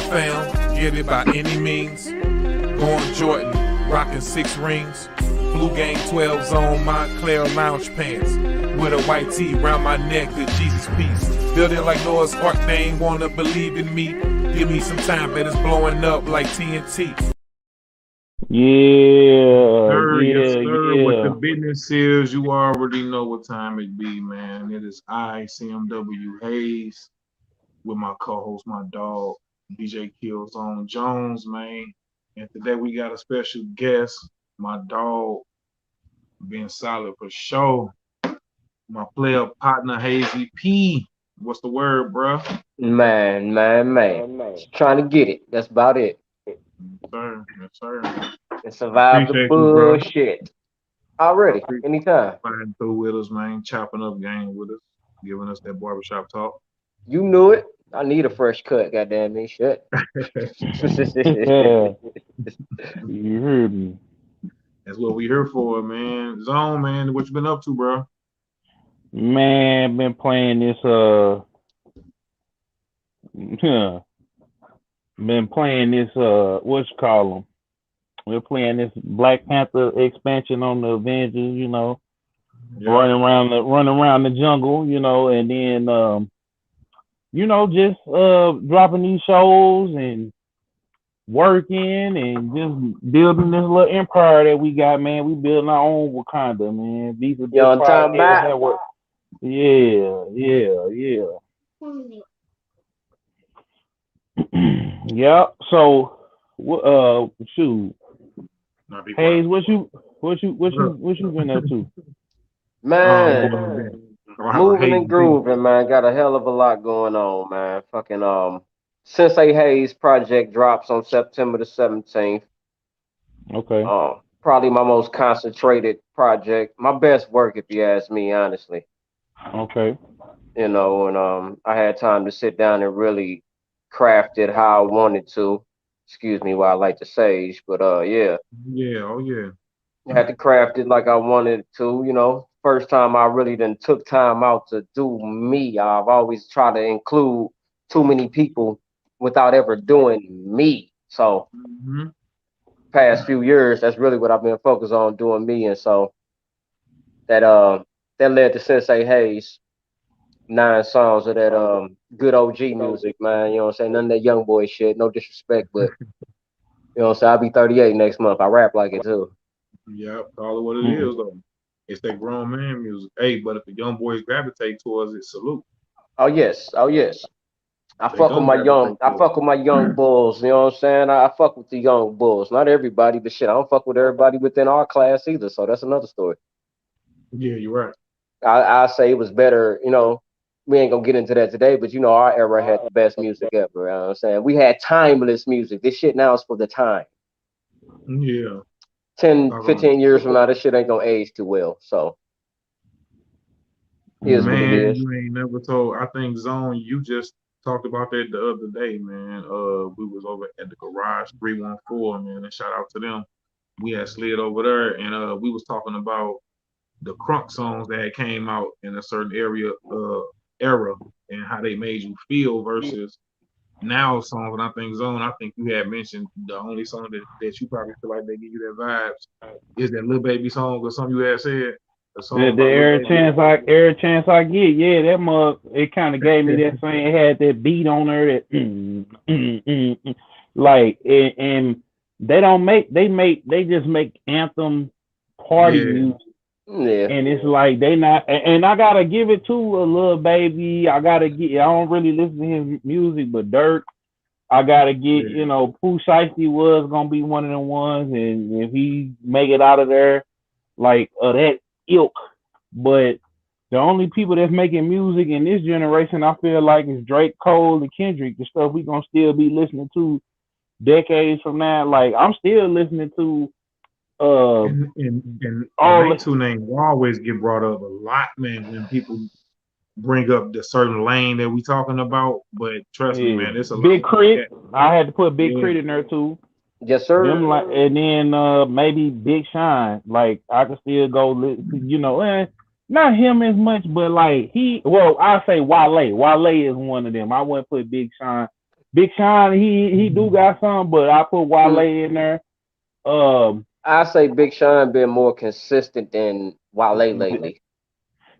fam, get it by any means. Going Jordan, rocking 6 rings. Blue Game 12s on Montclair lounge pants. With a white tee round my neck, the Jesus peace. Building like Noah's Ark, they ain't wanna believe in me. Give me some time, but it's blowing up like TNT. Yeah, Sir, yes, sir. What yeah. the business is, you already know what time it be, man. It is I, CMW Hayes, with my co-host, my dog, DJ Killzone Jones, man. And today we got a special guest, my dog, being solid for sure. My player partner, Hayzie P. What's the word, bruh? Man. Just trying to get it. That's about it. Sir, yes, sir. And survive the Appreciate you, bro. bullshit. Already. Appreciate Anytime. flying through with us, man. Chopping up game with us, giving us that barbershop talk. You knew it. I need a fresh cut, goddamn me. Shit. Yeah, you heard me. That's what we here for, man. Zone, man. What you been up to, bro? Man, been playing this what you call them? We're playing this Black Panther expansion on the Avengers, Yeah. running around the jungle, and then just dropping these shows and working and just building this little empire that we got, man. We building our own Wakanda, man. These are You just on time podcast back? network. Yeah. Yeah. So, shoot, Not be Hayes, quiet. what you been up to? Man. Boy, Moving and Hayes, grooving, man. Got a hell of a lot going on, man. Fucking Sensei Hayes project drops on September the 17th. Okay. Probably my most concentrated project. My best work, if you ask me, honestly. Okay. And I had time to sit down and really craft it how I wanted to. Excuse me while I light the sage, but yeah. yeah, oh yeah. I had to craft it like I wanted to. First time I really done took time out to do me. I've always tried to include too many people without ever doing me. So Mm-hmm. past few years, that's really what I've been focused on, doing me. And so that led to Sensei Hayes, 9 songs of that good OG music, man. You know what I'm saying? None of that young boy shit. No disrespect, but you know what I'm saying? I'll be 38 next month. I rap like it too. Yep, call it what it Mm. is though. It's that grown man music. Hey, but if the young boys gravitate towards it, salute. Oh yes, oh yes. I They fuck with gonna my young. gravitate I towards fuck with my young bulls. You know what I'm saying? I fuck with the young bulls. Not everybody, but shit, I don't fuck with everybody within our class either. So that's another story. it. Yeah, you're right. I say it was better. We ain't gonna get into that today, but our era had the best music ever. You know what I'm saying? We had timeless music. This shit now is for the time. Yeah. 10, Talk on 15 years from now, this shit ain't gonna age too well. So it is what it Man, is. you ain't never told. I think Zone, you just talked about that the other day, man. We was over at the garage 314, man, and shout out to them. We had slid over there and we was talking about the crunk songs that had came out in a certain era and how they made you feel versus now songs. And I think Zone, I think you had mentioned the only song that you probably feel like they give you that vibes is that Lil Baby song or something you had said. A The, song the about Lil every Baby. chance I get, yeah, that mug, it kind of gave me that same. It had that beat on there that like, and they just make anthem party Yeah, music, Yeah. and it's like they not, and I gotta give it to a Little Baby. I don't really listen to his music, but Dirk, I gotta get, yeah, Pooh Shiesty was gonna be one of the ones, and if he make it out of there, like that ilk. But the only people that's making music in this generation, I feel like, is Drake, Cole, and Kendrick. The stuff we gonna still be listening to decades from now. Like I'm still listening to and all they two names will always get brought up a lot, man, when people bring up the certain lane that we talking about. But trust me, yeah, man, it's a lot Big of them Crit. cat. I had to put Big Yeah, Crit in there too. Yes, sir. Them like, and then maybe Big Shine. Like I can still go, not him as much, but like I say Wale. Wale is one of them. I wouldn't put Big Shine Big Sean, he do got some, but I put Wale in there. I say Big Sean been more consistent than Wale lately.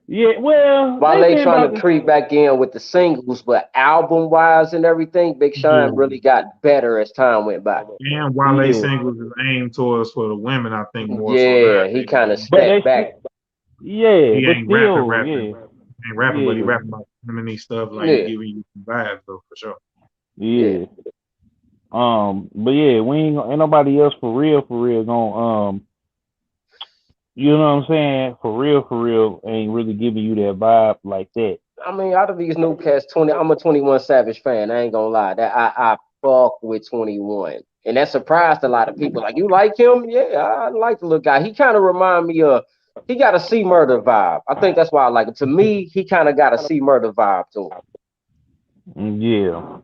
Yeah, well, they Wale been trying about to the creep back in with the singles, but album wise and everything, Big yeah, Sean really got better as time went by. And Wale yeah. singles is aimed towards for the women, I think, more so Yeah, he nowadays. kind of But they stepped back. yeah, He but ain't rapping, still, rapping. yeah, He ain't rapping, but he yeah, rapping about feminine stuff, like Yeah, giving you some vibes, though, for sure. yeah. yeah. But yeah, we ain't nobody else for real gonna you know what I'm saying? For real, ain't really giving you that vibe like that. I mean, out of these new cats, 20, I'm a 21 Savage fan. I ain't gonna lie. That I fuck with 21. And that surprised a lot of people. Like, you like him? Yeah, I like the little guy. He kind of remind me of he got a C Murder vibe. I think that's why I like him. To me, he kind of got a C Murder vibe to Yeah,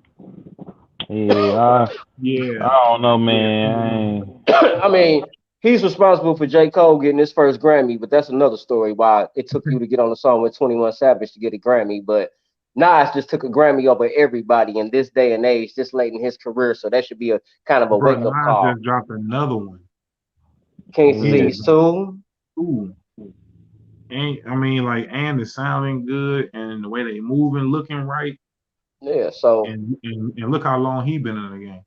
yeah. I Yeah, don't know, yeah. man. him. I mean, he's responsible for J. Cole getting his first Grammy, but that's another story why it took you to get on the song with 21 Savage to get a Grammy. But Nas just took a Grammy over everybody in this day and age, this late in his career. So that should be a kind of a Bro, wake up Nas call. just dropped another one. King's Yeah, And Disease 2. ooh, and it's sounding good, and the way they moving, looking right, Yeah, so and look how long he been in the game.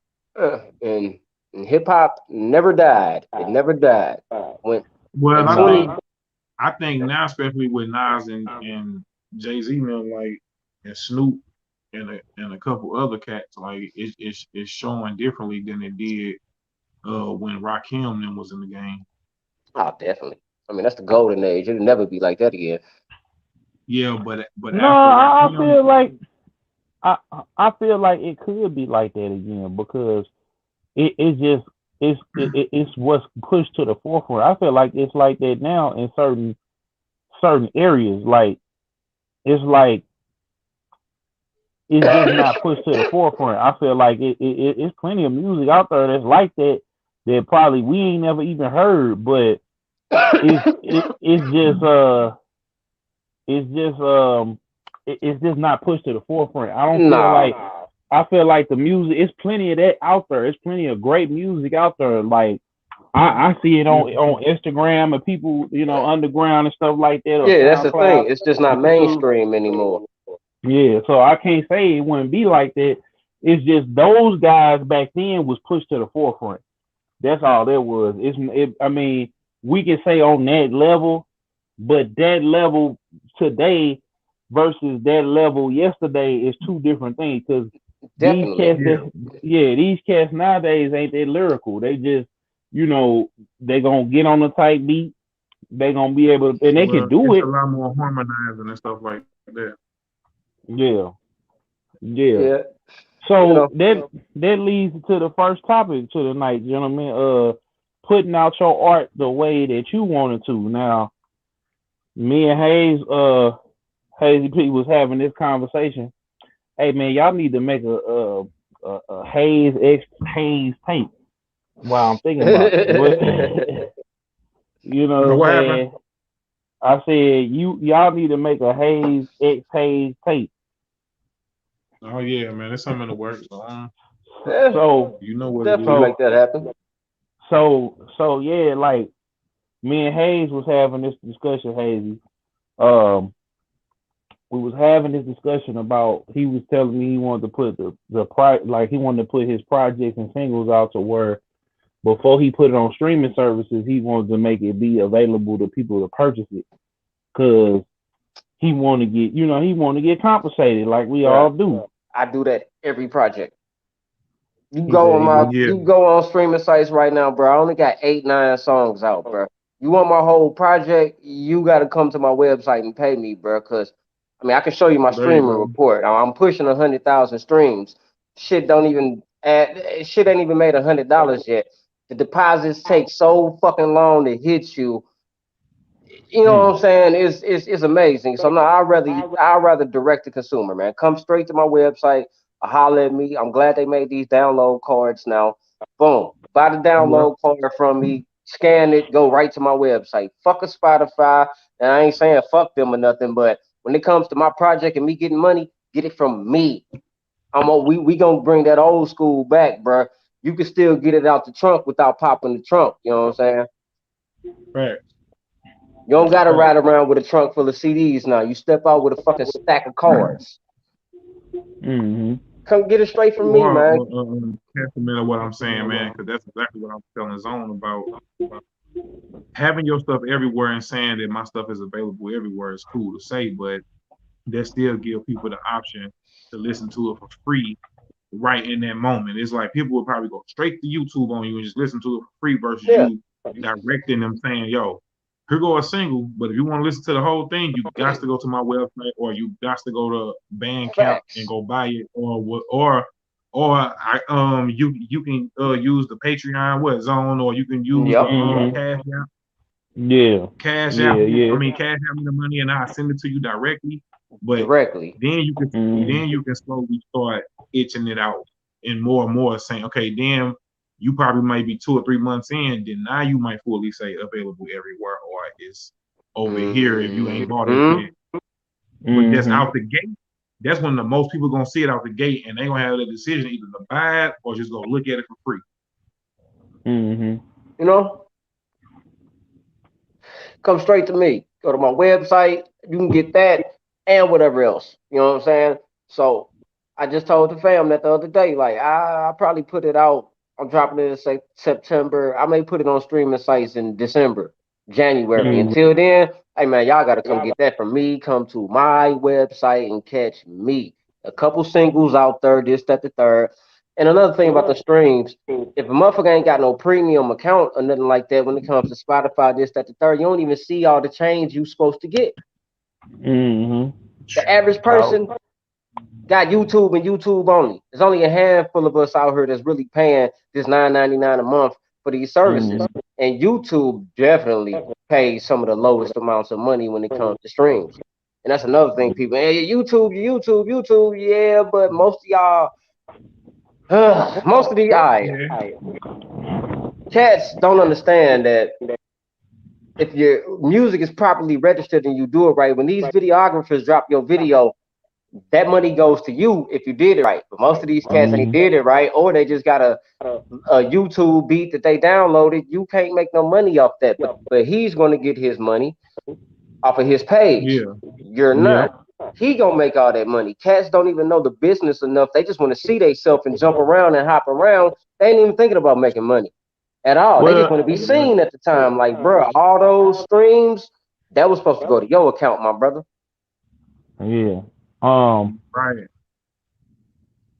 and hip hop never died. It never died. When in Well, I think 20 nah. I think now, especially with Nas and Jay Z, man, like and Snoop and a couple other cats, like it's showing differently than it did when Rakim then was in the game. oh definitely. I mean that's the golden age. It'll never be like that again. Yeah, but No, after I Rakim, feel like I I feel like it could be like that again because it's just it's what's pushed to the forefront. I feel like it's like that now in certain areas. Like it's just not pushed to the forefront. I feel like it's plenty of music out there that's like that that probably we ain't never even heard, but it's just it's just not pushed to the forefront. Nah, I feel like the music it's plenty of that out there. It's plenty of great music out there. Like I see it on Instagram and people, underground and stuff like that or yeah, that's the thing. SoundCloud, It's just not YouTube. mainstream anymore. Yeah, so I can't say it wouldn't be like that. It's just those guys back then was pushed to the forefront. That's all that was. I mean, we can say on that level, but that level today versus that level yesterday is two different things. Because these Definitely. cats, yeah. these cats nowadays ain't that lyrical. They just, they gonna get on the tight beat. They gonna be able to, and they can Well, do it's a it. lot more harmonizing and stuff like that. Yeah, yeah. Yeah, you So know. that leads to the first topic to the night, gentlemen. Putting out your art the way that you wanted to. Now, me and Hayzie P was having this conversation. Hey man, y'all need to make a Hayes X Hayes tape. While I'm thinking about it, but you know So what I'm what happened? saying. I said y'all need to make a Hayes X Hayes tape. Oh yeah, man, it's something in the works. So, Yeah, So you know what it definitely is. make that happen. so yeah, like me and Hayes was having this discussion, Hazy. Um, we was having this discussion about he was telling me he wanted to put like he wanted to put his projects and singles out to where before he put it on streaming services, he wanted to make it be available to people to purchase it because he want to get compensated like we all Bruh, do. I do that every project. He said he do. Yeah, You go on streaming sites right now, bro. I only got 8, 9 songs out, bro. You want my whole project? You got to come to my website and pay me, bro. Cause I mean, I can show you my there you streaming go. report. I'm pushing 100,000 streams. Shit don't even add. Shit ain't even made $100 yet. The deposits take so fucking long to hit you. You know what Mm. I'm saying? It's amazing. So no, I rather direct to consumer, man. Come straight to my website, holler at me. I'm glad they made these download cards now. Boom. Buy the Well, download card from me, scan it, go right to my website. Fuck a Spotify. And I ain't saying fuck them or nothing, but when it comes to my project and me getting money, get it from me. We gonna bring that old school back, bro. You can still get it out the trunk without popping the trunk. You know what I'm saying? Right. You don't gotta Right. ride around with a trunk full of CDs now. You step out with a fucking stack of cards. Mm-hmm. Come get it straight from You me, are man. testament of what I'm saying, man, because that's exactly what I'm telling Zone about. Having your stuff everywhere and saying that my stuff is available everywhere is cool to say, but that still give people the option to listen to it for free right in that moment. It's like people would probably go straight to YouTube on you and just listen to it for free versus Yeah, you directing them saying, yo, here go a single, but if you want to listen to the whole thing, you got to go to my website or you got to go to Bandcamp and facts. go buy it you can use the Patreon Zone or you can use the Yep. Mm-hmm. Cash App. Yeah. Cash App Yeah. Yeah. Cash App me the money and I send it to you directly. But Directly. Mm-hmm. then you can slowly start itching it out and more saying, okay, then you probably might be 2 or 3 months in, then now you might fully say available everywhere or it's over here if you ain't bought it Mm-hmm. yet. But that's Mm-hmm. out the gate. That's when the most people gonna see it out the gate and they gonna have the decision either to buy it or just go look at it for free. Mm-hmm. You know, come straight to me. Go to my website. You can get that and whatever else. You know what I'm saying? So I just told the fam that the other day. Like I probably put it out. I'm dropping it in say September. I may put it on streaming sites in December, January. Mm-hmm. Until then, hey man, y'all gotta come get that from me. Come to my website and catch me. A couple singles out there, this, that, the third. And another thing about the streams, if a motherfucker ain't got no premium account or nothing like that when it comes to Spotify, this, that, the third, you don't even see all the change you supposed to get. Mm-hmm. The average person got YouTube and YouTube only. There's only a handful of us out here that's really paying this $9.99 a month for these services. Mm-hmm. And YouTube definitely pays some of the lowest amounts of money when it comes to streams. And that's another thing, people. Hey, YouTube. Yeah, but most of y'all, most of the Yeah. cats don't understand that if your music is properly registered and you do it right, when these videographers drop your video, that money goes to you if you did it right. But most of these cats ain't did it right, or they just got a YouTube beat that they downloaded. You can't make no money off that. But he's gonna get his money off of his page. Yeah. You're Yep. not. He gonna make all that money. Cats don't even know the business enough. They just want to see themselves and jump around and hop around. They ain't even thinking about making money at all. They just want to Well, be seen at the time. Like, bro, all those streams that was supposed to go to your account, my brother. yeah. Um. Right.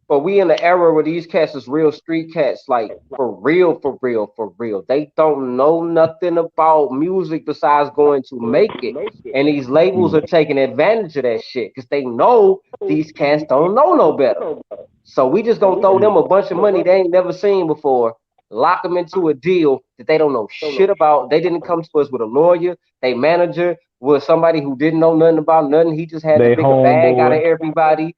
But we in the era where these cats is real street cats, like for real, for real, for real. They don't know nothing about music besides going to make it. And these labels are taking advantage of that shit because they know these cats don't know no better. So we just gonna throw them a bunch of money they ain't never seen before, lock them into a deal that they don't know shit about. They didn't come to us with a lawyer. They manager was somebody who didn't know nothing about nothing. He just had the They bigger bag out of homeboy. everybody.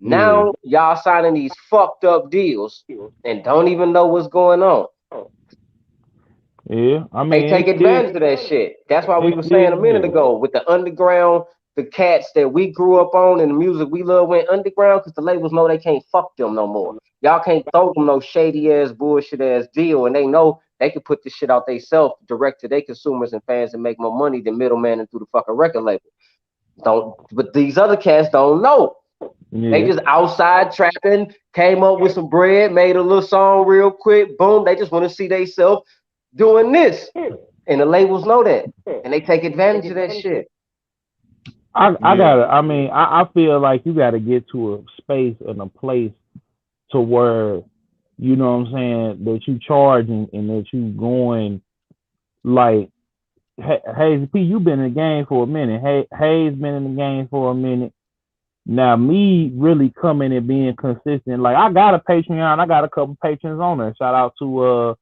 Yeah. Now y'all signing these fucked up deals and don't even know what's going on. Yeah. I They mean, take it's still. advantage of that shit. That's why we It's were saying a still. minute Yeah. ago with the underground, the cats that we grew up on and the music we love went underground because the labels know they can't fuck them no more. Y'all can't throw them no shady ass bullshit ass deal, and they know they can put this shit out themselves direct to their consumers and fans and make more money than middleman and through the fucking record label. Don't, but these other cats don't know. They Yeah. just outside trapping, came up with some bread, made a little song real quick, boom. They just want to see themselves doing this. And the labels know that. And they take advantage of that shit. I Yeah. gotta. I mean, I feel like you gotta get to a space and a place to where you know what I'm saying that you charging and that you going like Hayes P. You've been in the game for a minute. Hayes been in the game for a minute. Now me really coming and being consistent. Like I got a Patreon. I got a couple patrons on there. Shout out to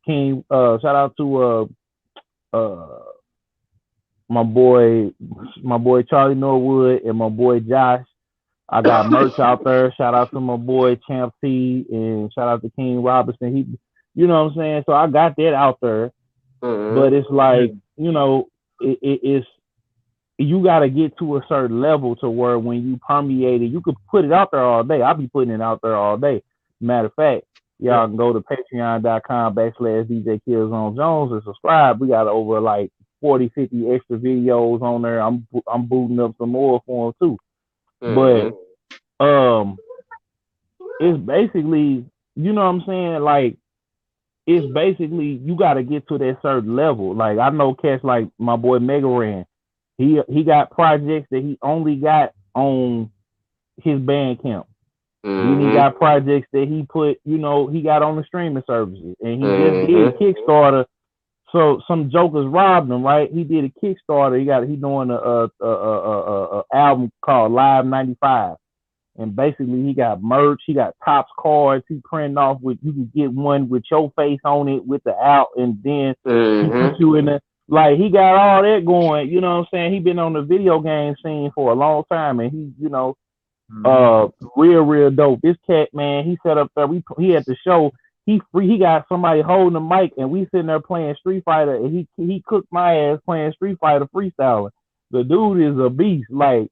King. Shout out to uh my boy Charlie Norwood and my boy Josh. I got merch out there. Shout out to my boy Champ T and shout out to King Robinson. He, you know what I'm saying. So I got that out there, Mm-hmm. but it's like you know it's you got to get to a certain level to where when you permeate it, you could put it out there all day. I'll be putting it out there all day. Matter of fact, y'all can go to patreon.com/DJ Killzone Jones and subscribe. We got over like 40, 50 extra videos on there. I'm booting up some more for them too. Mhm. But it's basically, you know what I'm saying? Like, it's basically you got to get to that certain level. Like, I know cats like my boy Mega Ran. He got projects that he only got on his Bandcamp. Then he Mhm. got projects that he put, he got on the streaming services, and he just did a Mhm. Kickstarter. So some jokers robbed him, right? He did a Kickstarter. He doing a album called Live 95. And basically, he got merch. He got Topps cards. He printed off with, you can get one with your face on it with the out, and then he put Mhm. you in the, like, he got all that going. You know what I'm saying? He been on the video game scene for a long time, and he, real dope. This cat, man, he set up there. He had the show. He got somebody holding the mic, and we sitting there playing Street Fighter, and he cooked my ass playing Street Fighter freestyling. The dude is a beast. Like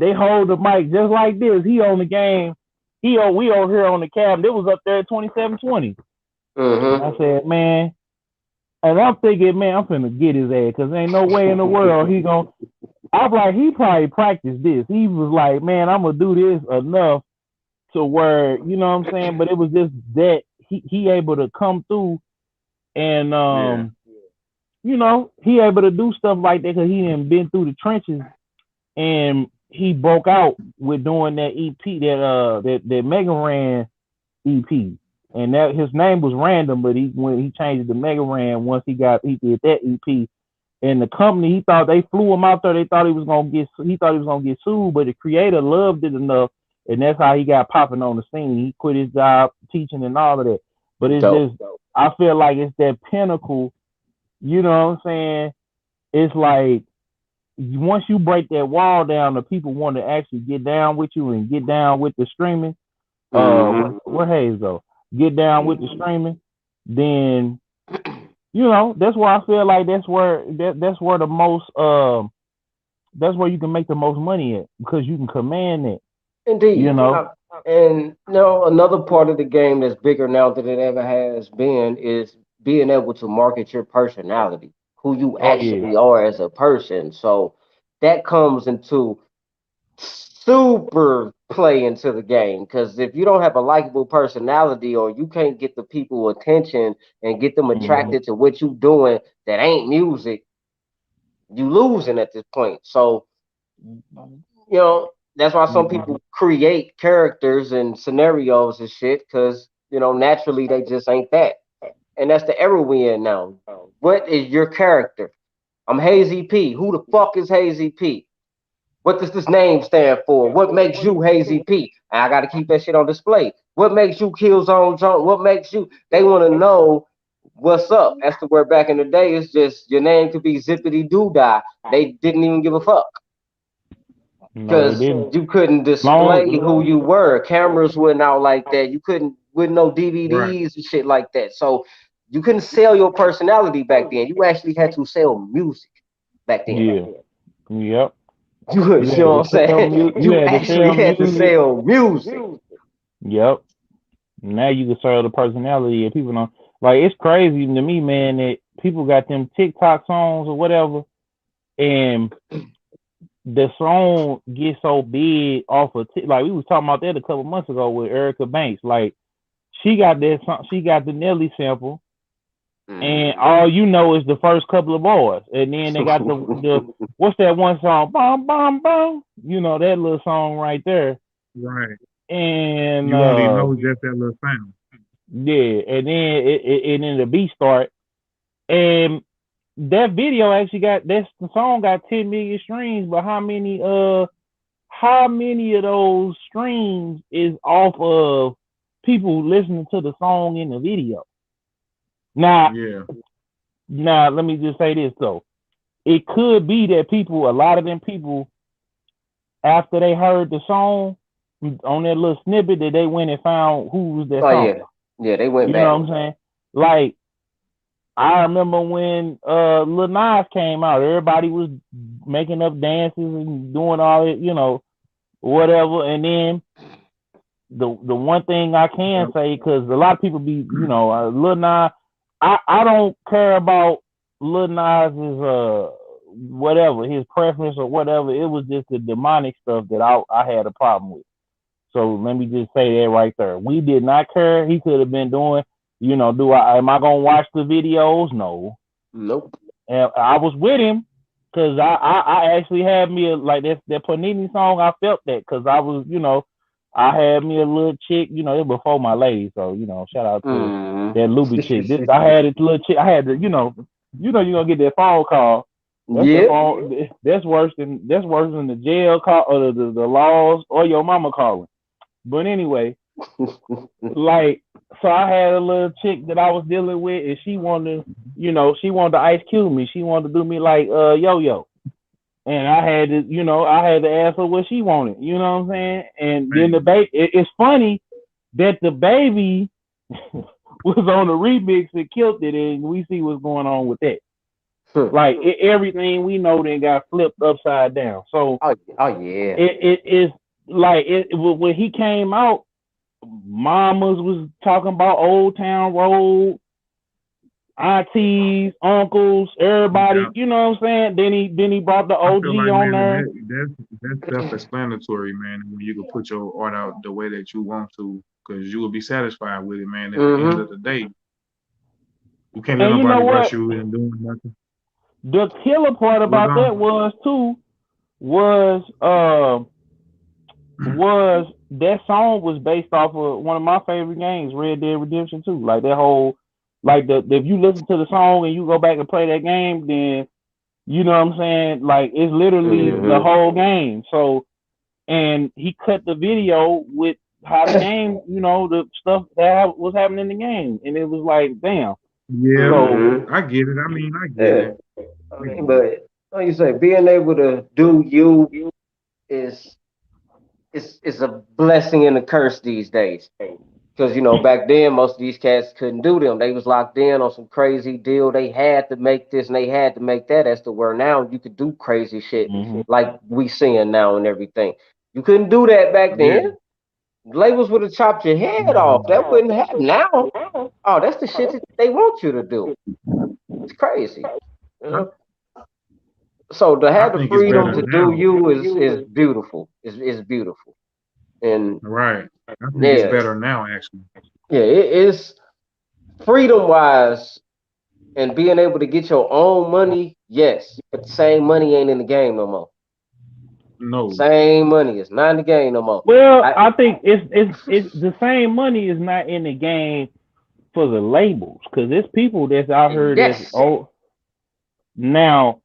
they hold the mic just like this. He on the game. We over here on the cabin. It was up there at 2720. And I Mhm. said, man, and I'm thinking, man, I'm finna get his ass because ain't no way in the world he gonna. I'm like, he probably practiced this. He was like, man, I'm gonna do this enough to where, you know what I'm saying. But it was just that he able to come through and Yeah. he able to do stuff like that because he done been through the trenches, and he broke out with doing that EP that Mega Ran EP, and that his name was Random, but when he changed it to Mega Ran once he did that EP, and the company, he thought they flew him out there. They thought he was gonna get sued, but the creator loved it enough, and that's how he got popping on the scene. He quit his job teaching and all of that. But it's Dope. just, I feel like it's that pinnacle. You know what I'm saying? It's like once you break that wall down, the people want to actually get down with you and get down with the streaming. Mhm. Where Hayes go? Get down with the streaming, then that's where I feel like that's where the most that's where you can make the most money at, because you can command it. You Indeed. know. And another part of the game that's bigger now than it ever has been is being able to market your personality, who you Oh yeah. actually are as a person. So that comes into super play into the game, because if you don't have a likable personality, or you can't get the people attention and get them Mm-hmm. attracted to what you doing that ain't music, you losing at this point. So that's why some Mm-hmm. people create characters and scenarios and shit, because naturally they just ain't that. And that's the era we in now. What is your character? I'm Hazy P. Who the fuck is Hazy P? What does this name stand for? What makes you Hazy P? And I got to keep that shit on display. What makes you Killzone Jones? What makes you? They want to know what's up. As to where back in the day, it's just your name could be Zippity Doo Dah. They didn't even give a fuck, No, they because didn't. you couldn't display Long. who you were. Cameras went out like that. You couldn't, with no Right. DVDs and shit like that. So you couldn't sell your personality back then. You actually had to sell music back then. Yeah. Yep. You You see had what to I'm sell saying? music. You You had to actually sell had to music. sell music. Yep. Now you can sell the personality, and people don't, like, it's crazy to me, man, that people got them TikTok songs or whatever, and the song gets so big off of like we was talking about that a couple months ago with Erica Banks. Like, she got that song, she got the Nelly sample, and Mhm. all you know is the first couple of bars, and then they got the what's that one song, bum bum bum, that little song right there, Right. and You only know just that little sound. yeah, and then and then the beat start, and that video actually the song got 10 million streams, but how many of those streams is off of people listening to the song in the video? Now, Yeah. let me just say this though. It could be that a lot of them people, after they heard the song on that little snippet, that they went and found who was that Oh song. yeah, yeah. They went You know back. what I'm saying? Like, I remember when Lil Nas came out, everybody was making up dances and doing all it, whatever. And then the one thing I can say, because a lot of people be, Lil Nas, I don't care about Lil Nas's whatever his preference or whatever. It was just the demonic stuff that I had a problem with. So let me just say that right there. We did not care. He could have been doing, am I gonna watch the videos? No. Nope. And I was with him because I actually had me like that Panini song. I felt that because I was, I had me a little chick, it was before my lady. So, shout out to that Luby chick. I had a little chick. I had to, you're gonna get that phone call. That's the Yeah. phone. That's worse than the jail call or the laws or your mama calling. But anyway, like, so I had a little chick that I was dealing with, and she wanted to ice cube me. She wanted to do me like yo, and I had to ask her what she wanted. You know what I'm saying? And then the baby, it's funny that the baby was on the remix and killed it, and we see what's going on with that. Like everything we know then got flipped upside down. So Oh yeah. it is like when he came out, mamas was talking about Old Town Road, aunties, uncles, everybody. Yeah. You know what I'm saying? Then he brought the I OG feel like, on man, there. that's self-explanatory, man. When you can put your art out the way that you want to, because you will be satisfied with it, man. At the end of the day, you can't let And you know nobody rush what? you in doing nothing. The killer part What's about that on? was that song was based off of one of my favorite games, Red Dead Redemption 2. Like that whole, like if you listen to the song and you go back and play that game, then you know what I'm saying. Like it's literally the whole game. So, and he cut the video with how the game, the stuff that was happening in the game, and it was like, damn. Yeah, So, I get it. I mean, I get Yeah. it. I I mean, get it. but like you say, being able to do you is is a blessing and a curse these days. Because back then most of these cats couldn't do them. They was locked in on some crazy deal. They had to make this and they had to make that. As to where now you could do crazy shit like we seeing now and everything. You couldn't do that back Yeah. then. Labels would have chopped your head off. That wouldn't happen now. Oh, that's the shit that they want you to do. It's crazy. You I, know? So to I have the think it's freedom better to do now. you is beautiful. Is beautiful. And Right. I think it's yeah, better now, actually. yeah, it is freedom wise and being able to get your own money, yes. But the same money ain't in the game no more. No. Same money is not in the game no more. well, I think it's the same money is not in the game for the labels because there's people that's out here that's Yes. now.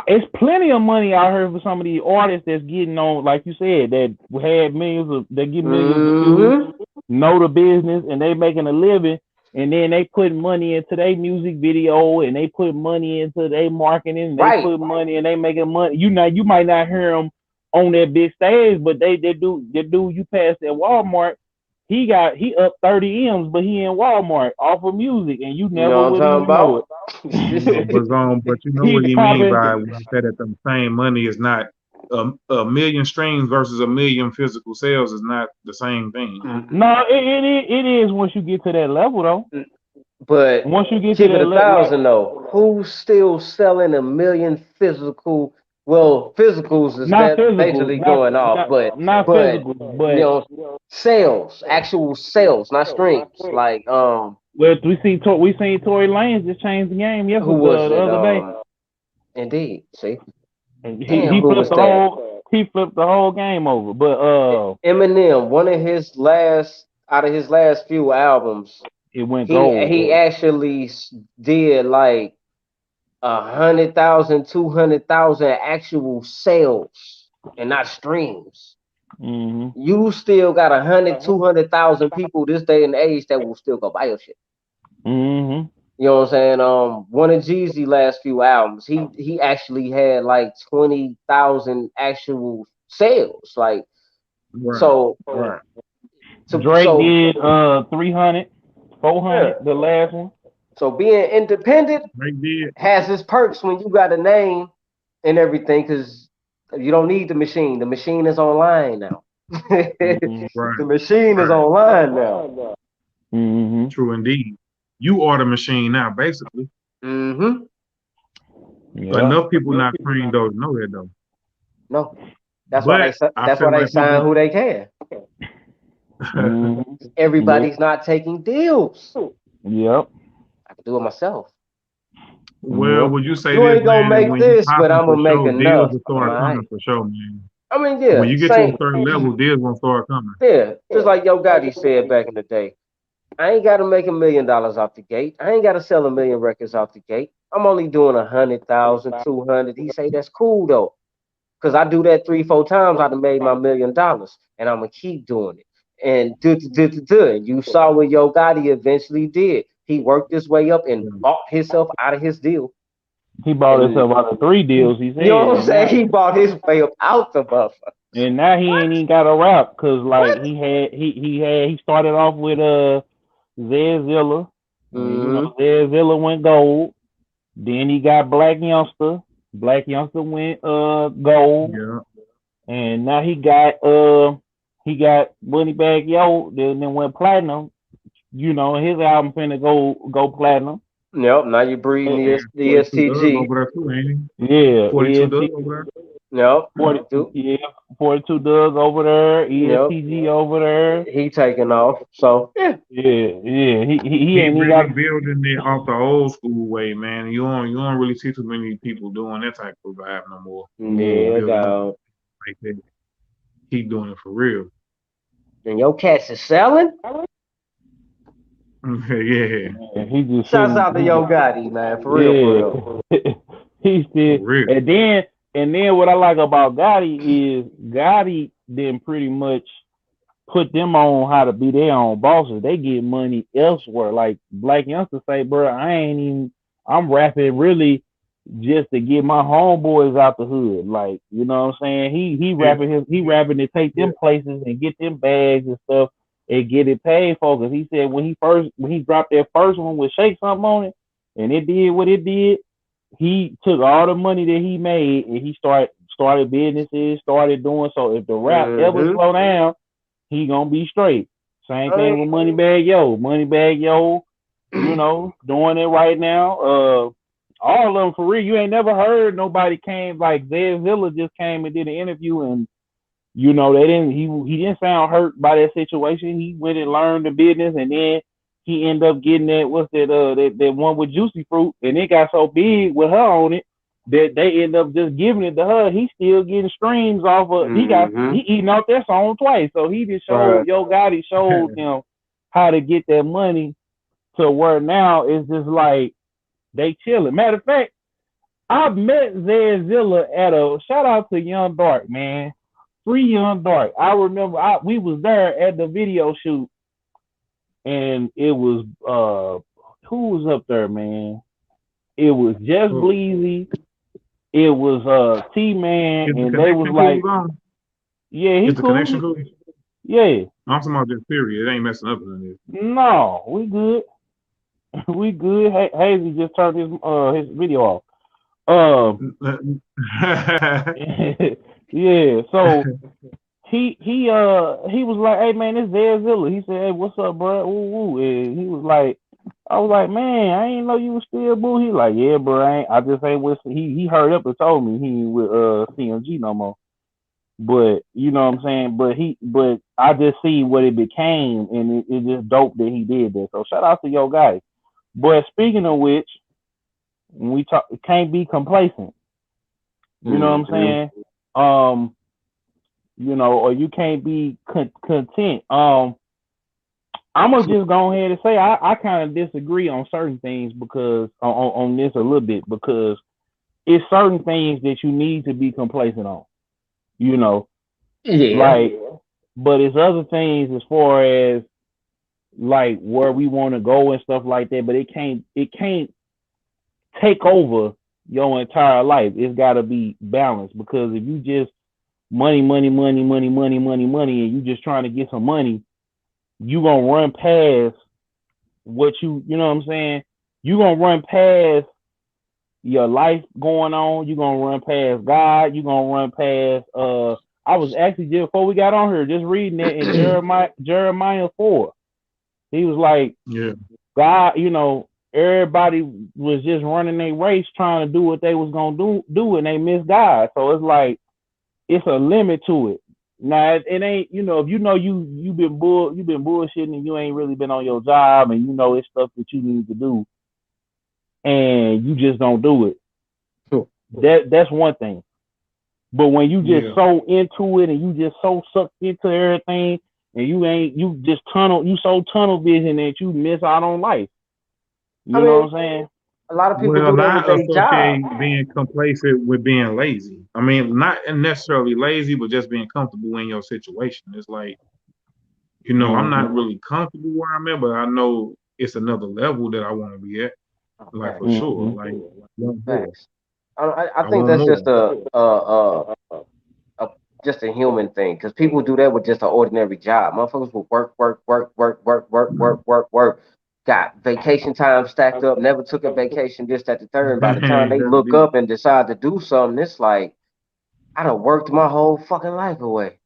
It's plenty of money out here for some of these artists that's getting on, like you said, that had that get millions of views, know the business, and they making a living, and then they put money into their music video, and they put money into their marketing, and they Right. put money, and they making money. You might not hear them on that big stage, but they do you pass at Walmart. He up 30 M's, but he in Walmart off of music, and you You never know what would I'm even know talking it. But you know He's what he mean popping. by when he said that the same money is not a million streams versus a million physical sales is not the same thing. about. No, it is once you get to that level though. But Once you get to keep it that a level, thousand though. Who's still selling a million physical? Well, physicals is not that physical, basically going off, not but physical, you but know, sales, actual sales, not streams. Like well, we seen Tory Lanez just change the game who yesterday, was the it? other day. Indeed. See, And damn, he who flipped was the that? whole game over. But Eminem. One of his last out of his last few albums, it went gold. he actually did like 100,000, 200,000 actual sales and not streams. Mm-hmm. You still got 100, 200,000 people this day and age that will still go buy your shit. Mm-hmm. You know what I'm saying? One of Jeezy last few albums, he actually had like 20,000 actual sales. Like Right. so, Right. Drake so did 300, yeah. 400, the last one. So being independent They did. has its perks when you got a name and everything, because you don't need the machine. The machine is online now. Mm-hmm. Right. The machine is Right. online now. Mm-hmm. True indeed. You are the machine now, basically. Hmm. But Yeah. enough people not trained though to know that though. No, But I that's why feel they like sign people. who they can. Mm-hmm. Yep. Everybody's not taking deals. Yep. I can do it myself. Well, Yep. would you say You this, ain't gonna man? make When you this, but popping I'm for gonna make sure, deals enough. will I'm start coming alright. for sure, man. I mean, When yeah, you get to a same. certain level, deals gonna start coming. Yeah, just like Yo Gotti said back in the day. I ain't got to make $1 million out the gate. I ain't got to sell 1 million records out the gate. I'm only doing 100,000, 200. He say that's cool though, because I do that 3, 4 times. I done made my $1 million, and I'm gonna keep doing it. And do. You saw what Yo Gotti eventually did. He worked his way up and Yeah. bought himself out of his deal. He bought And himself out of 3 deals, he you know said, what I'm saying? He bought his way up out the motherfucker. and now he What? ain't even got a rap because like What? he started off with Zedzilla, and you Mm-hmm. know Zedzilla went gold. Then he got Black Youngster. Black Youngster went gold, Yeah. and now he got Money Bag Yo. Then went platinum. You know his album finna go platinum. Yep. Now you're breeding And, the 42 Doug STG. over there too, ain't he? yeah, 42 Doug over Yep. 40, Do. yeah, 42 Doug over there, Yep. ESTG over there. He taking off. So yeah. Yeah. He there. He ain't even really got. building it off the old school way, man. You don't really see too many people doing that type of vibe no more. Yeah, Yeah, Building it dog. like that. Keep doing it for real. And your cats is selling? Yeah, man, he just Shouts sitting. out to Yo Gotti, man. For real, for real. Yeah, he for said, real. and then what I like about Gotti is Gotti then pretty much put them on how to be their own bosses. They get money elsewhere. Like Black Youngster say, bro, I'm rapping really just to get my homeboys out the hood. Like, you know what I'm saying? Yeah, He rapping to take them places and get them bags and stuff and get it paid for. Cause he said when he dropped that first one with Shake Something on it and it did what it did, he took all the money that he made and he started businesses, started doing so. If the rap ever Mm-hmm. slow down, he gonna be straight. Same I thing with Moneybag Yo. Moneybag Yo, you mean, know, doing it right now. All of them for real. You ain't never heard nobody came like Zedzilla just came and did an interview and you know they didn't he didn't sound hurt by that situation. He went and learned the business and then he ended up getting that one with Juicy Fruit and it got so big with her on it that they end up just giving it to her. He's still getting streams off of mm-hmm. he eating off that song twice. So he just showed Right. Yo Gotti showed him how to get that money to where now it's just like they chilling. Matter of fact, I met Zedzilla at a shout out to Young Dark, man. Free Young Dark. I remember we was there at the video shoot and it was who was up there, man? It was Just oh, Bleezy, it was T Man, is the and they was connection cool like, on? yeah, he Is the connection cool. cool? Yeah. I'm talking about this period. It ain't messing up in this. No, we good. We good. Hayzie just turned his video off. Yeah, so he was like, "Hey man, it's Zedzilla." He said, "Hey, what's up, bro?" Woo woo. And he was like, "I was like, man, I ain't know you was still boo." He like, "Yeah, bro, I just ain't with." He hurried up and told me he ain't with CMG no more. But you know what I'm saying. But I just see what it became, and it's just dope that he did that. So shout out to your guys. But speaking of which, when we talk, it can't be complacent. You know what I'm Mm-hmm. saying? You know, or you can't be content. I'm gonna just go ahead and say I kind of disagree on certain things because on this a little bit because it's certain things that you need to be complacent on. You know, Yeah. like, but it's other things as far as like where we want to go and stuff like that. But it can't take over your entire life. It's got to be balanced because if you just money, and you just trying to get some money, you gonna run past what you know what I'm saying? you gonna run past your life going on. You gonna run past God. You gonna run past. I was actually just before we got on here just reading it in Jeremiah 4. He was like, Yeah. God, everybody was just running their race trying to do what they was gonna do, and they missed God. So it's like it's a limit to it. Now it ain't, if you've been bullshitting and you ain't really been on your job and it's stuff that you need to do and you just don't do it. That's one thing. But when you just so into it and you just so sucked into everything and you so tunnel vision that you miss out on life. You know what I'm saying? A lot of people Well, do that with I their job. associate being complacent with being lazy. I mean, not necessarily lazy, but just being comfortable in your situation. It's like, I'm not really comfortable where I'm at, but I know it's another level that I want to be at. Like for sure. Like want more. Facts. I I think want that's just more. just a human thing because people do that with just an ordinary job. Motherfuckers will work, work, work, work, work, work, work, work, work. Got vacation time stacked up. Never took a vacation. This, that, the third. And by the time they look up and decide to do something, it's like I done worked my whole fucking life away.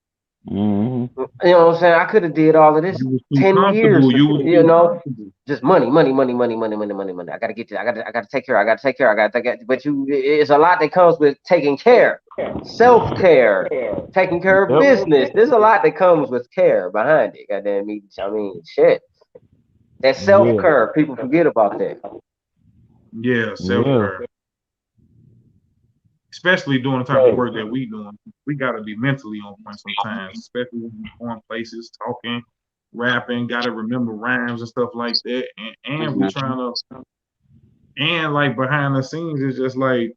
Mm-hmm. You know what I'm saying? I could have did all of this You was too 10 years. comfortable. You was too comfortable. Just money, money, money, money, money, money, money, money. I gotta get this. I gotta take care. I gotta take care. I gotta take care. But it's a lot that comes with taking care, self care, taking care of business. There's a lot that comes with care behind it. Goddamn me. I mean, shit. That self care, people forget about that. Yeah, self care. Especially doing the type of work that we doing. We gotta be mentally on point sometimes, especially when we're going places, talking, rapping, gotta remember rhymes and stuff like that. And we trying to like behind the scenes, it's just like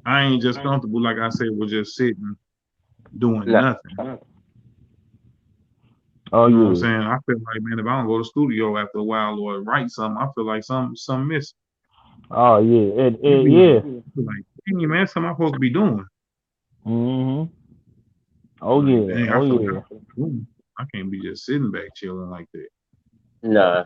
I ain't just comfortable, like I said, with just sitting doing nothing. Oh, you know what I'm saying? I feel like, man, if I don't go to the studio after a while or write something, I feel like something missing. Oh yeah, Like, hey, man, something I'm supposed to be doing. Mm-hmm. Oh like, yeah, dang, oh yeah. I can't be just sitting back chilling like that. Nah.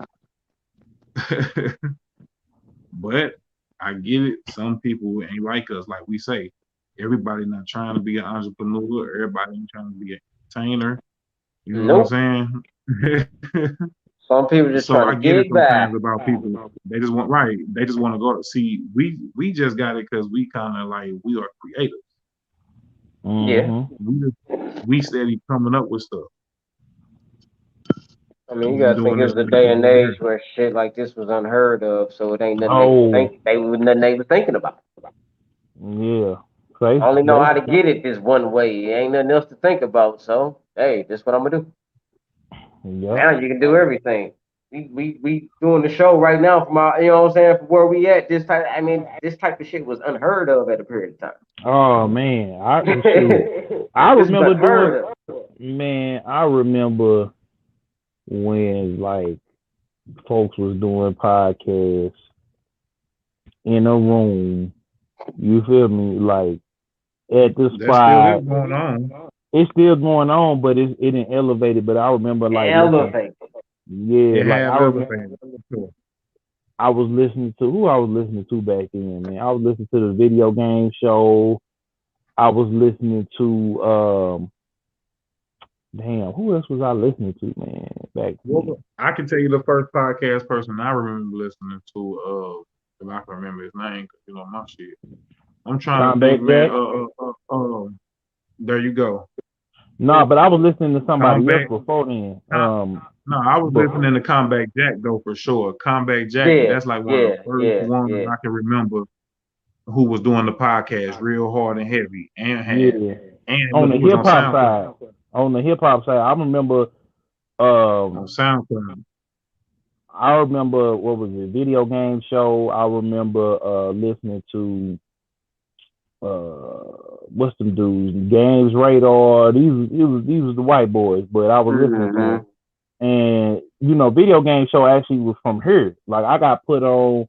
But I get it. Some people ain't like us, like we say. Everybody not trying to be an entrepreneur. Everybody ain't trying to be an entertainer. You know what I'm saying? Some people just So trying I to get it get back. sometimes about people. They just want They just want to go. See, we just got it because we kind of like we are creators. Mm-hmm. We steady coming up with stuff. I mean, you gotta think it was a day and age where shit like this was unheard of, so it ain't nothing they was nothing they was thinking about. Yeah. I only know how to get it this one way. Ain't nothing else to think about. So hey, this what I'm gonna do. Yep. Now you can do everything. We doing the show right now from our, you know what I'm saying, from where we at. This type of shit was unheard of at a period of time. Oh man, I remember I remember when like folks was doing podcasts in a room. You feel me? Like at the spot. Still is going on. It's still going on, but it didn't elevate it. But I remember like I was listening to who I was listening to back then, man. I was listening to the video game show. I was listening to damn, who else was I listening to, man, back then? I can tell you the first podcast person I remember listening to, if I can remember his name, because my shit. I'm trying to think, man. There you go. No, but I was listening to somebody else before then. No, I was listening to Combat Jack though for sure. Combat Jack, that's like one of the first ones I can remember who was doing the podcast real hard and heavy and on the hip hop side. On the hip hop side, I remember on SoundCloud. I remember what was it, video game show. I remember listening to what's them dudes? Games Radar. These was the white boys, but I was listening to them. And video game show actually was from here. Like I got put on.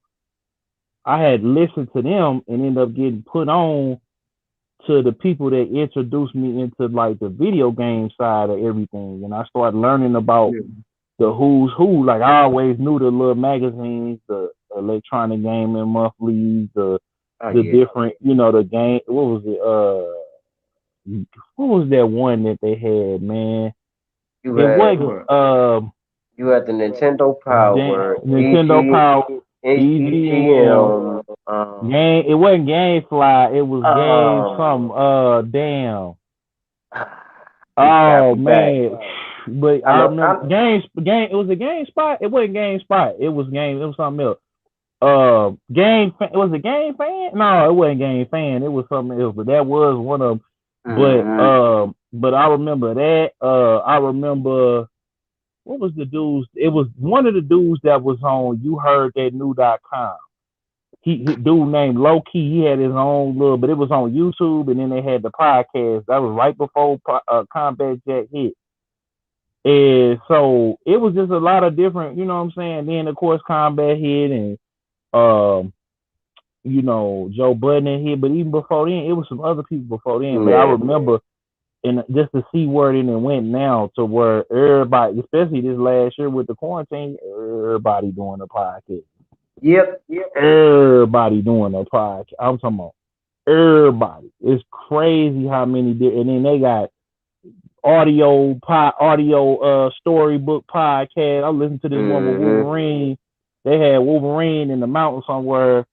I had listened to them and ended up getting put on to the people that introduced me into like the video game side of everything, and I started learning about the who's who. Like I always knew the little magazines, the electronic gaming monthlies, Oh the yeah. different, the game. What was it? What was that one that they had, man? You It had wasn't you had the Nintendo Power, Nintendo Power, EGM EGM, game. It wasn't GameFly. It was game um, some. Damn. you got Oh me back. man. But I I know. remember game. It was a GameSpot. It wasn't GameSpot. It was game. It was something else. Was it Game Fan? No, it wasn't Game Fan. It was something else. But that was one of them. Mm-hmm. But I remember that. I remember what was the dudes? It was one of the dudes that was on You Heard That New.com. He dude named Low Key. He had his own little, but it was on YouTube, and then they had the podcast. That was right before Combat Jack hit. And so it was just a lot of different, you know what I'm saying? Then of course Combat hit and um, Joe Budden hit, but even before then, it was some other people before then. But I Yeah. remember and just the C word and it went now to where everybody, especially this last year with the quarantine, everybody doing a podcast. Yep. Yep. Everybody doing a podcast. I'm talking about everybody. It's crazy how many did, and then they got audio storybook podcast. I listened to this one with Mm-hmm. Wolverine. They had Wolverine in the mountain somewhere.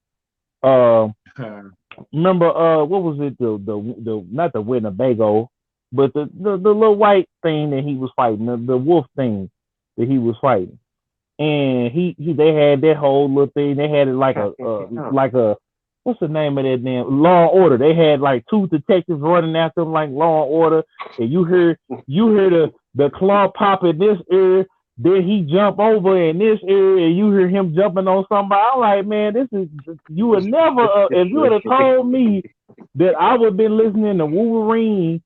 Remember what was it? The not the Winnebago, but the little white thing that he was fighting, the wolf thing that he was fighting. And they had that whole little thing. They had it like a what's the name of that damn Law and Order. They had like two detectives running after them like Law and Order, and you hear the claw pop in this ear, then he jump over in this area, and you hear him jumping on somebody. I'm like, man, this is you would never if you would have told me that I would have been listening to Wolverine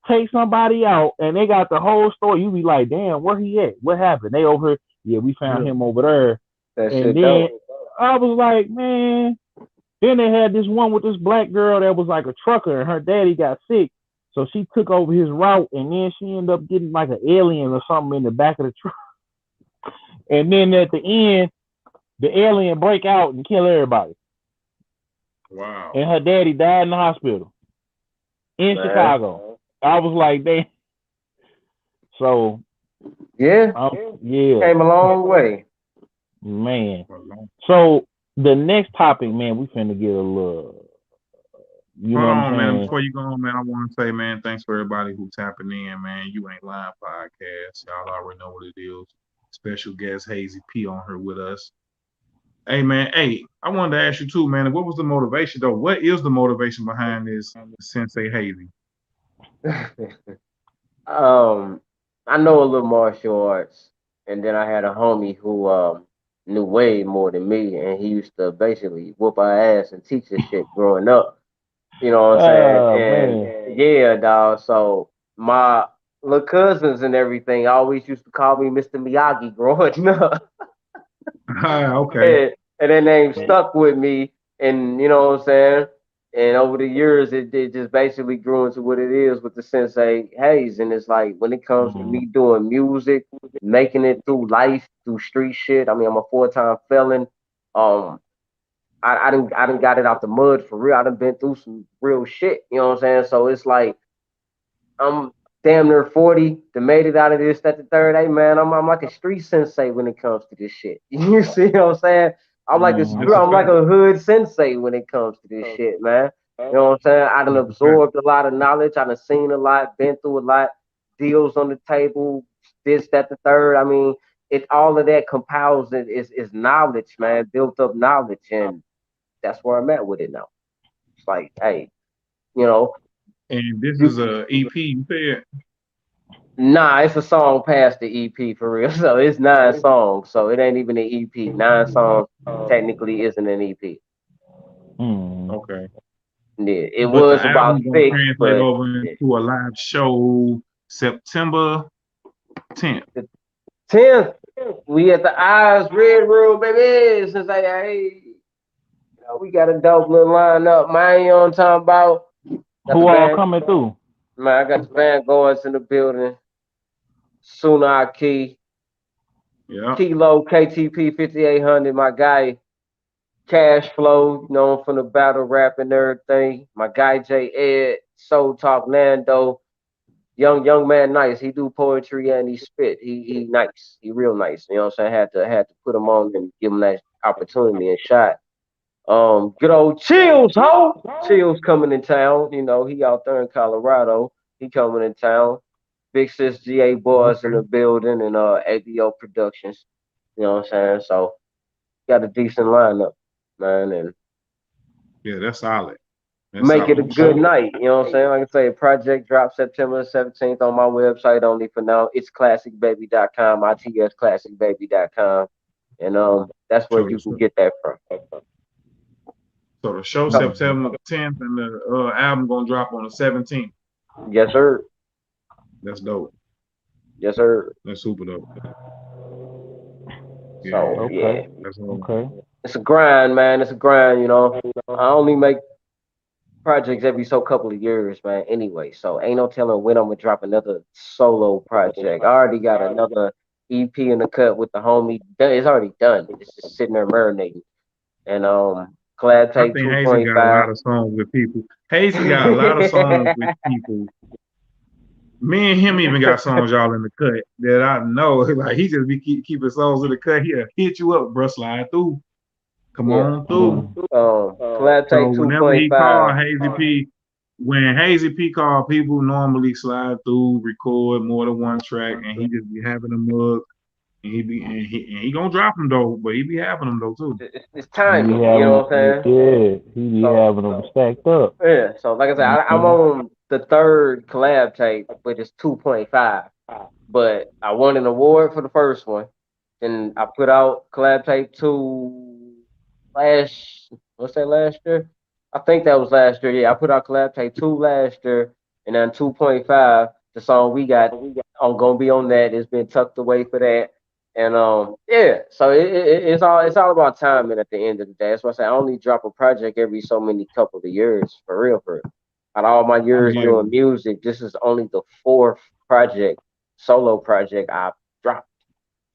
take somebody out and they got the whole story, you'd be like, damn, where he at? What happened? They over here, yeah, we found him over there. That And shit then dope. I was like, man. Then they had this one with this black girl that was like a trucker and her daddy got sick. So she took over his route and then she ended up getting like an alien or something in the back of the truck. And then at the end, the alien break out and kill everybody. Wow. And her daddy died in the hospital in Chicago. I was like, they. So Yeah. yeah, Came a long way. man. So the next topic, man, we finna get a little. You know Hold what I'm on, man. saying? Before you go on, man, I want to say, man, thanks for everybody who tapping in, man. You Ain't Lying podcast. Y'all already know what it is. Special guest Hayzie P on here with us. Hey, man. Hey, I wanted to ask you too, man. What was the motivation, though? What is the motivation behind this Sensei Hayzie? I know a little martial arts, and then I had a homie who knew way more than me, and he used to basically whoop our ass and teach us shit growing up. You know what I'm saying? Oh And man. yeah, dog. So my little cousins and everything always used to call me Mr. Miyagi growing up. Okay. And that name stuck with me, and you know what I'm saying. And over the years, it just basically grew into what it is with the Sensei Hayes. And it's like when it comes to me doing music, making it through life, through street shit. I mean, I'm a 4-time felon. Um, I done got it out the mud for real. I done been through some real shit. You know what I'm saying? So it's like I'm damn near 40, to made it out of this, that the third. Hey man, I'm like a street sensei when it comes to this shit. You see what I'm saying? That's a I'm like fact. a hood sensei when it comes to this shit, man. You know what I'm saying? I done That's a fact. absorbed a lot of knowledge. I done seen a lot, been through a lot, deals on the table, this, that, the third. I mean, it all of that compiles it is knowledge, man, built up knowledge, and that's where I'm at with it now. It's like, hey, you know, And this you is a EP, you said? Nah, it's a song past the EP for real. So it's 9 songs. So it ain't even an EP. 9 songs technically isn't an EP. Hmm. Okay. Yeah, it But the was about album gonna 6, translate but over into a live show September 10th. the 10th, we at the Eyes Red Room, baby. Since hey, we got a dope little lineup, man. You know what I'm talking about? Got the Who all band, coming through? man. I got the band going in the building. Sunar Key, Yeah. Kilo KTP 5800, my guy. Cash Flow, from the battle rap and everything. My guy J Ed, Soul Talk Nando, young man, nice. He do poetry and he spit. He nice. He real nice. You know what I'm saying? Had to put him on and give him that opportunity and shot. Good old Chills, ho! Chills coming in town. He out there in Colorado. He coming in town. Big Sis GA Boys in Okay. the building and ABO Productions. You know what I'm saying? So got a decent lineup, man, and Yeah, that's solid. That's make it a solid for good sure. night. You know what I'm saying? Like I say, project drop September 17th on my website only for now. It's classicbaby.com, itsclassicbaby.com. And that's where So you can the, get that from. so the show So, September 10th and the album gonna drop on the 17th. yes, sir. That's dope. Yes, sir. That's super dope. Yeah, So yeah. Okay. yeah. That's Okay. It's a grind, man. It's a grind, I only make projects every so couple of years, man. Anyway, so ain't no telling when I'm gonna drop another solo project. I already got another EP in the cut with the homie. It's already done. It's just sitting there marinating. And Collab I Tape think Hayzie got a 2.5. lot of songs with people. Hayzie got a lot of songs with people. Me and him even got songs y'all in the cut that I know. Like he just be keeping songs in the cut. He'll hit you up, bro. Slide through. Come Yeah. on through. Mm. Collab So Tape whenever he 2.5. called Hazy P, when Hazy P called, people normally slide through, record more than one track, and he just be having them up, and he gonna drop them though, but he be having them though too. It's He be timing, you know having, what I'm saying? yeah, he be So having them stacked up. yeah, so like I said, I'm Mhm. on the third collab tape, but it's 2.5. But I won an award for the first one. Then I put out collab tape 2 what's that, last year? I think that was last year. Yeah, I put out collab tape 2 last year, and then 2.5, the song we got on gonna be on that. It's been tucked away for that. And yeah, so it's all about timing at the end of the day. That's why I say I only drop a project every so many couple of years, for real, for real. Out of all my years Yeah, doing music, this is only the fourth project, solo project I've dropped.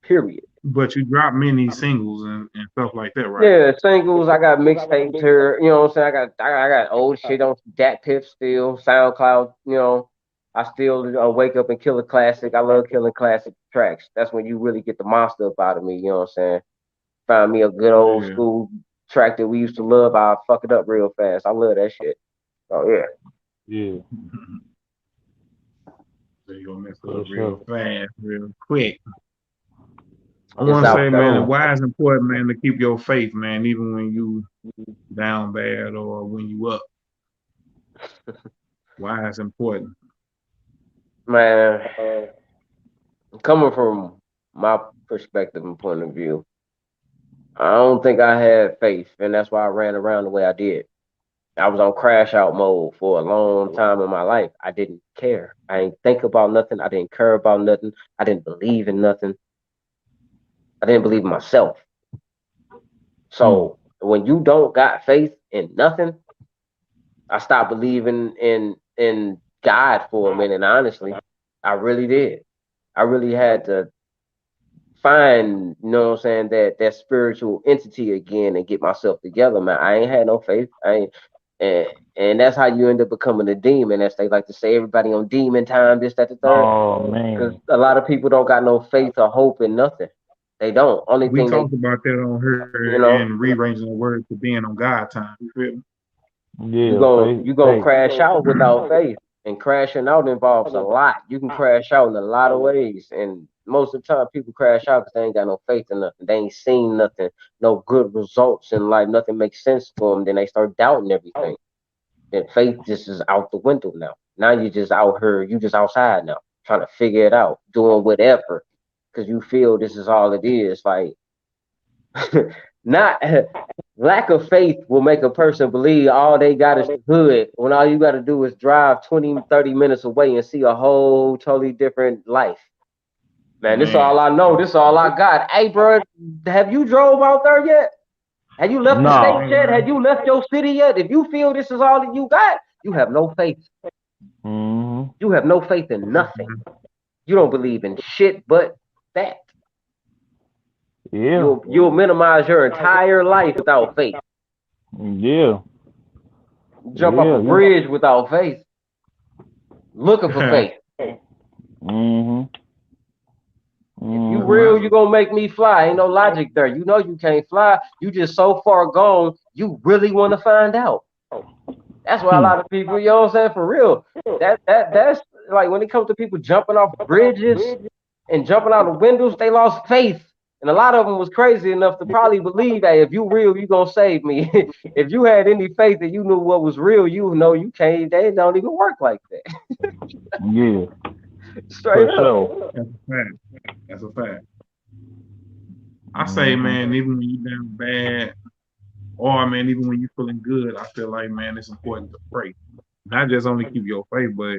Period. but you drop many singles and stuff like that, right? Yeah, singles. I got mixtapes here. You know what I'm saying? I got old shit on Dat Piff still, SoundCloud. I still wake up and kill a classic. I love killing classic tracks. That's when you really get the monster up out of me. You know what I'm saying? Find me a good old Yeah, school track that we used to love. I'll fuck it up real fast. I love that shit. Oh yeah. Yeah, so you gonna mess it for up real sure. fast, real quick. I It's want to say, out man, there. why it's important, man, to keep your faith, man, even when you down bad or when you up. Why it's important. Man, coming from my perspective and point of view, I don't think I had faith, and that's why I ran around the way I did. I was on crash out mode for a long time in my life. I didn't care. I didn't think about nothing. I didn't care about nothing. I didn't believe in nothing. I didn't believe in myself. Mm. So when you don't got faith in nothing, I stopped believing in God for a minute. Honestly, I really did. I really had to find, you know what I'm saying, that spiritual entity again and get myself together, man. I ain't had no faith. I ain't and and that's how you end up becoming a demon, as they like to say, everybody on demon time, this, that, the third. Oh Because man. a lot of people don't got no faith or hope in nothing. They don't. Only We thing they talked about that on you here know, and rearranging the words to being on God time. You feel me? you Yeah, going faith, you gonna faith. crash out without faith. And crashing out involves a lot. You can crash out in a lot of ways. And most of the time people crash out because they ain't got no faith in nothing. They ain't seen nothing, no good results in life. Nothing makes sense for them. Then they start doubting everything. Then faith just is out the window now. Now you just out here, you just outside now, trying to figure it out, doing whatever. Because you feel this is all it is. Like not lack of faith will make a person believe all they got is the hood when all you got to do is drive 20, 30 minutes away and see a whole totally different life. Man, this is all Man, I know. This is all I got. Hey, bro, have you drove out there yet? Have you left the state Nah. hey yet? Have man, you left your city yet? If you feel this is all that you got, you have no faith. Mm-hmm. You have no faith in nothing. You don't believe in shit but that. Yeah. You'll minimize your entire life without faith. Yeah, Jump off a yeah, yeah. bridge without faith, looking for faith. Mhm, If you Come mhm. real, you on. gonna make me fly. Ain't no logic there. You know you can't fly. You just so far gone. You really want to find out. That's why a Hmm. lot of people, you know what I'm saying, for real. That's like when it comes to people jumping off bridges and jumping out of windows, they lost faith. And a lot of them was crazy enough to probably believe that if you real, you gonna save me. If you had any faith that you knew what was real, you know you can't. They don't even work like that. Yeah, Straight for up. sure. That's a fact. That's a fact. I say, Mhm. man, even when you down bad, or man, even when you feeling good, I feel like, man, it's important to pray. Not just only keep your faith, but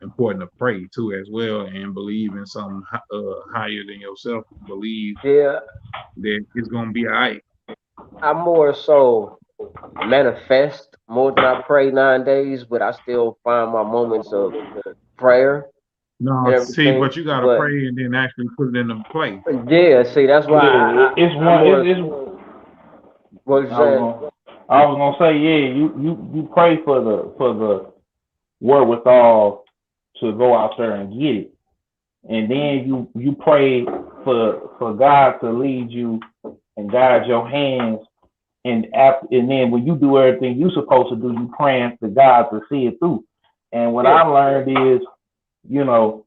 important to pray too as well, and believe in something higher than yourself. Believe Yeah, that it's gonna be all right. I more so manifest more than I pray nowadays, but I still find my moments of prayer No, and see, everything. but you gotta But pray and then actually put it into play. yeah, see, that's why Yeah, it's I'm one. more. It's. What you I was saying? gonna. I was gonna say, yeah. You pray for the wherewithal to go out there and get it, and then you pray for God to lead you and guide your hands. And then when you do everything you supposed to do, you praying to God to see it through. And what Yeah, I learned is, you know,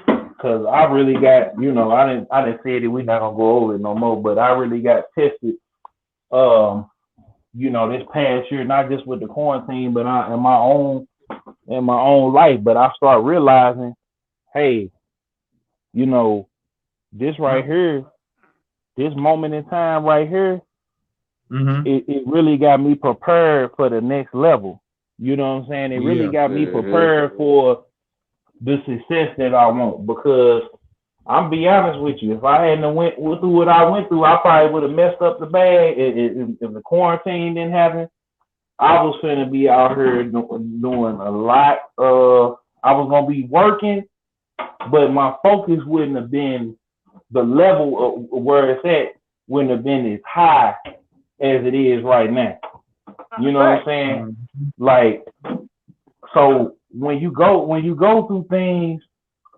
because I really got, I didn't say it. We're not gonna go over it no more. But I really got tested, um, this past year, not just with the quarantine, but in my own life. But I start realizing, hey, you know, this right here, this moment in time right here, Mm-hmm. it really got me prepared for the next level. You know what I'm saying? It really Yeah. got me hmm prepared for the success that I want. Because I'm be honest with you, if I hadn't went through what I went through, I probably would have messed up the bag. If the quarantine didn't happen, I was finna be out here doing a lot. I was gonna be working, but my focus wouldn't have been the level of where it's at. Wouldn't have been as high as it is right now. You know what I'm fact. saying? Mm-hmm. Like, so when you go through things,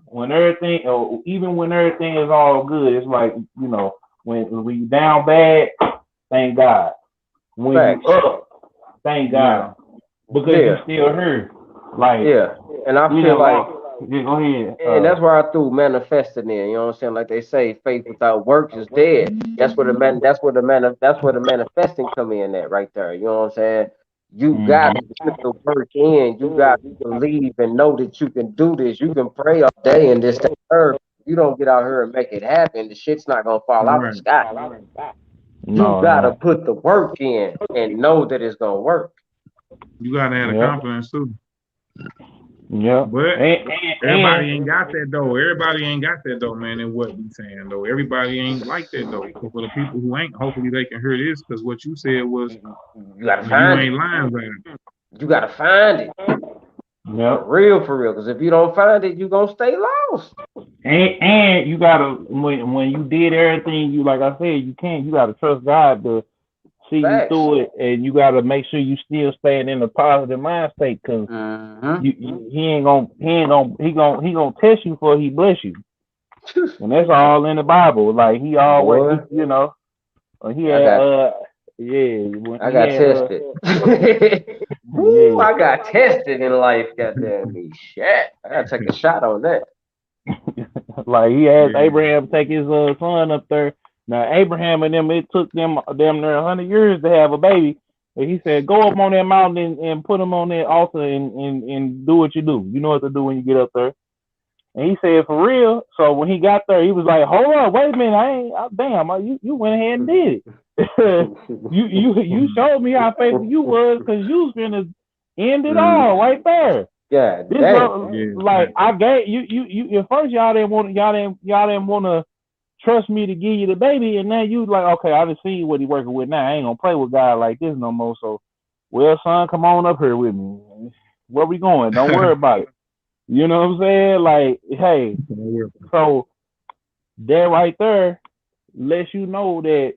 when everything, or even when everything is all good, it's like, when you down bad, thank God. When you Facts. up, thank Yeah. God, because you Yeah, still here. Like, yeah. And I you feel know, like, yeah, go ahead. and that's where I threw manifesting in. You know what I'm saying? Like they say, faith without works is dead. That's where the manifesting come in at right there. You know what I'm saying? You got to Mhm. put the work in. You got to believe and know that you can do this. You can pray all day and this that, third. You don't get out here and make it happen. The shit's not gonna fall out the Right. sky. You No, gotta no. put the work in and know that it's gonna work. You gotta have the Yep. confidence too. Yep. But everybody ain't And got that though. Everybody ain't got that though, man. And what we saying though, everybody ain't like that though. So for the people who ain't, hopefully they can hear this because what you said was, You gotta you find it. ain't lying about it. You gotta find it. For yep. real, for real. Because if you don't find it, you gonna stay lost. And you gotta, when you did everything, you, like I said, you gotta trust God to see you Facts. through it, and you gotta make sure you still staying in a positive mind state, because Mm-hmm. he gonna test you before he bless you, and that's all in the Bible. Like, he always, Boy, he I had, got yeah, when I he got had, tested. Woo, yeah. I got tested in life, goddamn me. Shit. I gotta take a shot on that. Like, he asked Yeah. Abraham to take his son up there. Now, Abraham and them, it took them damn near 100 years to have a baby. And he said, go up on that mountain and put him on that altar and do what you do. You know what to do when you get up there. And he said, for real. So when he got there, he was like, hold on, wait a minute. You went ahead and did it. you Mm. showed me how faithful you was, because you was finna end it Mm, all right there. God This damn. Yeah. like, I gave you at first, y'all didn't want to trust me to give you the baby, and now you like, okay, I just see what he working with now. I ain't gonna play with God like this no more. So, well, son, come on up here with me. Where we going? Don't worry about it. You know what I'm saying? Like, hey, so that right there lets you know that,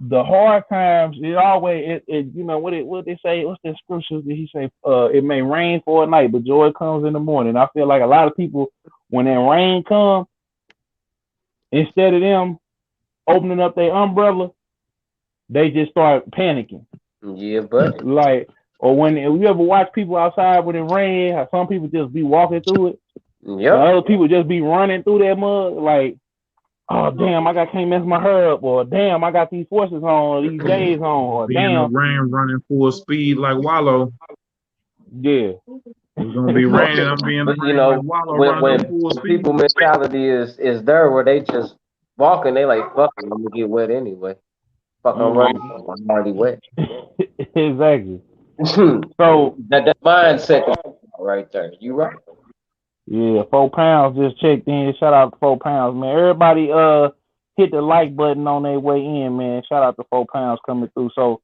the hard times, it always you know what they say, what's that scripture that he say, it may rain for a night, but joy comes in the morning. I feel like a lot of people, when that rain comes, instead of them opening up their umbrella, they just start panicking. Yeah, but Like, or when you ever watch people outside when it rain, how some people just be walking through it, but yep. other people just be running through that mud, like, oh damn, can't mess my hair up, or damn, I got these forces on, or these days on, or Be in the damn, rain running full speed like Wallow. yeah. It's gonna be raining. I'm being in the But you rain like know, Wallow running when up full the speed. people mentality is there where they just walking, they like fuck it, I'm gonna get wet anyway. Fuck, I'm Mm. running, I'm already wet. Exactly. So that mindset right there. You right. yeah, 4 pounds just checked in. Shout out to 4 pounds, man. Everybody hit the like button on their way in, man. Shout out to 4 pounds coming through. So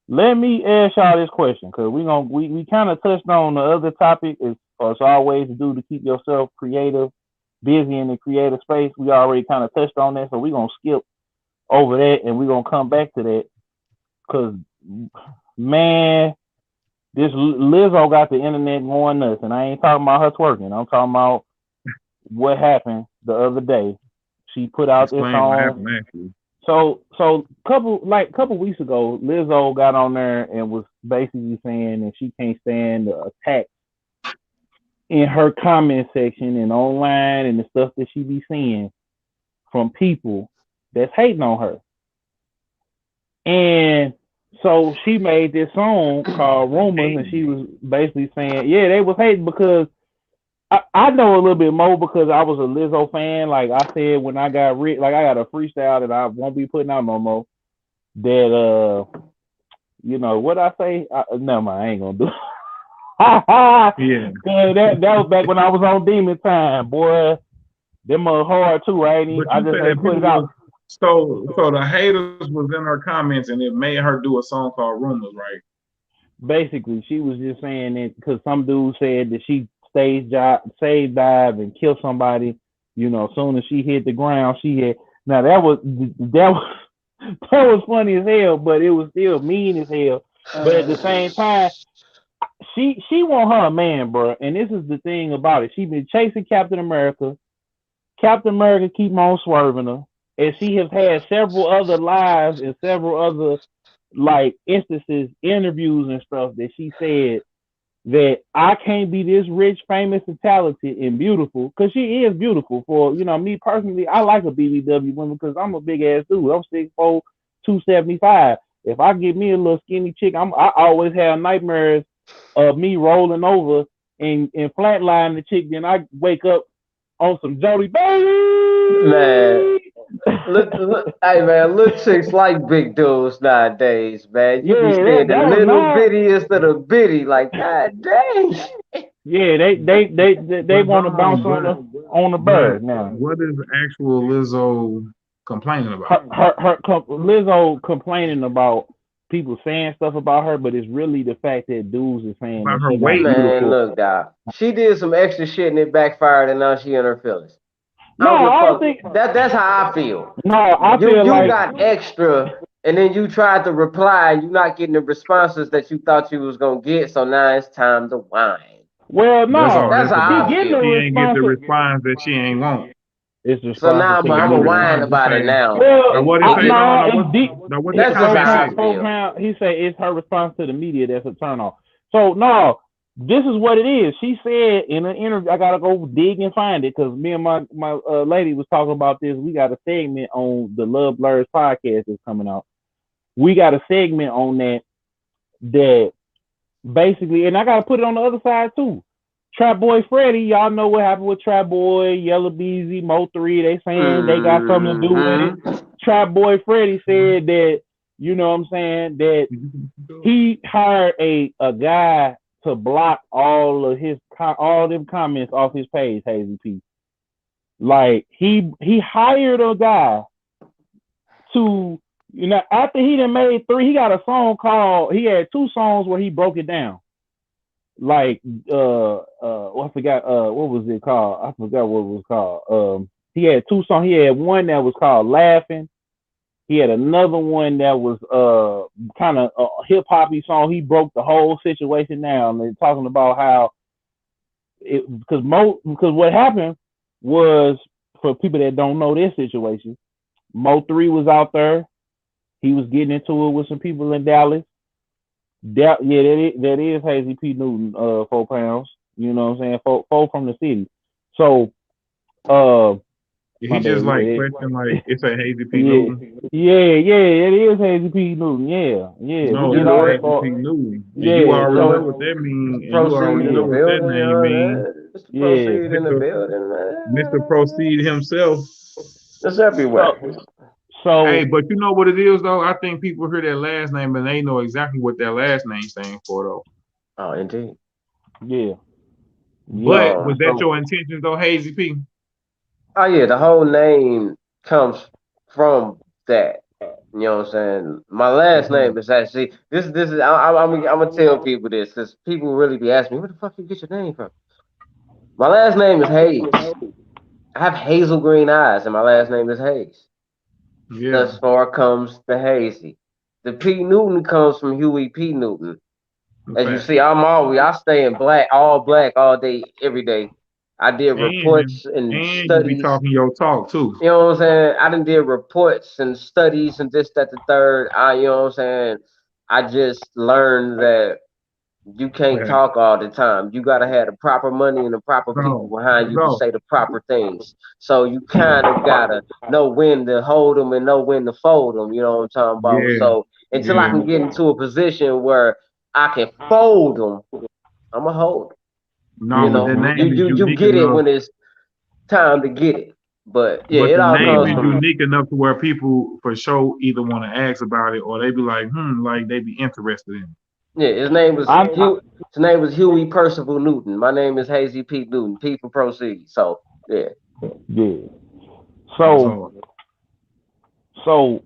let me ask y'all this question, because we kind of touched on the other topic. It's always to do to keep yourself creative, busy in the creative space. We already kind of touched on that, so we're gonna skip over that and we're gonna come back to that. Cause man, this Lizzo got the internet going nuts, and I ain't talking about her twerking. I'm talking about what happened the other day. She put out this Explain what song. happened actually. So couple weeks ago, Lizzo got on there and was basically saying that she can't stand the attack in her comment section and online and the stuff that she be seeing from people that's hating on her. And so she made this song called Rumors, and she was basically saying, yeah, they was hating because I know a little bit more because I was a Lizzo fan. Like I said, when I got rich, like I got a freestyle that I won't be putting out no more. That you know what I say? Never mind, I ain't gonna do it. Yeah. that was back when I was on Demon Time, boy. Them are hard too. But I you just said ain't that put people it out. was so the haters was in her comments and it made her do a song called Rumors, right? Basically, she was just saying that because some dude said that she stage dive and kill somebody. You know, as soon as she hit the ground, she had. Now that was funny as hell, but it was still mean as hell. But at the same time, she want her a man, bro. And this is the thing about it. She been chasing Captain America. Captain America keep on swerving her, and she has had several other lives and several other like instances, interviews and stuff that she said that I can't be this rich, famous, and talented and beautiful, because she is beautiful. For me personally, I like a BBW woman because I'm a big ass dude. I'm 6'4", 275. If I get me a little skinny chick, I always have nightmares of me rolling over and flatline the chick. Then I wake up on some Jody Man, baby. hey man, little chicks like big dudes nowadays, man. You be Yeah, seeing the that was little nice. bitty instead of bitty, like god dang. Yeah, they But want to hold bounce on, on the but bird now. what is actual Lizzo complaining about? Lizzo complaining about people saying stuff about her, but it's really the fact that dudes are saying that About her she not weight? Man, beautiful. look, dog. She did some extra shit and it backfired, and now she in her feelings. I No, don't give a I don't fuck. think. That's how I feel. No, I You feel you like. got extra, and then you tried to reply. You not getting the responses that you thought you was gonna get. So now it's time to whine. Well, That's all no, That's that's she how I about. getting the feel. She ain't get response. the response that she ain't want. It's So responses now to the I'm And gonna the media. whine response just about it say, now. now Well, what it say? Hold on, no, it's deep. now what the That's just comment how I say? Four feel. pound. He said it's her response to the media that's a turn off. So no, this is what it is. She said in an interview. I gotta go dig and find it because me and my lady was talking about this. We got a segment on the Love Blurs podcast that's coming out. We got a segment on that basically, and I gotta put it on the other side too. Trap Boy Freddy, y'all know what happened with Trap Boy, Yellow Beezy, Mo3. They saying they got something to do with it. Mm-hmm. Trap Boy Freddy said that, you know what I'm saying, that he hired a guy to block all them comments off his page, Hayzie P. Like he hired a guy to, after he done made three, he got a song called, he had two songs where he broke it down. Like I forgot what was it called? I forgot what it was called. He had two songs. He had one that was called Laughing, He had another one that was kind of a hip hoppy song. He broke the whole situation down and talking about how because what happened was, for people that don't know this situation, Mo3 was out there. He was getting into it with some people in Dallas. That is Hayzie P. Newton, 4 pounds. You know what I'm saying? Four from the city. So He my just bad. like question like it's a Hazy P. Yeah, Newton. it is Hayzie P. Newton. Yeah. No, We it's get all Hazy that. P. Newton. And you Yeah, already know so what that means, and you Proceed already in know the what that building, you name know means. that? Mr. yeah. Proceed in the Mr. building, Mr. man. Proceed himself. It's everywhere. Hey, So but you know what it is though? I think people hear that last name and they know exactly what that last name stands for though. Oh, indeed. yeah. But was that So your intention though, Hazy P? Oh yeah, the whole name comes from that. You know what I'm saying? My last name is actually this is I'm gonna tell people this because people really be asking me where the fuck you get your name from. My last name is Hayes. I have hazel green eyes, and my last name is Hayes. Yeah. Thus far comes the Hazy. The P Newton comes from Huey P Newton. In As you fact. see, I stay in black all day, every day. I did And reports and you be studies. talking your talk too. You know what I'm saying? I done did reports and studies and this, that, the third. You know what I'm saying? I just learned that you can't Right. talk all the time. You gotta have the proper money and the proper people So, behind you to so say the proper things. So you kind of gotta know when to hold them and know when to fold them. You know what I'm talking about? yeah, So until I yeah. can get into a position where I can fold them, I'ma hold 'em. You No, but that know, name is you unique get it enough. when it's time to get it. But yeah, But it the all name comes is from unique enough to where people for sure either want to ask about it or they be like, like they be interested in it. yeah. I His name was Huey Percival Newton. My name is Hazy P Newton. P for proceed. So yeah. yeah. That's So hard. so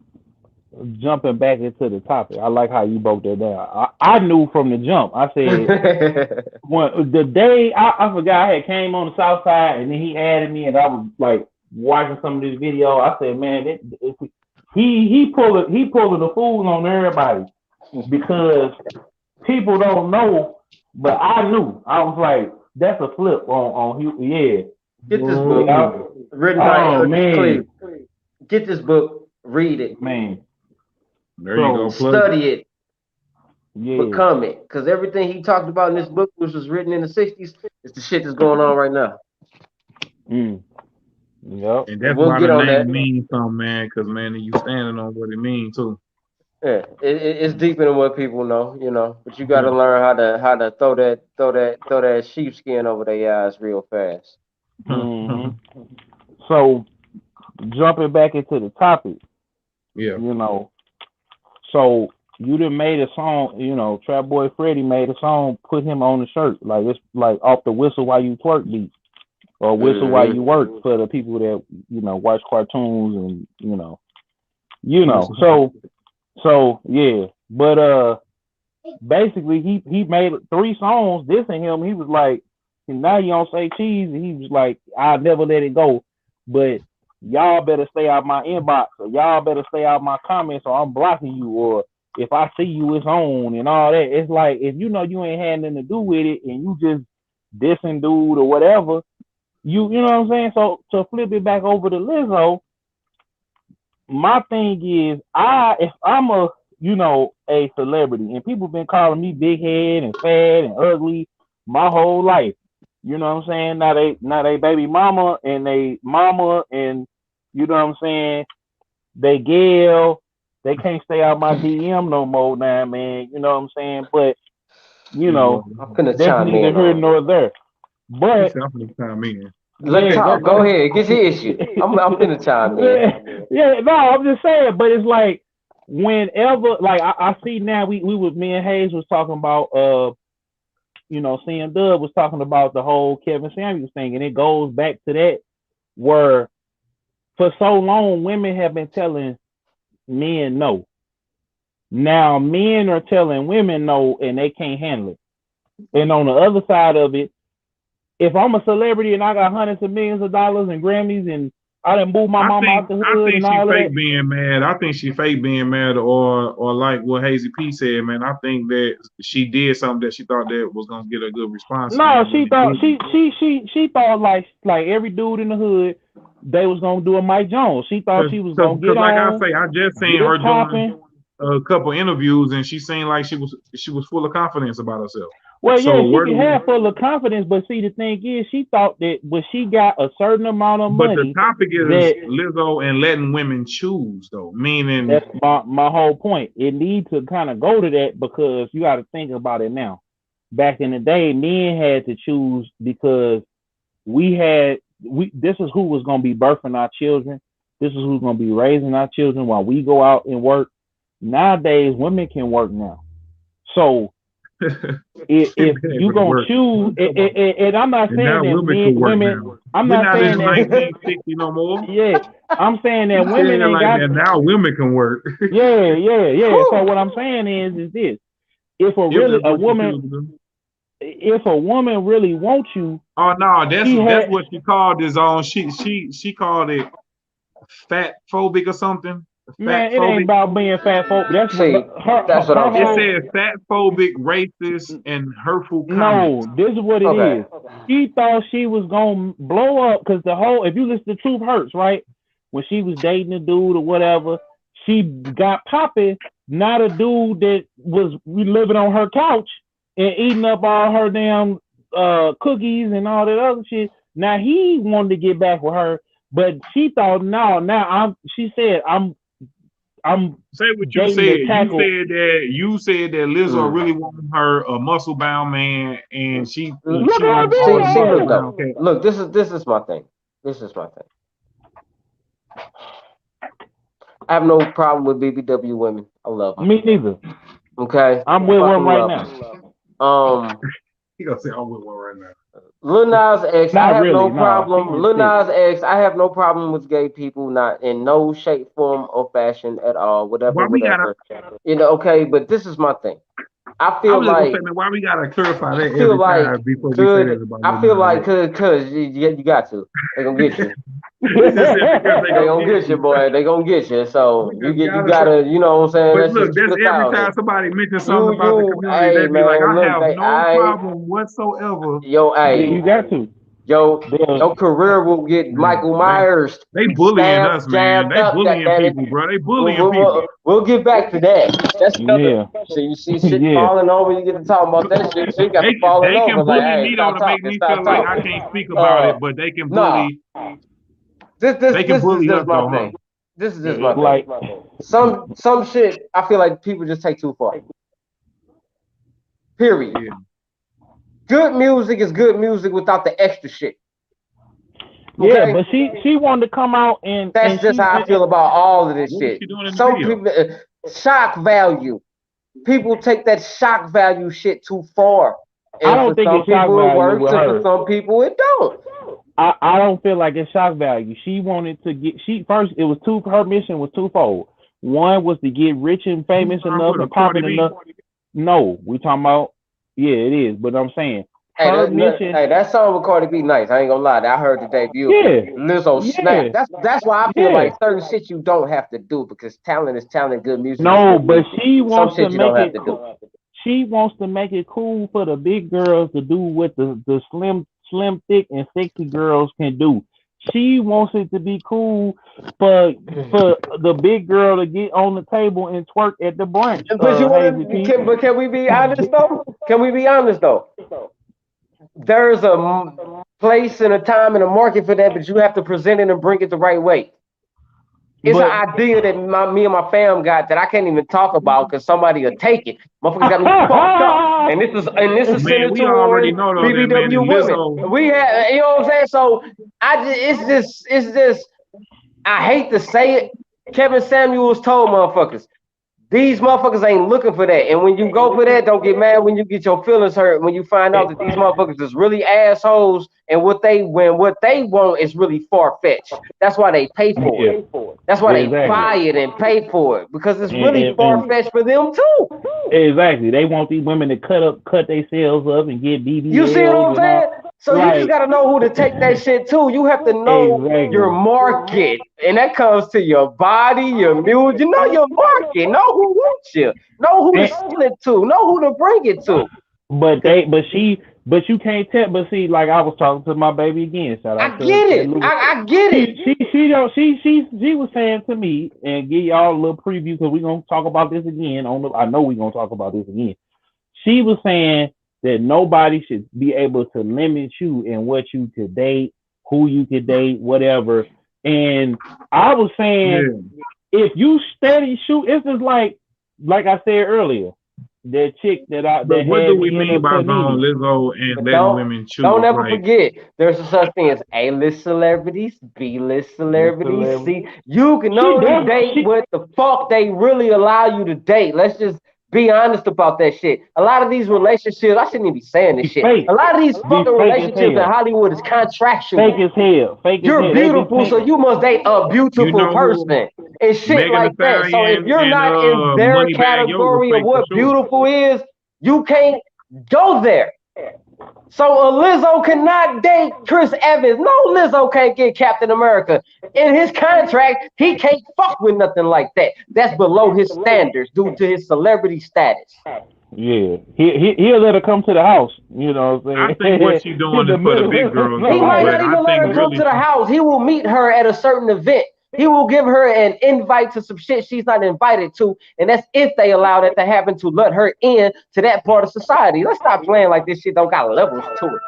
jumping back into the topic, I like how you broke that down. I knew from the jump. I said when the day I forgot I had came on the south side and then he added me and I was like watching some of this video. I said, man, he pulling the fool on everybody because people don't know, but I knew. I was like, that's a flip on yeah. Get this Yeah, book Ooh, written by oh Cleve. man, Get this book, read it, man. there you go. So Plug it. study it, yeah, become it. Because everything he talked about in this book, which was written in the '60s, is the shit that's going on right now. yep, And And that's we'll why get the on that. name means something, man. Because man, you standing on what it means too. Yeah, it's deeper than what people know, you know. But you got to learn how to throw that sheepskin over their eyes real fast. hmm So jumping back into the topic, Yeah. you know, so you done made a song, Trap Boy Freddy made a song, put him on the shirt, like it's like off the Whistle While You Twerk beat, or Whistle While Hmm You Work for the people that watch cartoons and Listen. so yeah, but basically he made 3 songs dissing him. He was like, now you don't say cheese, and he was like, I'll never let it go, but y'all better stay out my inbox, or y'all better stay out my comments, or I'm blocking you, or if I see you, it's on, and all that. It's like, if you know you ain't had nothing to do with it, and you just dissing dude or whatever, you know what I'm saying. So to flip it back over to Lizzo, my thing is, if I'm a celebrity, and people been calling me big head and fat and ugly my whole life. You know what I'm saying? Now they baby mama and they mama, and you know what I'm saying, they Gail, they can't stay out my DM no more now, man. You know what I'm saying? But Lord. I'm finna that's chime neither in here on. nor there. He But said, I'm gonna come in. Let's yeah, talk. Go ahead. Get your issue. I'm finna chime in. yeah, no, I'm just saying, but it's like whenever, like I see now, we was, me and Hayes was talking about, CM Dub was talking about the whole Kevin Samuels thing, and it goes back to that, where for so long women have been telling men no. Now men are telling women no, and they can't handle it. And on the other side of it, if I'm a celebrity and I got hundreds of millions of dollars and Grammys and I done moved my mama out the I hood think and she all of fake that. being mad. I think she fake being mad, or like what Hazy P said, man. I think that she did something that she thought that was gonna get a good response, No, and when she it thought didn't. she thought like every dude in the hood, they was gonna do a Mike Jones. She thought she was gonna get Cause like I on, say, I just get seen it her doing popping. a couple interviews, and she seemed like she was full of confidence about herself. Well, yeah, So she where could do we? have full of confidence, but see, the thing is, she thought that when she got a certain amount of But the money, topic is that Lizzo and letting women choose, though. Meaning, that's my whole point. It needs to kind of go to that because you got to think about it now. Back in the day, men had to choose because we this is who was gonna be birthing our children. This is who's gonna be raising our children while we go out and work. Nowadays, women can work now. So if it you would gonna work. choose, Come on. and I'm not And saying now that women can work women, now. I'm We're not not saying in that, 1960 no more. yeah, I'm saying You that saying women it ain't like got, that. Now women can work. yeah. So Whew. what I'm saying is this: if a If really that's a what you woman, choose to do. if a woman really wants you, Oh no, she that's had, what she called his own. She called it fat phobic or something. Fat man, it ain't phobic. about being fat folk. That's what See, her that's what I'm It saying. whole. said fat phobic, racist, and hurtful comments. No, this is what it Okay. is. She thought she was gonna blow up because the whole, if you listen to Truth Hurts, right? When she was dating a dude or whatever, she got popping, not a dude that was living on her couch and eating up all her damn cookies and all that other shit. Now he wanted to get back with her, but she thought, no, now she said, I'm Say what you dating said. to tackle. You said that Lizzo Mm. really wanted her a muscle bound man, and Look she at her wanted all the See, muscle look video. though. bound cat. Look, this is my thing. This is my thing. I have no problem with BBW women. I love them. Me neither. Okay, I'm with one fucking right love now. them. He gonna say I'm with one right now. Lil Nas X, I Not have really. no No, she problem. just Lil sick. Nas X, I have no problem with gay people, not in no shape, form, or fashion at all. Why Whatever, we gotta? whatever. Okay, but this is my thing. I I feel was just gonna say, like man, why we gotta clarify I that feel every like time before we say could that about I Lil feel Nas like X? cause you got to. They gonna get you. We just said because they They gonna gonna get get you, you. boy. They gonna get you. So We you just you gotta say. gotta, you know what I'm saying? But Let's look, just keep that's it a every thousand. time somebody mentions something about the community, Hey they be like, man, I look, have no problem whatsoever. hey, You got to. your career will get Man, Michael Myers they bullying stabbed, us, man. jabbed They up. That bullying damn it. people, bro. They We'll, bullying we'll, people. we'll, we'll get back to that. That's another. Yeah. So you see shit Yeah. falling over. You get to talking about that shit. Shit got to falling They over. can Like, bully hey, me though stop to make talking. me Stop feel like I talking. can't speak about it, but No. This this they can this is bully us just my though, huh? thing. This is just my thing. Like, Some shit I feel like people just take too far. Period. Yeah. Good music is good music without the extra shit. yeah, Okay? but she wanted to come out and That's just how I feel about all of this What was shit. she doing in the Some video? people shock value. People take that shock value shit too far. I And for don't think some it's shock people it value works, with and for her. some people it don't. I don't feel like it's shock value. She wanted to get it was her mission was twofold. One was to get rich and Who's famous on enough with a and Cardi popping B? enough. No, we talking about, yeah, it is. But I'm saying Hey, her mission, that song with Cardi B nice. I ain't gonna lie. I heard the debut of it. yeah, Lizzo snap. yeah, That's why I feel yeah. like certain shit you don't have to do because talent is talent, good music is No, good but music. she Some wants to shit you make don't have it. to do. She wants to make it cool for the big girls to do what the slim, thick, and sexy girls can do. She wants it to be cool for the big girl to get on the table and twerk at the brunch. But you Hazy wanna? P. Can we be honest though? Can we be honest though? There's a place and a time and a market for that, but you have to present it and bring it the right way. It's an But idea that me and my fam got that I can't even talk about because somebody will take it. Motherfuckers got me fucked up, and this is Man, centered we already towards know though that man BBW and women. Lizzo. We had, you know what I'm saying? So it's just I hate to say it. Kevin Samuels told motherfuckers these motherfuckers ain't looking for that. And when you go for that, don't get mad when you get your feelings hurt when you find out that these motherfuckers is really assholes and what they want is really far fetched. That's why they pay for it. yeah, That's why they buy exactly. it and pay for it because it's really far And fetched for them too. exactly, they want these women to cut themselves up and get You see what BBLs I'm and saying? all. So you just Like, gotta know who to take that shit to. You have to know your exactly. market, and that comes to your body, your music. You know your market. Know who wants you. Know who to And, sell it to. Know who to bring it to. but 'Cause but you can't tell. But see, like I was talking to my baby again. Shout I out to get that it. little. I get it. She don't she was saying to me and give y'all a little preview because we're gonna talk about this again. I know we're gonna talk about this again. She was saying that nobody should be able to limit you in what you could date, who you could date, whatever. And I was saying, Yeah. if you steady shoot, it's just like I said earlier, that chick that But what had do we me in mean the by Zone panini. Lizzo and But letting women don't choose? ever Like, forget, there's a such thing as A-list celebrities, B-list celebrities. See, you can She only does. date what the fuck they really allow you to date. Let's just be honest about that shit. A lot of these relationships, I shouldn't even be saying this Be shit. fake. A lot of these Be fucking fake as relationships in hell. Hollywood is Fake contractual. as hell. Fake as You're hell. They be beautiful, so you must date a you beautiful know who? person and shit Megan Thee like that. So if Stallion you're and not in their Moneybagg Yo was category of fake for what sure. beautiful is, you can't go there. So a Lizzo cannot date Chris Evans. No, Lizzo can't get Captain America. In his contract, he can't fuck with nothing like that. That's below his standards due to his celebrity status. Yeah, he'll let her come to the house. You know what I I'm think what saying? she In doing the is for the middle. big girls He though. might But not I even let think her come really, to the house. He will meet her at a certain event. He will give her an invite to some shit she's not invited to, and that's if they allow that to happen to let her in to that part of society. Let's stop playing like this shit don't got levels to it.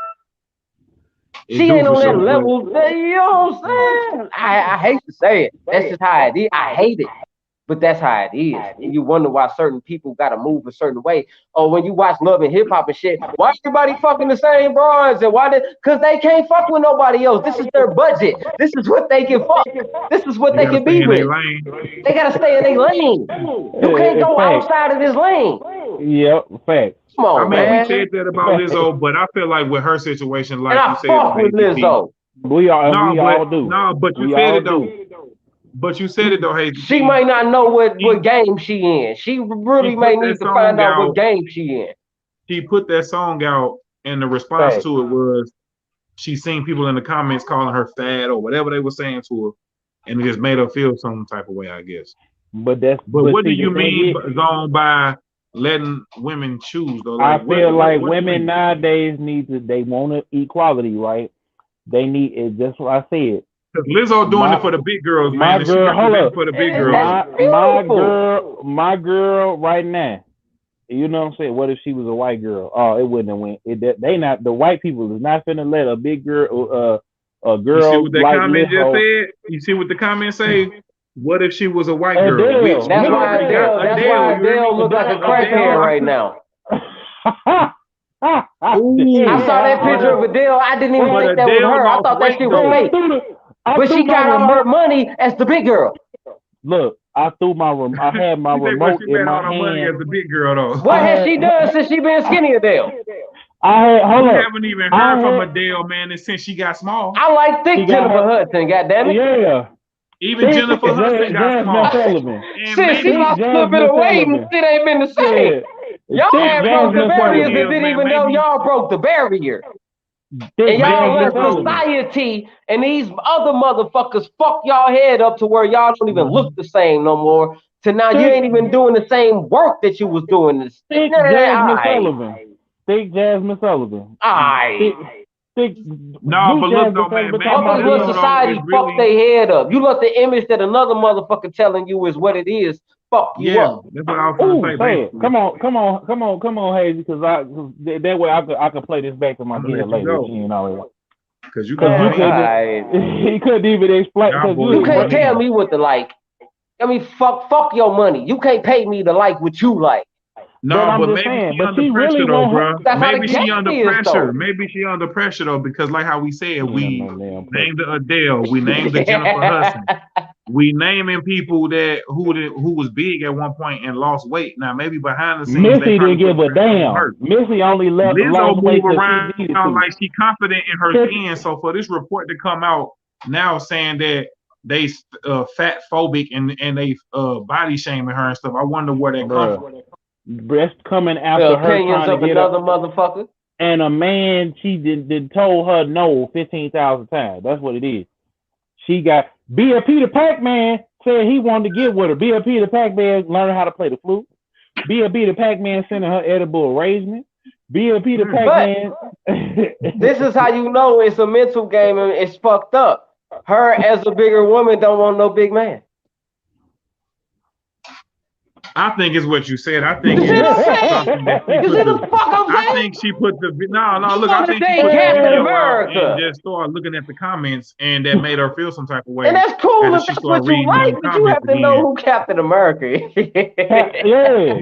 it She do ain't for on that sure. But level. You know what I'm saying? I hate to say it. That's just how it is. I hate it. But that's how it is. And you wonder why certain people gotta move a certain way. Or when you watch Love and Hip Hop and shit, why everybody fucking the same bros? And why cause they can't fuck with nobody else. This is their budget. This is what they can fuck. This is what they they gotta can stay be in their with. lane. They gotta stay in their lane. You can't go Fact. outside of this lane. Yep. Fact. Come I on, mean, we man. said that about Lizzo, but I feel like with her situation, And like you I said fuck though, with Hazy P. Lizzo. We all do. But you We said all it though. do. But you said it though, Hazy She P. might not know She what game she in. She she really may put that need to find song out what out. game she in. She put that song out, and the response Fact. to it was she seen people in the comments calling her fat or whatever they were saying to her, and it just made her feel some type of way, I guess. But But what do see the you thing mean, is, Zone, by letting women choose though? I Like, feel like what you women mean? nowadays they want equality, right? They need it. That's what I said. Because Lizzo doing it My for the big girls, my man, and she girl, hold representing up. for the big And girls. that's beautiful. My girl right now. You know what I'm saying? What if she was a white girl? Oh, it wouldn't have went. They not the white people is not finna let a big girl, a You see girl what that like comment just Lizzo. said? You see what the comment say? What if she was a white girl? Adele. Which we already got That's why Adele. You hear me? Adele look like a crackhead right now. I saw that picture of Adele. I didn't even But think that was Adele her. I lost thought that weight shit was though. fake. But she got all her money as the big girl. Look, I had my You think remote she in made my all her money hand. as the big girl though? What has she done since she been skinny, Adele? Hold We up. haven't even heard from Adele, man, since she got small. I like thick Jennifer Hudson, goddammit. Yeah. Even Jennifer Hudson got small. Sullivan. And Shit, she maybe lost a little bit of weight and shit ain't been the same. Y'all had broke the barriers and didn't even know y'all broke the barrier. And y'all let society and these other motherfuckers fuck y'all head up to where y'all don't even look the same no more. To now you ain't even doing the same work that you was doing. Think Jasmine Sullivan. Think Jasmine Sullivan. No, but look though, man, Motherfuckers let society fuck their head up. You let the image that another motherfucker telling you is what it is fuck you up. That's what I was gonna say. Come on, Hayzie, because that way I could play this back to my kid later. You know, because you he couldn't even explain. You can't tell me what to like. I mean, fuck your money. You can't pay me to like what you like. No, but maybe she under pressure though, bro. Maybe she under pressure. Maybe she under pressure though, because like how we said, we named the Adele, we named the Jennifer Hudson. We naming people that who was big at one point and lost weight. Now maybe behind the scenes, Missy didn't give a damn. Missy only lost weight move around like she confident in her skin. So for this report to come out now saying that they fat phobic and they body shaming her and stuff, I wonder where that comes from. Breast coming after her opinions trying of to get another motherfucker. and a man she did told her no 15,000 times. That's what it is. She got B.L.P. the Pac-Man said he wanted to get with her. B.L.P. the Pac-Man learning how to play the flute. B.L.P. the Pac-Man sending her edible arrangement. B.L.P. the Pac-Man. This is how you know it's a mental game and it's fucked up. Her as a bigger woman don't want no big man. I think it's what you said. I think You see it's what I'm something saying? that she You put see the the. fuck I'm I saying? think she put the no. You Look, I wanna think she date put the Captain video out America. and just started looking at the comments, and that made her feel some type of way. And that's cool After if she that's started what you reading like, them but you comments have to know again. who Captain America is. Yeah.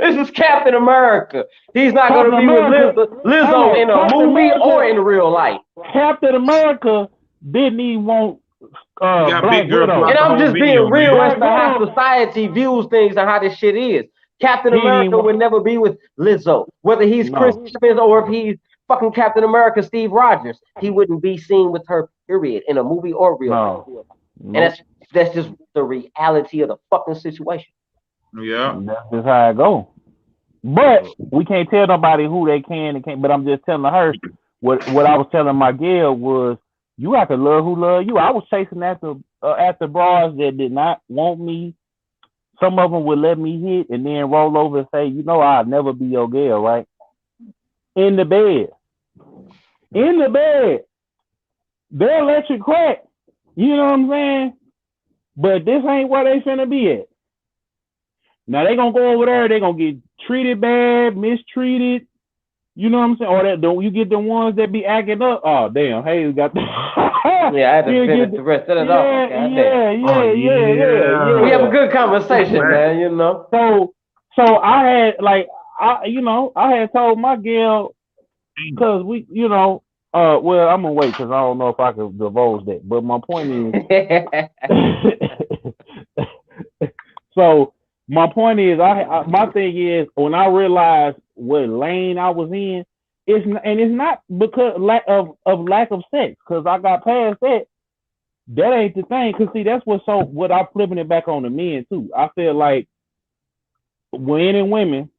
This is Captain America. He's not going to Captain be with America. Lizzo in a Captain movie America. or in real life. Captain America didn't even want You got Black big girl Widow. throughout And the I'm whole just being video, real man. as to how society views things and how this shit is. Captain He didn't America even- would never be with Lizzo. Whether he's Chris No. Evans or if he's fucking Captain America Steve Rogers, he wouldn't be seen with her, period, in a movie or real life. No. And that's just the reality of the fucking situation. Yeah. That's just how it go. But we can't tell nobody who they can and can't. But I'm just telling her what I was telling my girl was you have to love who love you. I was chasing after bras that did not want me. Some of them would let me hit and then roll over and say, you know, I'll never be your girl, right? In the bed. They'll let you crack. You know what I'm saying? But this ain't where they finna be at. Now they gonna go over there, they gonna get treated bad, mistreated. You know what I'm saying? Or that don't you get the ones that be acting up? Oh damn, hey, we got Yeah, I had to finish the rest of it off. Yeah. We have a good conversation, man, you know. So I had I had told my girl because we, well, I'm gonna wait because I don't know if I can divulge that. But my point is, so my point is, my thing is when I realized what lane I was in, it's not because lack of sex, because I got past that. That ain't the thing. Cause see, that's what I'm flipping it back on the men too. I feel like men and women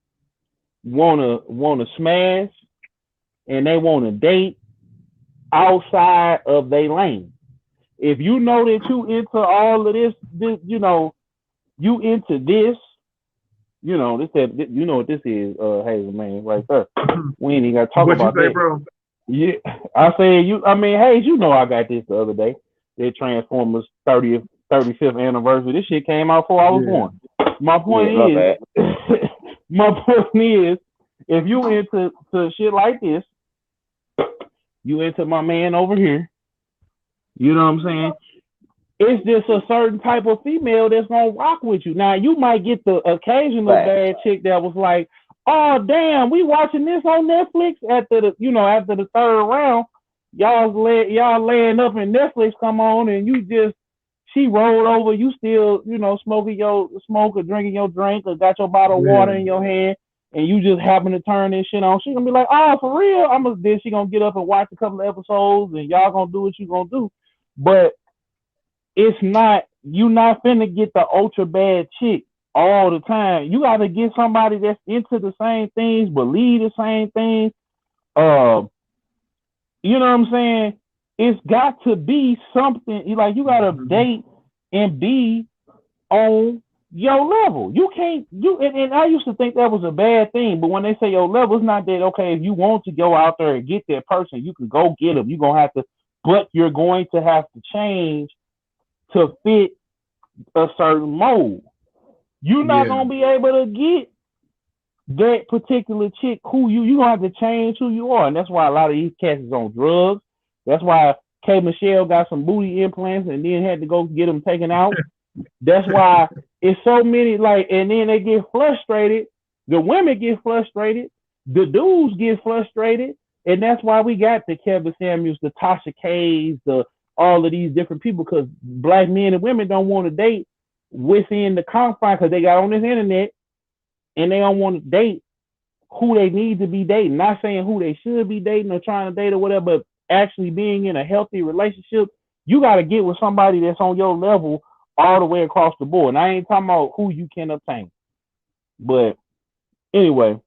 wanna smash and they wanna date outside of their lane. If you know that you into all of this, you into this, you know what this is, Hayzie, man, right there. We ain't even gotta talk about What you say, that. bro? Yeah, I said Hayes, you know I got this the other day. The Transformers 35th anniversary. This shit came out before I was born. My point is, if you into shit like this, you into my man over here. You know what I'm saying? It's just a certain type of female that's gonna rock with you. Now you might get the occasional bad chick that was like, "Oh damn, we watching this on Netflix." After the third round, y'all laying up and Netflix come on and she rolled over. You still smoking your smoke or drinking your drink or got your bottle of water in your hand. And you just happen to turn this shit on. She gonna be like, "Oh, for real?" Then she gonna get up and watch a couple of episodes, and y'all gonna do what you gonna do. But it's not, you not finna get the ultra bad chick all the time. You gotta get somebody that's into the same things, believe the same things. You know what I'm saying? It's got to be something like you gotta date and be on your level. You can't and I used to think that was a bad thing, but when they say your level, it's not that okay, if you want to go out there and get that person, you can go get them. You're gonna have to, but you're going to have to change to fit a certain mold. You're not gonna be able to get that particular chick who you gonna have to change who you are. And that's why a lot of these cats is on drugs. That's why K Michelle got some booty implants and then had to go get them taken out. That's why it's so many, and then they get frustrated. The women get frustrated. The dudes get frustrated. And that's why we got the Kevin Samuels, the Tasha K's, all of these different people, because black men and women don't want to date within the confines because they got on this internet and they don't want to date who they need to be dating. Not saying who they should be dating or trying to date or whatever, but actually being in a healthy relationship, you got to get with somebody that's on your level all the way across the board. And I ain't talking about who you can obtain. But anyway,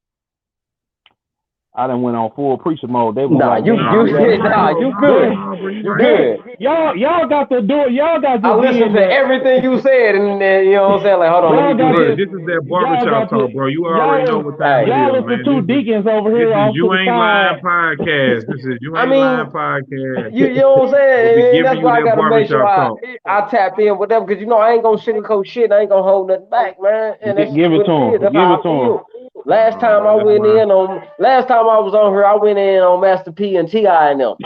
I done went on full preacher mode. They was Nah, like, you No, you bro, nah, you no, good. no, bro, You right. good. y'all got to do it. Y'all got to I be listened in to there. everything you said, and then you know what I'm saying. Like, hold on, let me Y'all do got Bro, this. to. this is that Y'all barbershop got to. talk, bro. You already know Y'all. what time it Hey, Y'all is, is the man. two deacons over This here is off to You the Ain't Lying side. podcast. This is You I Ain't Lying mean, podcast. you know what I'm We'll be saying, and giving that's you why I that gotta make sure barbershop talk. I tap in whatever, because you know I ain't gonna sugarcoat shit. I ain't gonna hold nothing back, man. And that's just Give it what to it is. him. That's Give how it I to him. feel. Last time I That's went why. in on, last time I was on here, I went in on Master P and T.I. and them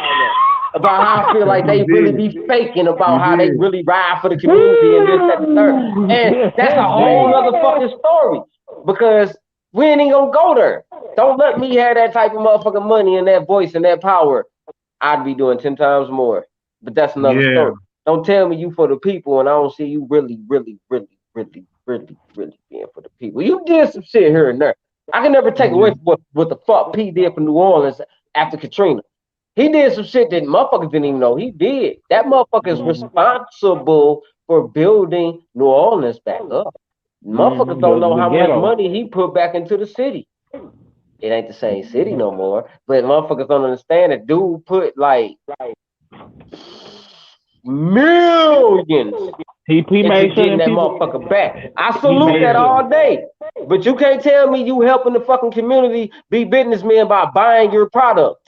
about how I feel like You they really did. be faking about You how they did. really ride for the community and this, that, and the third. And that's a whole other fucking story, because we ain't even gonna go there. Don't let me have that type of motherfucking money and that voice and that power. I'd be doing 10 times more. But that's another Yeah. story. Don't tell me you for the people and I don't see you really, really, really, really, really, really being for the people. You did some shit here and there. I can never take away Yeah. from what the fuck P did for New Orleans after Katrina. He did some shit that motherfuckers didn't even know he did. That motherfucker is responsible for building New Orleans back up. Motherfuckers don't know The how much ghetto. money he put back into the city. It ain't the same city no more. But motherfuckers don't understand that dude put like millions He into made sure getting them that people. motherfucker back. I He salute made that sure. all day. But you can't tell me you helping the fucking community be businessmen by buying your products.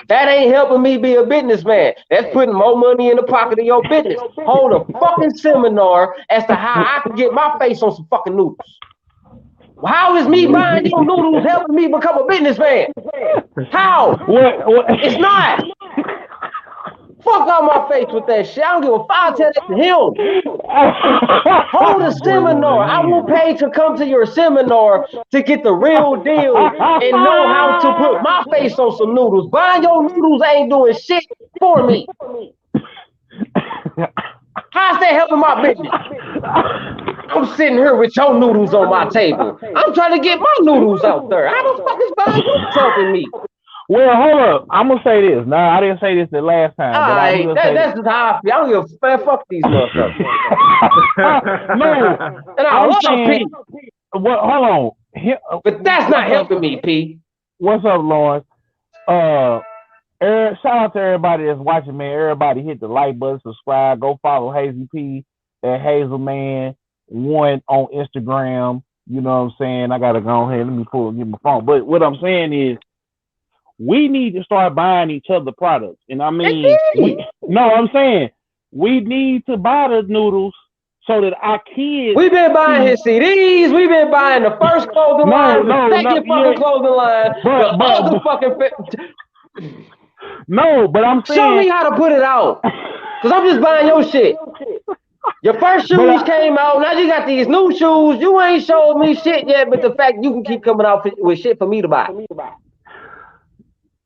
That ain't helping me be a businessman. That's putting more money in the pocket of your business. Hold a fucking seminar as to how I can get my face on some fucking noodles. How is me buying your noodles helping me become a businessman? How? What? It's not. Fuck out my face with that shit. I don't give a fuck. Tell that to him. Hold a My boy want to seminar. I will win. pay to come to your seminar to get the real deal and know how to put my face on some noodles. Buying your noodles ain't doing shit for me. How's that helping my business? I'm sitting here with your noodles on my table. I'm trying to get my noodles out there. How the fuck is buying yours helping me? Well, hold up. I'm gonna say this. No, I didn't say this the last time, but I Alright, will say this. that's just how I feel. I don't give a man, fuck these motherfuckers. No, And I I'm love saying. P, What? Hold on. but that's not helping me, P. What's up, Lawrence? Shout out to everybody that's watching, man. Everybody hit the like button, subscribe, go follow Hayzie P at Hazelman1 on Instagram. You know what I'm saying? I gotta go ahead. Let me get my phone. But what I'm saying is, we need to start buying each other products. And I mean, I'm saying we need to buy the noodles so that our kids. We've been buying his CDs. We've been buying the first clothing line, the second fucking clothing line, the other fucking. No, but I'm saying. Show me how to put it out. Because I'm just buying your shit. Your first shoes came out. Now you got these new shoes. You ain't showed me shit yet, but the fact you can keep coming out with shit for me to buy.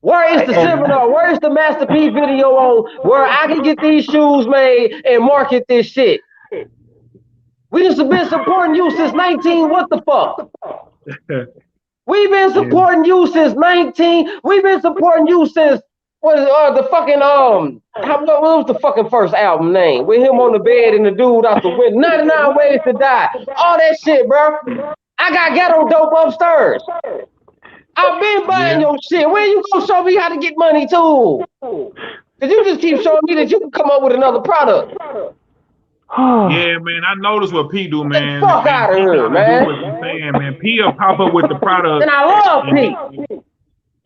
Where is the seminar? Where is the Master P video on where I can get these shoes made and market this shit? We just been supporting you since 19. What the fuck? We've been supporting you since 19. We've been supporting you since the fucking what was the fucking first album name? With him on the bed and the dude out the window. 99 Ways to Die. All that shit, bro. I got ghetto dope upstairs. I've been buying your shit. When you gonna show me how to get money too? Cause you just keep showing me that you can come up with another product. Yeah, man, I noticed what P do, man. Fuck out of P here, kind of do man. what you saying, man. P will pop up with the product. And I love P.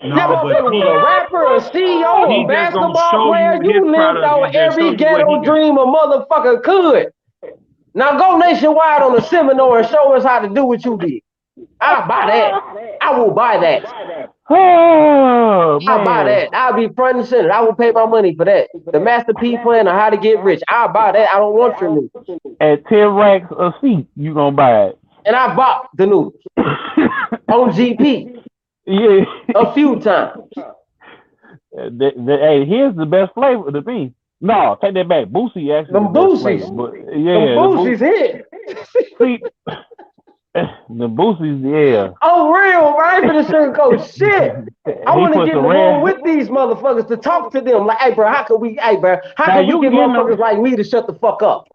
No, but Never was a rapper, a CEO, a he just gonna basketball show player. you his You lived product out and just show every you what he ghetto got. dream a motherfucker could. Now go nationwide on a seminar and show us how to do what you did. I'll buy that. I will buy that. Oh, I'll buy that. I'll be front and center. I will pay my money for that. The Master P plan on how to get rich. I'll buy that. I don't want your noodles. At 10 racks a seat, you gonna buy it. And I bought the noodles on GP. Yeah. A few times. Hey, here's the best flavor to me. No, take that back. Boosie actually Them the best Boosies. flavor. But yeah, Them Boosies hit. See, the Boosies, yeah. Oh, real, right? For the sugarcoat shit. I want to get in the room with these motherfuckers to talk to them. Like, hey, bro, how can we get motherfuckers like me to shut the fuck up?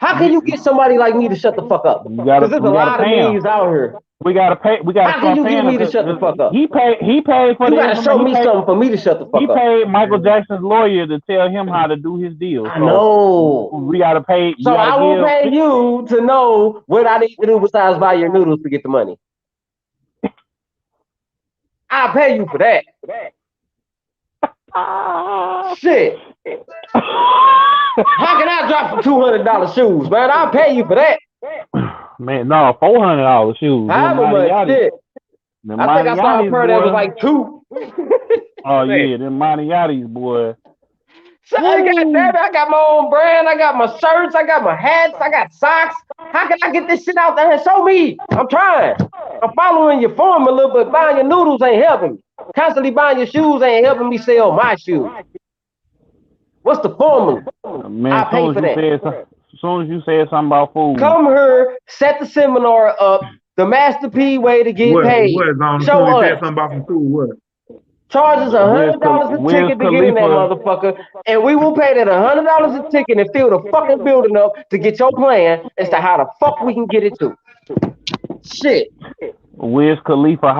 How can you get somebody like me to shut the fuck up? Because there's a lot of memes out here. We gotta pay. We gotta. How can you get me to shut the fuck up? He paid for you the. You gotta show me something for me to shut the fuck up. He paid Michael Jackson's lawyer to tell him how to do his deal. So I know. We gotta pay. So I will pay you to know what I need to do besides buy your noodles to get the money. I'll pay you for that. Shit. How can I drop for $200 shoes, man? I'll pay you for that. Man, no, $400 shoes. However much shit. I think I saw a pair that was like $2. Oh yeah, them Maniottis, boy. So, goddamn it, I got my own brand. I got my shirts. I got my hats. I got socks. How can I get this shit out there and show me? I'm trying. I'm following your formula, but buying your noodles ain't helping me. Constantly buying your shoes ain't helping me sell my shoes. What's the formula? Man, I pay for that. As soon as you said something about food. Come here, set the seminar up, the Master P way to get paid. Show us. Said something about some food, what? Charges $100 a ticket to get in that motherfucker, and we will pay that $100 a ticket and fill the fucking building up to get your plan as to how the fuck we can get it to. Shit. Wiz Khalifa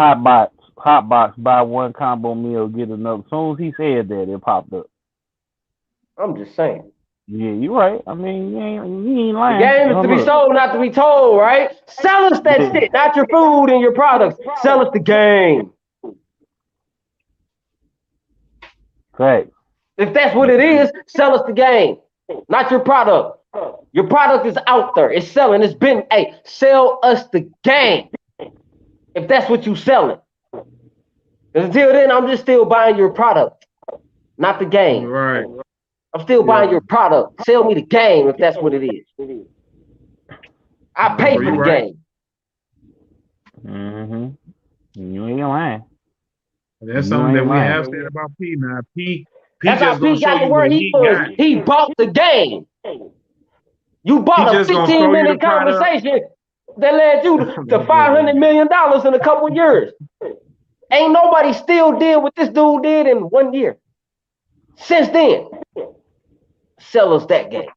hotbox, buy one combo meal, get another. As soon as he said that, it popped up. I'm just saying. Yeah, you're right. I mean, you ain't lying. The game is to be sold, not to be told, right? Sell us that shit, not your food and your products. Sell us the game. Right. If that's what it is, sell us the game, not your product. Your product is out there. It's selling. It's been, hey, sell us the game. If that's what you selling. Until then, I'm just still buying your product, not the game. Right. I'm still buying your product. Sell me the game if that's what it is. I pay for the game. Mm-hmm. You ain't lying. That's something that we have said about P now. P that's how P got to where he was. He bought the game. You bought a 15-minute conversation that led you to $500 million in a couple of years. Ain't nobody still did what this dude did in 1 year. Since then, sell us that game.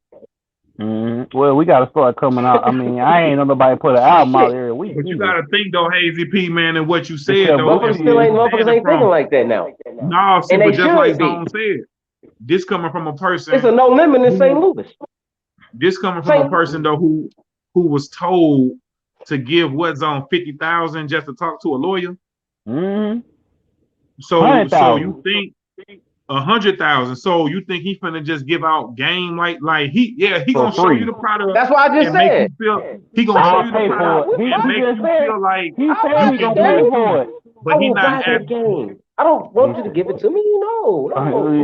Well, we got to start coming out. I mean, I ain't know nobody put an album out every week. But you got to think, though, Hayzie P, man, and what you said, though. Motherfuckers ain't thinking like that now. No, see, but just like Zone said, this coming from a person. It's a no limit in St. Louis. This coming from a person, though, who was told to give what Zone 50,000 just to talk to a lawyer. So you think 100,000. So you think he finna just give out game like he gonna show you the product. That's what I just said. He gonna show you the product and make you feel like he said he gonna pay for it. But he not that game. I don't want you to give it to me. No,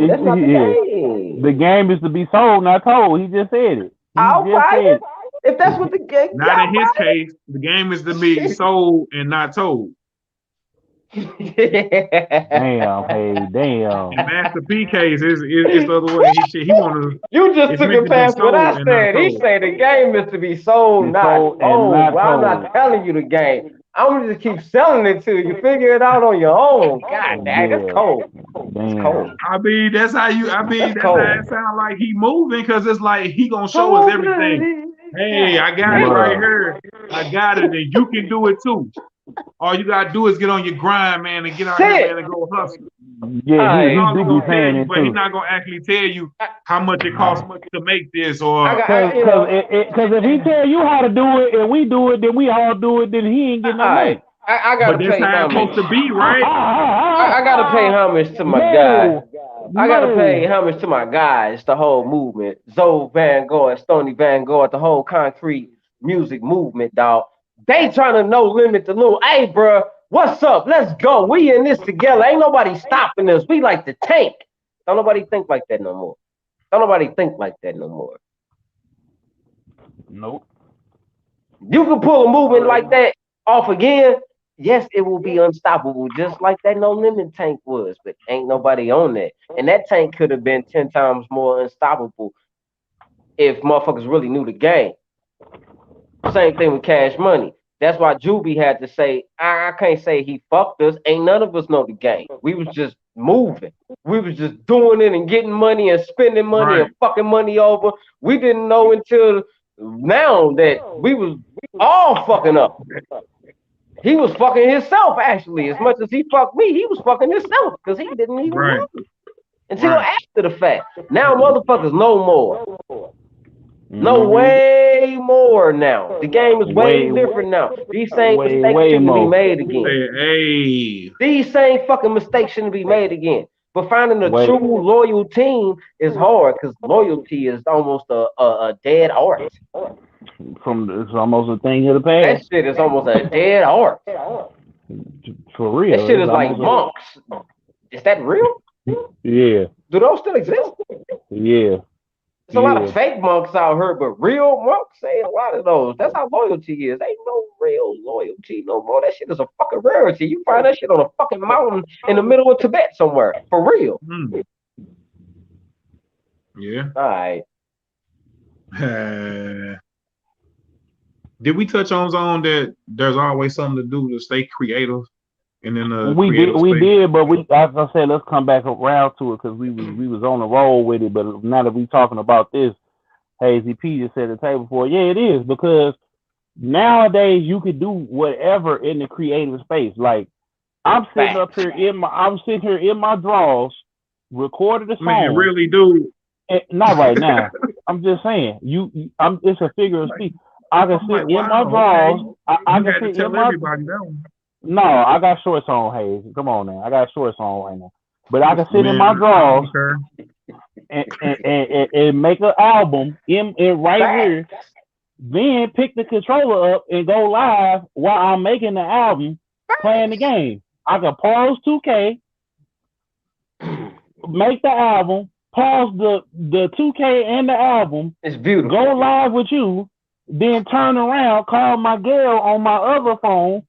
that's not the game. The game is to be sold, not told. He just said it. I'll buy it. If that's what the game. Not in his case. The game is to be sold and not told. Damn, hey, damn. In Master P case, it's the other way. He wanted. You just took it past what I said. He said the game is to be sold, not told. Well, I'm not telling you the game. I'm gonna just keep selling it to you. Figure it out on your own. God dang, that's cold. It's cold. I mean, that's how you. I mean, that's how it sounds like he moving because it's like he gonna show us everything. Hey, I got it right here. I got it, and you can do it too. All you gotta do is get on your grind, man, and get out here, man, and go hustle. Yeah, he do be saying it but too. he's not gonna actually tell you how much it costs to make this, or because if he tell you how to do it and we do it, then we all do it, then he ain't getting no money. I gotta pay homage. That's supposed to be, right? I gotta pay homage to my guy. I gotta pay homage to my guys, the whole movement. Zoe Van Gogh, Stoney Van Gogh, the whole concrete music movement, dog. They trying to no limit the little. Hey, bro, what's up? Let's go. We in this together. Ain't nobody stopping us. We like the tank. Don't nobody think like that no more. Don't nobody think like that no more. Nope. You can pull a movement like that off again. Yes, it will be unstoppable, just like that no limit tank was. But ain't nobody on that. And that tank could have been 10 times more unstoppable if motherfuckers really knew the game. Same thing with Cash Money. That's why Juby had to say, I can't say he fucked us. Ain't none of us know the game. We was just moving. We was just doing it and getting money and spending money and fucking money over. We didn't know until now that we was all fucking up. He was fucking himself actually. As much as he fucked me, he was fucking himself because he didn't even Right. know until Right. after the fact. Now motherfuckers know more. Know Mhm. way more now. The game is way different now. These same mistakes way shouldn't be more. made again. Say, hey, These same fucking mistakes shouldn't be made again. But finding a Way- true loyal team is hard because loyalty is almost a dead art. It's almost a thing of the That past. shit is almost a dead art. For real. That shit It's is like almost monks. Is that real? Yeah. Do those still exist? Yeah. There's a lot of fake monks out here, but real monks ain't a lot of those. That's how loyalty is. Ain't no real loyalty no more. That shit is a fucking rarity. You find that shit on a fucking mountain in the middle of Tibet somewhere. For real. Yeah. All right. Did we touch on that there's always something to do to stay creative and in a We creative did, but as I said, let's come back around to it because we was on the roll with it. But now that we talking about this, Hayzie P just said at the table before, yeah, it is because nowadays you could do whatever in the creative space. Like I'm sitting here in my drawers, recorded a song. Man, really, dude. Not right now. I'm just saying, it's a figure of speech. I can sit in my drawers. I can sit in my. Everybody that. No, I got shorts on, Hayes. Come on now, I got shorts on right now. But I can sit in my drawers and make an album in right here. Then pick the controller up and go live while I'm making the album, playing the game. I can pause 2K, make the album, pause the 2K and the album. It's beautiful. Go live with you, then turn around, call my girl on my other phone,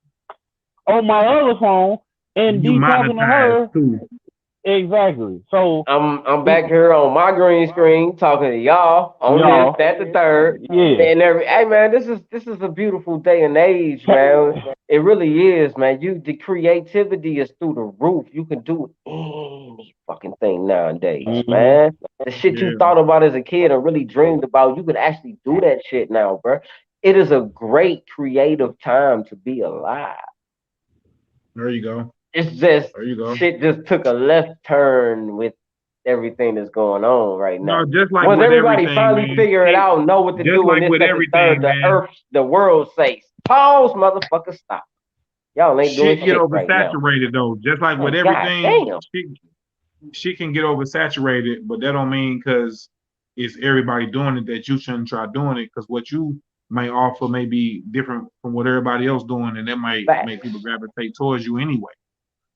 and be talking to her. Too. Exactly. So I'm back here on my green screen talking to y'all on this, that, the third. Yeah. And hey man, this is a beautiful day and age, man. It really is, man. The creativity is through the roof. You can do any fucking thing nowadays, man. The shit you thought about as a kid and really dreamed about, you can actually do that shit now, bro. It is a great creative time to be alive. There you go. It's just shit just took a left turn with everything that's going on right now. No, just like once everybody finally man, figure it out, know what to do, like and this third, the earth, the world says, pause, motherfucker, stop. Y'all ain't doing shit get right now. oversaturated though. Just like with everything, shit can get oversaturated, but that don't mean because it's everybody doing it that you shouldn't try doing it. Because what you may offer may be different from what everybody else doing, and that might make people gravitate towards you anyway.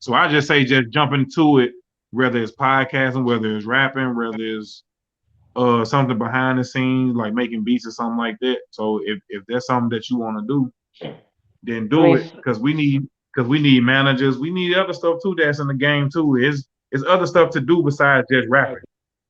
So I just say just jump into it, whether it's podcasting, whether it's rapping, whether it's something behind the scenes like making beats or something like that. So if that's something that you want to do, then do it because we need managers, we need other stuff too that's in the game too. It's other stuff to do besides just rapping.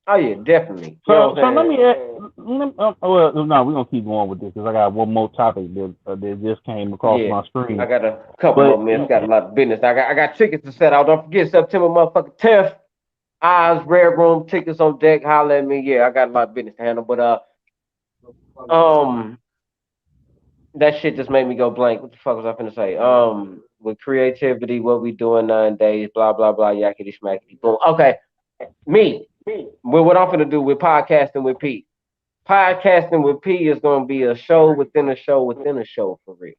Oh yeah, definitely. So let me add. Well, no, we're gonna keep going with this because I got one more topic that just came across my screen. I got a couple more minutes. Got a lot of business. I got tickets to set out. Don't forget September motherfucking 10th. Eyes Red Room tickets on deck. Holler at me. Yeah, I got a lot of business to handle. But that shit just made me go blank. What the fuck was I finna say? With creativity, what we doing 9 days, blah blah blah, yakety smackety boom. Okay, me. What I'm finna do with podcasting with P. Podcasting with P is gonna be a show within a show within a show for real.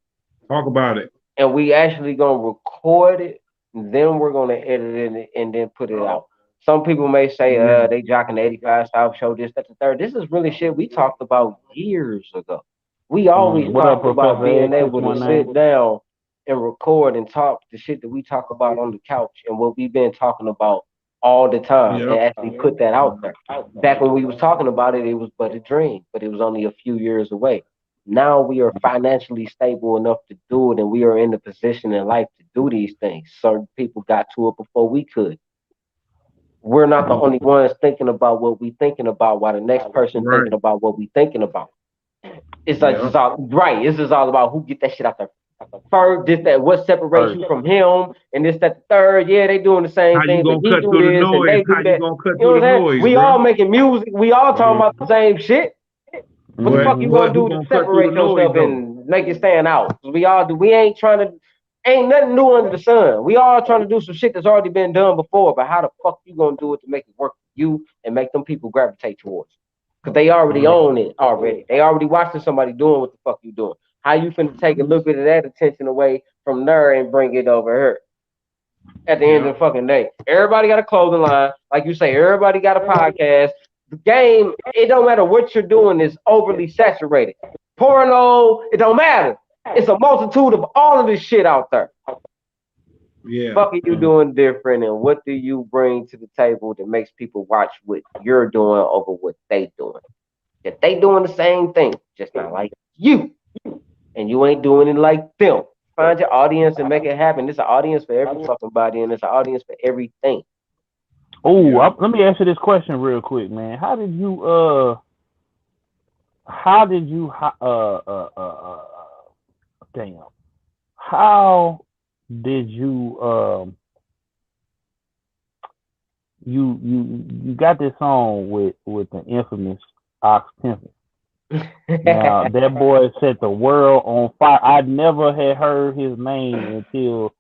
Talk about it. And we actually gonna record it, and then we're gonna edit it and then put it out. Some people may say they jocking the 85 South show, this, that, the third. This is really shit we talked about years ago. We always talked about being able to sit down and record and talk the shit that we talk about on the couch and what we've been talking about all the time and actually put that out there. Back when we was talking about it, it was but a dream, but it was only a few years away. Now we are financially stable enough to do it, and we are in the position in life to do these things. Certain people got to it before we could. We're not the only ones thinking about what we thinking about while the next person thinking about what we thinking about. It's like it's all right. This is all about who get that shit out there first. This that what separates you from him, and this that the third. Yeah, they doing the same thing, but he do this and they do that. You know what I'm saying? We all making music. We all talking about the same shit. What the fuck you but gonna who do to gonna cut through the separate noise yourself though? and make it stand out? We all do. We ain't trying to. Ain't nothing new under the sun. We all trying to do some shit that's already been done before. But how the fuck you gonna do it to make it work for you and make them people gravitate towards it? Because they already own it already. They already watching somebody doing what the fuck you doing. How you finna take a little bit of that attention away from there and bring it over here? At the end of the fucking day, everybody got a clothing line, like you say. Everybody got a podcast. The game, it don't matter what you're doing, is overly saturated. Porno, it don't matter. It's a multitude of all of this shit out there. Yeah. Fuck are you doing different, and what do you bring to the table that makes people watch what you're doing over what they doing? If they doing the same thing, just not like you, and you ain't doing it like them. Find your audience and make it happen. There's an audience for every fucking body, and there's an audience for everything. Oh, let me ask you this question real quick, man. How did you damn, how did you you got this song with the infamous Ox Pimpin'. Now that boy set the world on fire. I never had heard his name until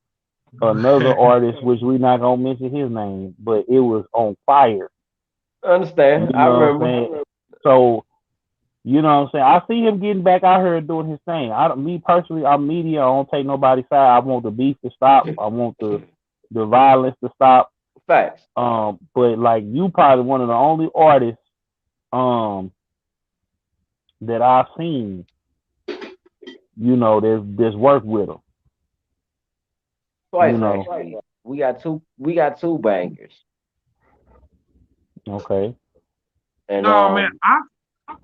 another artist, which we're not gonna mention his name, but it was on fire. Understand? You I know remember. what I'm saying? So, you know what I'm saying? I see him getting back out here doing his thing. Me personally, I'm media. I don't take nobody's side. I want the beef to stop. I want the violence to stop. Facts. But like you probably one of the only artists that I've seen, you know, there's work with him. Twice, you know. actually. We got two bangers. Okay. And No, man,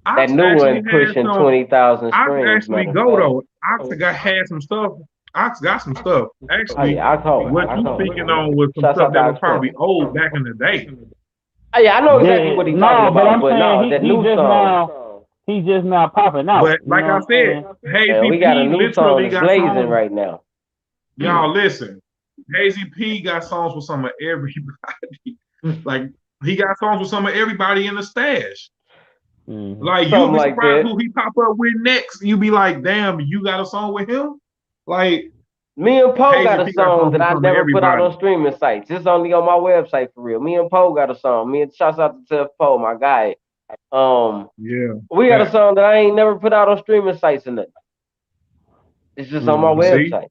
that new actually one had pushing some. 20,000 I streams. actually matter of go fact. though. Had some stuff. Ox got some stuff. Oh Actually, yeah, I call it. what you speaking on was some Shouts stuff out that to was Ox probably Pimpin'. old back in the day. Oh yeah, I know exactly what he's talking No, but about. I'm But no, saying that he new just song. he's just now popping out. But You like know I what I'm saying? said, Man, Hayzie we got a P new song literally that's got blazing songs. right now. Y'all listen, Hayzie P got songs with some of everybody. Like he got songs with some of everybody in the stash. Mm-hmm. Like you'll Something be like surprised that. who he pop up with next. You be like, damn, you got a song with him? Like Me and Poe got Hayzie a P got song songs that with I some of never put out everybody. on streaming sites. It's only on my website for real. Me and Poe got a song. Me and shouts out to Poe, my guy. Yeah. We got a song that I ain't never put out on streaming sites or nothing. It's just on my website.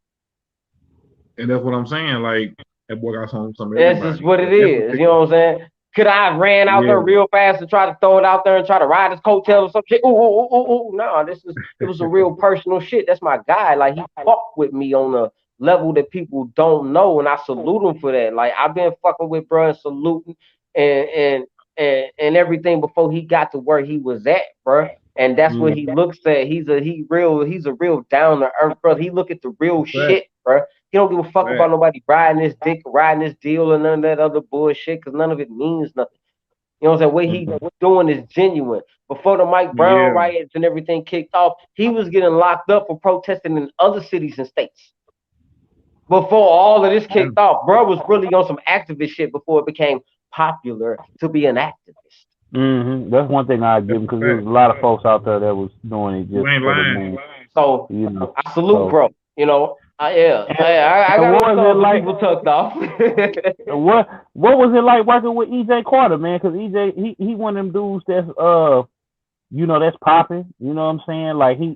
And that's what I'm saying. Like that boy got songs with some of That's everybody. just what it is. You know what I'm saying? Could I have ran out there real fast and try to throw it out there and try to ride his coattails or some shit? Ooh. No, it was some real personal shit. That's my guy. Like he fucked with me on a level that people don't know, and I salute him for that. Like I've been fucking with bro and saluting and everything before he got to where he was at, bro. And that's what he looks at. He's a real down to earth brother. He look at the real shit, bro. He don't give a fuck about nobody riding this dick, riding this deal, and none of that other bullshit, because none of it means nothing. You know what I'm saying? What he doing is genuine. Before the Mike Brown riots and everything kicked off, he was getting locked up for protesting in other cities and states. Before all of this kicked off, bro was really on some activist shit before it became popular to be an activist. Mm-hmm. That's one thing I give him, because there's a lot of folks out there that was doing it just for the name. So you know, I salute, bro. You know, I got a song like people tucked off. what was it like working with EJ Carter, man? Because EJ he one of them dudes that's you know, that's popping. You know what I'm saying? Like he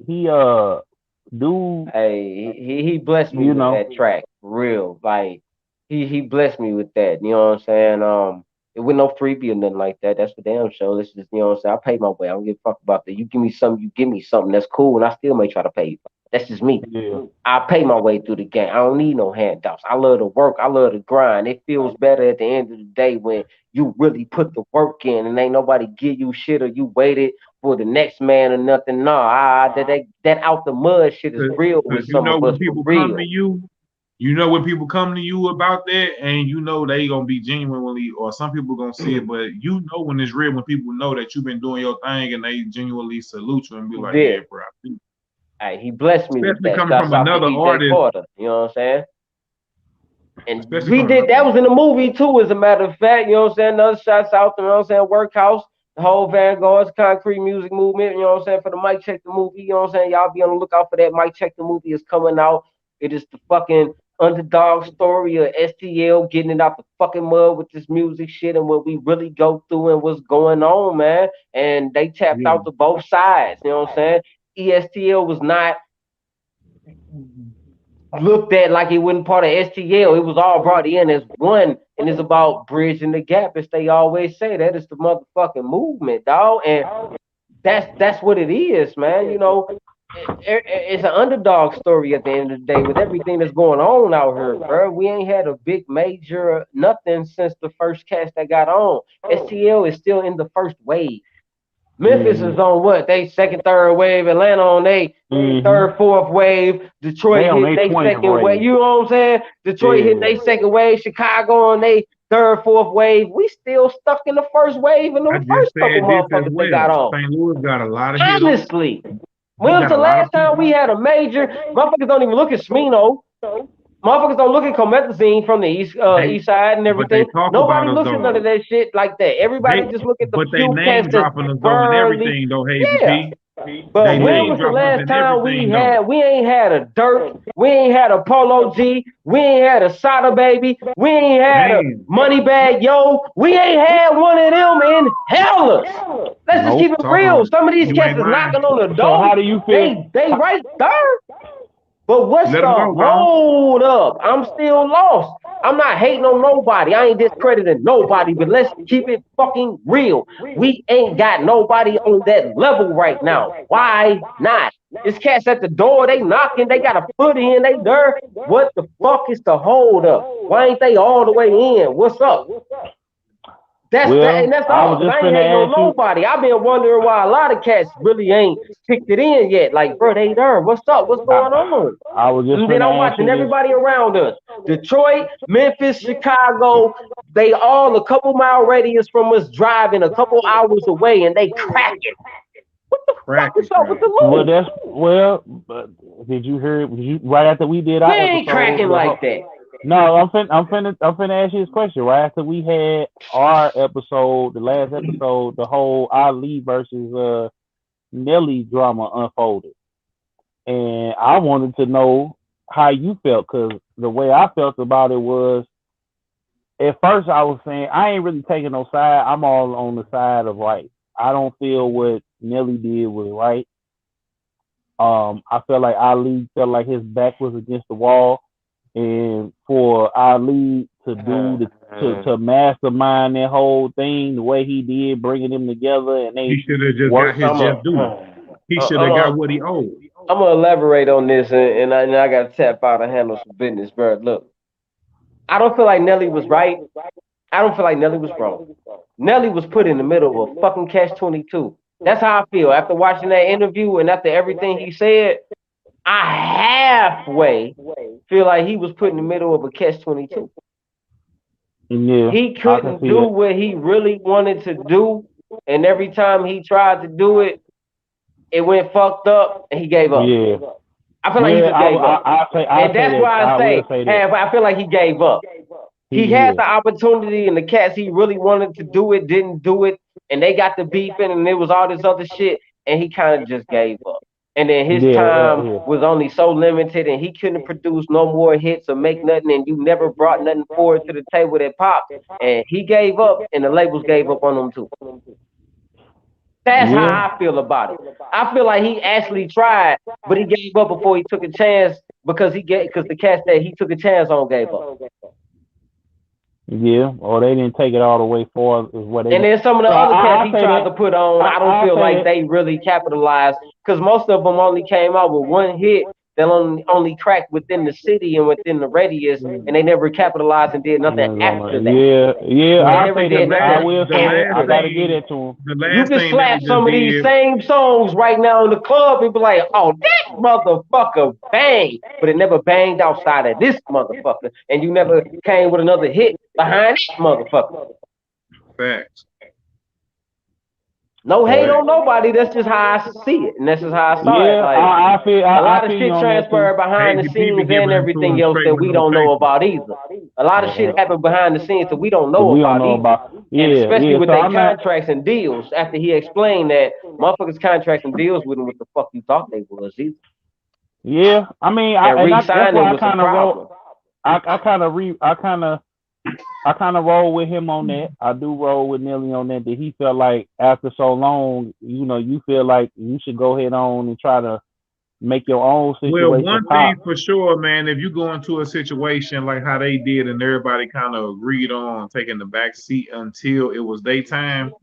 dude. Hey, he blessed me with that track, real. Like he blessed me with that. You know what I'm saying? It was no freebie or nothing like that. That's for damn sure. This is, you know what I'm saying? I paid my way. I don't give a fuck about that. You give me something, you give me something. That's cool, and I still may try to pay you. That's just me. Yeah. I pay my way through the game. I don't need no handouts. I love to work. I love to grind. It feels better at the end of the day when you really put the work in and ain't nobody give you shit or you waited for the next man or nothing. Nah, that out the mud shit is real with some of us for real. You know when people come to you about that, and you know they gonna be genuinely, or some people gonna see it, but you know when it's real when people know that you've been doing your thing and they genuinely salute you and be like, yeah, bro. Hey, he blessed me with that. Coming from another artist, Carter, you know what I'm saying? And we did that was in the movie too, as a matter of fact. You know what I'm saying? Another shots out there, you know what I'm saying? Workhouse. The whole Vanguard's concrete music movement, you know what I'm saying? For the Mike Check the movie, you know what I'm saying? Y'all be on the lookout for that. Mike Check the movie is coming out. It is the fucking underdog story of STL getting it out the fucking mud with this music shit and what we really go through and what's going on, man. And they tapped Yeah. out to both sides, you know what I'm saying? ESTL was not looked at like it wasn't part of STL. It was all brought in as one, and it's about bridging the gap, as they always say. That is the motherfucking movement, dog. And that's what it is, man. You know, it's an underdog story at the end of the day with everything that's going on out here, bro. We ain't had a big major nothing since the first cast that got on. STL is still in the first wave. Memphis is on what? They second, third wave. Atlanta on they third, fourth wave. Detroit on hit their they 20th second wave. wave. You know what I'm saying? Detroit hit Yeah. they second wave. Chicago on they third, fourth wave. We still stuck in the first wave and I the just first couple said this as motherfuckers they got well. on. St. Louis got a lot of hitters. Honestly, He when was got the a lot of last time people, we had a major? Motherfuckers don't even look at Smino. Motherfuckers don't look at Comethazine from the they, east side and but they everything. talk Nobody about us looks at none though. of that shit like that. Everybody They, just look at the but they few cats name that's dropping us though and burly. everything though, Hayzie Yeah. P. But They when name was the drop us last and time everything though. we ain't had a Dirt, we ain't had a Polo G, we ain't had a Sada Baby, we ain't had a Name. Moneybag Yo, we ain't had one of them in hell. Let's just keep Nope. it Talk real. on. Some of these You cats ain't is lying. knocking on the So how door. do you feel? They right there. But what's Let the them go, bro. hold up? I'm still lost. I'm not hating on nobody. I ain't discrediting nobody, but let's keep it fucking real. We ain't got nobody on that level right now. Why not? It's cats at the door, they knocking, they got a foot in, they there. What the fuck is the hold up? Why ain't they all the way in? What's up? And Well, that's I all. was Cause just I ain't finna hating on ask you. nobody. I've been wondering why a lot of cats really ain't kicked it in yet. Like, bro, they there. What's up? What's going on? I was just And then I'm finna ask watching you this. everybody around us. Detroit, Memphis, Chicago, they all a couple mile radius from us driving a couple hours away and they cracking. Fuck is Cracking, up with the cracking. Well, loot? but did you hear? Right after we did We our ain't episode, cracking like that. no, I'm finna ask you this question. Right after we had our episode, the last episode, the whole Ali versus Nelly drama unfolded, and I wanted to know how you felt because the way I felt about it was at first I was saying I ain't really taking no side. I'm all on the side of right. I don't feel what Nelly did was right. I felt like Ali felt like his back was against the wall, and for Ali to do to mastermind that whole thing the way he did, bringing them together, and He they should have just got worked. his I'm just a, due. He should have got what he owed. I'm gonna elaborate on this, and I gotta tap out and handle some business, bro. Look, I don't feel like Nelly was right. I don't feel like Nelly was wrong. Nelly was put in the middle of a fucking catch 22. That's how I feel after watching that interview and after everything he said. I halfway feel like he was put in the middle of a catch 22. And yeah, He I can couldn't see do that. what he really wanted to do, and every time he tried to do it, it went fucked up, and he gave up. Yeah, I feel like he yeah. just gave up, I and say that's that. why I I will say say that. half. I feel like he gave up. He had Yeah, the opportunity, and the cats he really wanted to do it didn't do it, and they got the beefing, and there was all this other shit, and he kind of just gave up. And then his yeah, time yeah. was only so limited, and he couldn't produce no more hits or make nothing, and you never brought nothing forward to the table that popped. And he gave up, and the labels gave up on him too. That's how Yeah. I feel about it. I feel like he actually tried, but he gave up before he took a chance because the cats that he took a chance on gave up. Yeah, or they didn't take it all the way forward is what they. And then some of the So other cats I he say tried that. to put on, I don't I feel say like that. they really capitalized because most of them only came out with one hit that only cracked within the city and within the radius, and they never capitalized and did nothing after that. Yeah, yeah. They I But never say the that. did I nothing last will the say that. last I after that. gotta get thing it to him. the You last can thing Nelly slap just some of these did, same songs right now in the club and be like, oh, that motherfucker bang. But it never banged outside of this motherfucker. And you never came with another hit behind that motherfucker. facts. No hate But on nobody. That's just how I see it. And that's just how I saw it. yeah, Like, a I lot of feel you shit on that too. transpired behind the Hazy P be scenes and giving them to everything him else straight that with we no don't know chaser. about either. A lot of shit Uh, happened behind the scenes that we don't that know we don't about know either. about. And Yeah, especially yeah. with So their I'm not. contracts and deals, after he explained that motherfuckers contracts and deals with them what the fuck you thought they was either. Yeah, I mean, And that's why re-signing I was a kind of problem. roll. I kind of roll with him on that. I do roll with Nelly on that. That he felt like after so long, you feel like you should go ahead on and try to make your own Well, situation one pop. thing for sure, man, if you go into a situation like how they did and everybody kind of agreed on taking the back seat until it was daytime,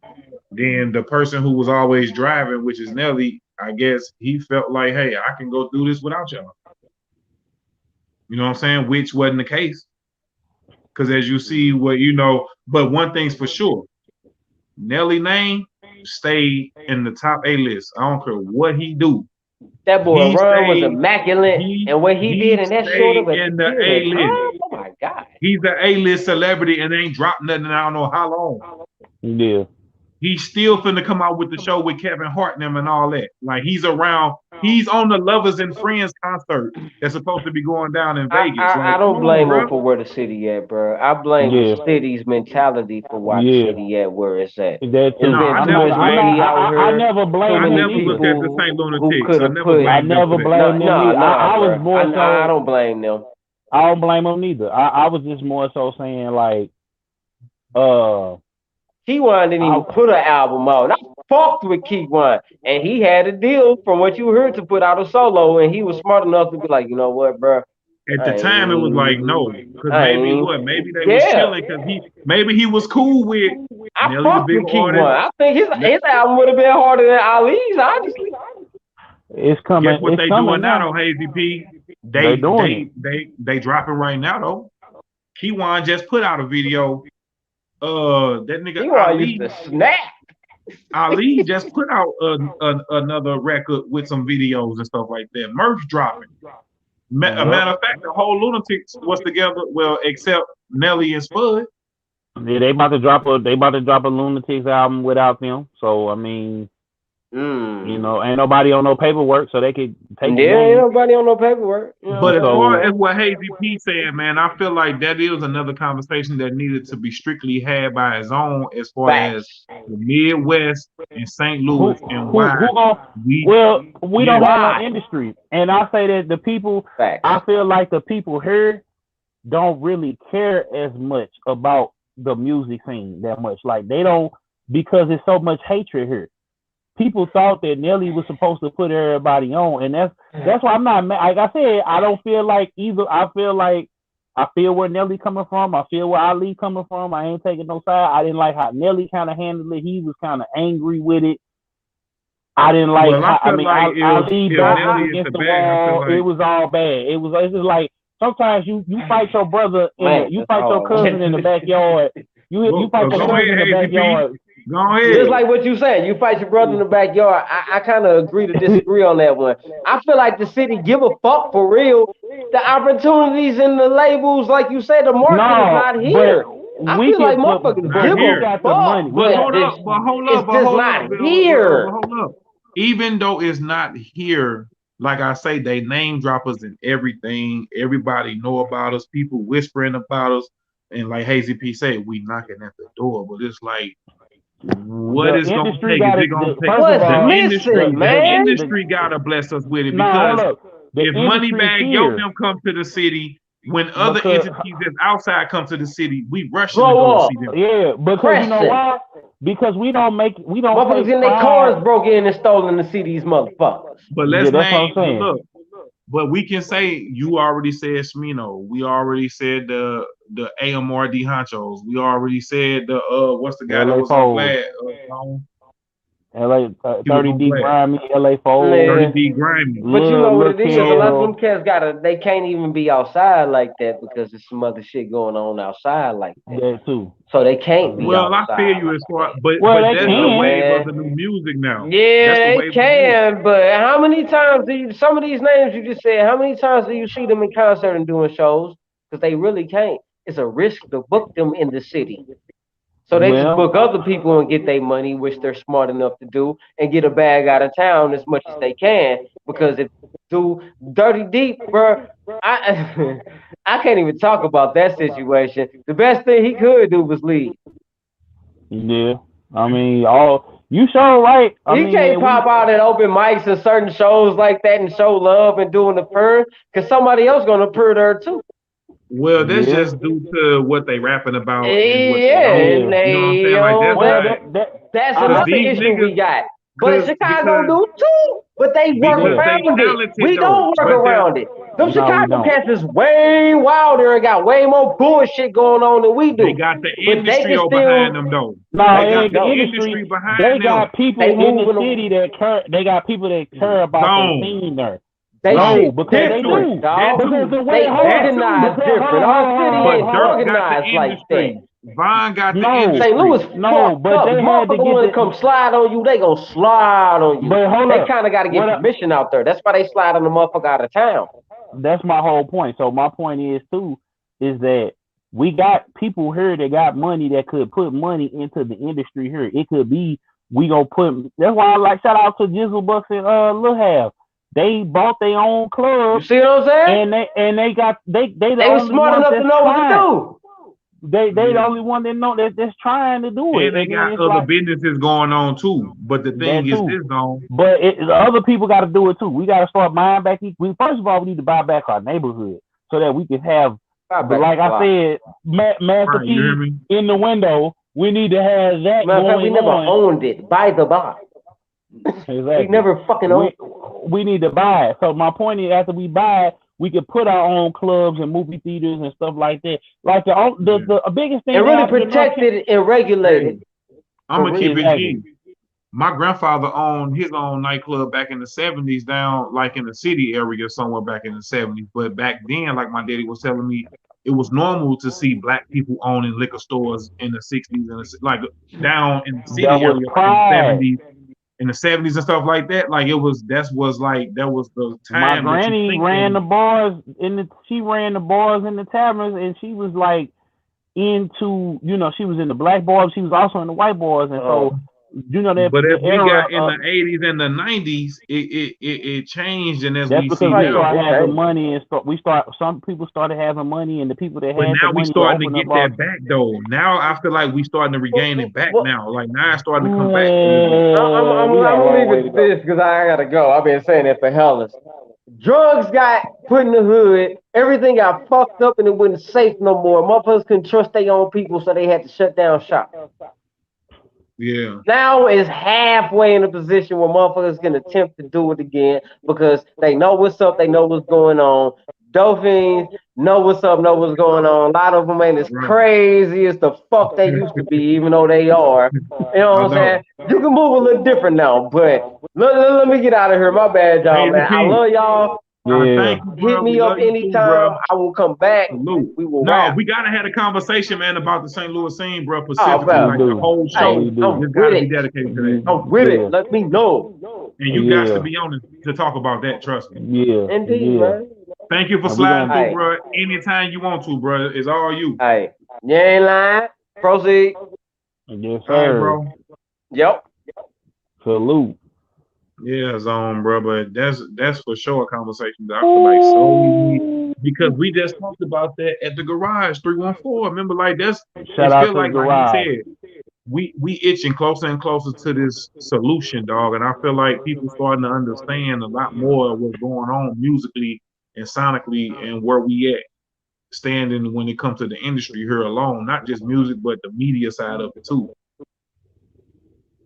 then the person who was always driving, which is Nelly, I guess he felt like, hey, I can go through this without y'all. You know what I'm saying? Which wasn't the case. Because as you see, but one thing's for sure, Nelly name stayed in the top A list. I don't care what he do. That boy He run was stayed immaculate, he and what he did he in that short stayed of a in the period A of list. time, oh my god. He's an A-list celebrity and ain't dropped nothing in I don't know how long. Yeah. He's still finna come out with the show with Kevin Hart and them and all that. Like he's around. He's on the Lovers and Friends concert that's supposed to be going down in I, Vegas. I, Like, I come don't on, blame him bro. for where the city at, bro. I blame the Yeah. city's mentality for why the Yeah. city at where it's at. That It's No, too. I been I'm too never not. much I'm blame. not. money out I here, never too blame I many them never looked either. at the people Saint who Lunatics. could I have never put. I blamed them never for that. blame them No, neither. I was bro. more I so. don't blame them. I don't blame them neither. I was just more so saying like, uh, Keywan didn't I even put an album out. And I fucked with Keywan, and he had a deal from what you heard to put out a solo, and he was smart enough to be like, you know what, bro, At the time, it was like no, because maybe they was yeah. chilling because maybe he was cool with I Nelly, the fucked big with artist. Keywan. I think his album would have been harder than Ali's, honestly. it's Guess coming. what It's they doing coming now now. though, Hazy P? They doing it. They dropping right now though. Keywan just put out a video. That nigga Keywan used to snap. Ali just put out another record with some videos and stuff like that. Merch dropping. A matter of fact, the whole Lunatics was together. Well, except Nelly and Spud. Yeah, they about to drop a Lunatics album without them. So I mean, ain't nobody on no paperwork, so they could take the Yeah, ain't game. nobody on no paperwork. But as far as what Hazy P said, man, I feel like that is another conversation that needed to be strictly had by its own, as far as the Midwest and St. Louis and why we don't have no industry. And I say that the people, I feel like the people here don't really care as much about the music scene that much. Like they don't, because there's so much hatred here. People thought that Nelly was supposed to put everybody on, and that's why I'm not. Like I said, I don't feel like either. I feel where Nelly coming from. I feel where Ali coming from. I ain't taking no side. I didn't like how Nelly kind of handled it. He was kind of angry with it. I didn't like. Well, Ali back against the wall. It was all bad. It's just like sometimes you fight your brother you fight your cousin in the backyard. You fight your cousin in the backyard. Go ahead. Just like what you said, you fight your brother in the backyard. I kind of agree to disagree on that one. I feel like the city give a fuck for real. The opportunities and the labels, like you said, the market is not here. I feel like motherfuckers give a fuck, but hold up, it's just not here. Hold up. Even though it's not here, like I say, they name droppers and everything. Everybody know about us. People whispering about us, and like Hazy P said, we knocking at the door. But it's like, what is going to take? Is it going to take the industry got to bless us with it, because if Moneybagg Yo them come to the city, when other entities that's outside come to the city, we rush to go see them. Yeah, because you know why? Because we don't motherfuckers in their cars broke in and stolen to see these motherfuckers. But let's look. But we can say, you already said Smino. We already said the AMRD honchos. We already said the what's the guy that was on Glad? LA 30D Grimy, LA Fold, 30D Grimy. But you know what it is? A lot of them cats they can't even be outside like that because there's some other shit going on outside like that. That too. So they can't be outside. I feel you as far, but that's the wave of the new music now. Yeah, they can, but how many times some of these names you just said, how many times do you see them in concert and doing shows? Because they really can't. It's a risk to book them in the city. So they just book other people and get their money, which they're smart enough to do, and get a bag out of town as much as they can. Because if Dirty Deep, bro, I can't even talk about that situation. The best thing he could do was leave. Yeah. I mean, all you show right. I He mean, can't pop out at open mics and certain shows like that and show love and doing the purr, because somebody else gonna purr there too. Well, that's Yeah. just due to what they rapping about and what they Yeah, own. and Yeah. You know what I'm they saying? Like on that's Well, not that. that That's I, because another these issue we niggas, got. But Chicago because do too. But they work because yeah. they around it. talented We though, don't work but they're around it. Them No, we Chicago don't. cats is way wilder and got way more bullshit going on than we they do. got the But they industry can behind still, them though. No, They it got ain't the the yo, industry industry. They behind them. got people they in the moving them. city that care. They got people that care about their Zone, scene there. They No, shit because that they too, different, do. that dog. Because too, the way, They hold that up. too. organized Because different. Our city But ain't Dirk got the organized like that. industry. Von got the no, St. industry. Louis no, fucked but up. they If had to motherfucker get want to the. come slide on you, they gonna slide on you. But hold They up. kind of got to get What? permission out there. That's why they slide on the motherfucker out of town. That's my whole point. So my point is too is that we got people here that got money that could put money into the industry here. It could be we gonna put. That's why I like shout out to Jizzle Bucks and Lil Half. They bought their own You club see what I'm saying? and they got they the They was only smart ones enough to that's know what to trying. do. They the Yeah. only one that know that's trying to do it. And they And then got it's other like businesses going on too. But the that thing is too. this zone. But the other people got to do it too. We got to start buying back. We first of all we need to buy back our neighborhood so that we can have. I But bet like the I block. said, Master Right, you hear P me? in the window. We need to have that Matter of fact, we going never on. owned it. By the by. Exactly. We never fucking owned we need to buy it. So my point is, after we buy it, we can put our own clubs and movie theaters and stuff like that. Like the biggest thing and that really happened in North protect it and regulate Hey, it. I'm gonna keep it Exactly. G. My grandfather owned his own nightclub back in the 70s down like in the city area somewhere back in the 70s. But back then, like my daddy was telling me, it was normal to see black people owning liquor stores in the 60s and like down in the That city was area like pride. in the 70s and stuff like that. Like that was the My time that you granny think ran that the bars she ran the bars in the taverns, and she was like into she was in the black bars, she was also in the white bars, and so that but the as we era got in the 80s and the 90s, it changed and as that's we because see we Oh, now. start yeah, having okay. money and some people started having money, and the people that But had the now we money to starting to open up get bars. that back though. Now I feel like we starting to regain it back Well, now. Like now it's starting to come back a little bit. We got I'm a gonna long leave way to it go. this because I gotta go. I've been saying it for hellas. Drugs got put in the hood. Everything got fucked up and it wasn't safe no more. Motherfuckers couldn't trust their own people, so they had to shut down shop. Yeah. Now it's halfway in a position where motherfuckers can attempt to do it again because they know what's up, they know what's going on. Dolphins know what's up, know what's going on. A lot of them ain't as Right. crazy as the fuck they used to be, even though they are. You know I what I'm know. saying? You can move a little different now, but let me get out of here. My bad, y'all, Hayzie man. I P. love y'all. Yeah. Thank you, Hit bro. We me up love you too, bro. anytime. I will come back. Salute. We will No, rap. we gotta have a conversation, man, about the St. Louis scene, bro. Oh, Specifically, We bro. like the do. whole Hey, show We do. I'm just with gotta be it. dedicated to that. I'm with Yeah. it. Let me know. And you got to Yeah. be on it to talk about that. Trust me. Yeah. Indeed, Yeah. man. Thank you for We sliding gonna through, bro. Anytime you want to, bro. It's all you. Hey, you ain't lying. Proceed. yes, All right, sir. bro. Yep. Salute. Yeah, zone, bro. But that's for sure a conversation that I feel like so we need because we just talked about that at the garage 314. Remember, like Shout it out feel to the like he garage. said, we itching closer and closer to this solution, dog. And I feel like people starting to understand a lot more of what's going on musically and sonically and where we at standing when it comes to the industry here alone, not just music, but the media side of it too.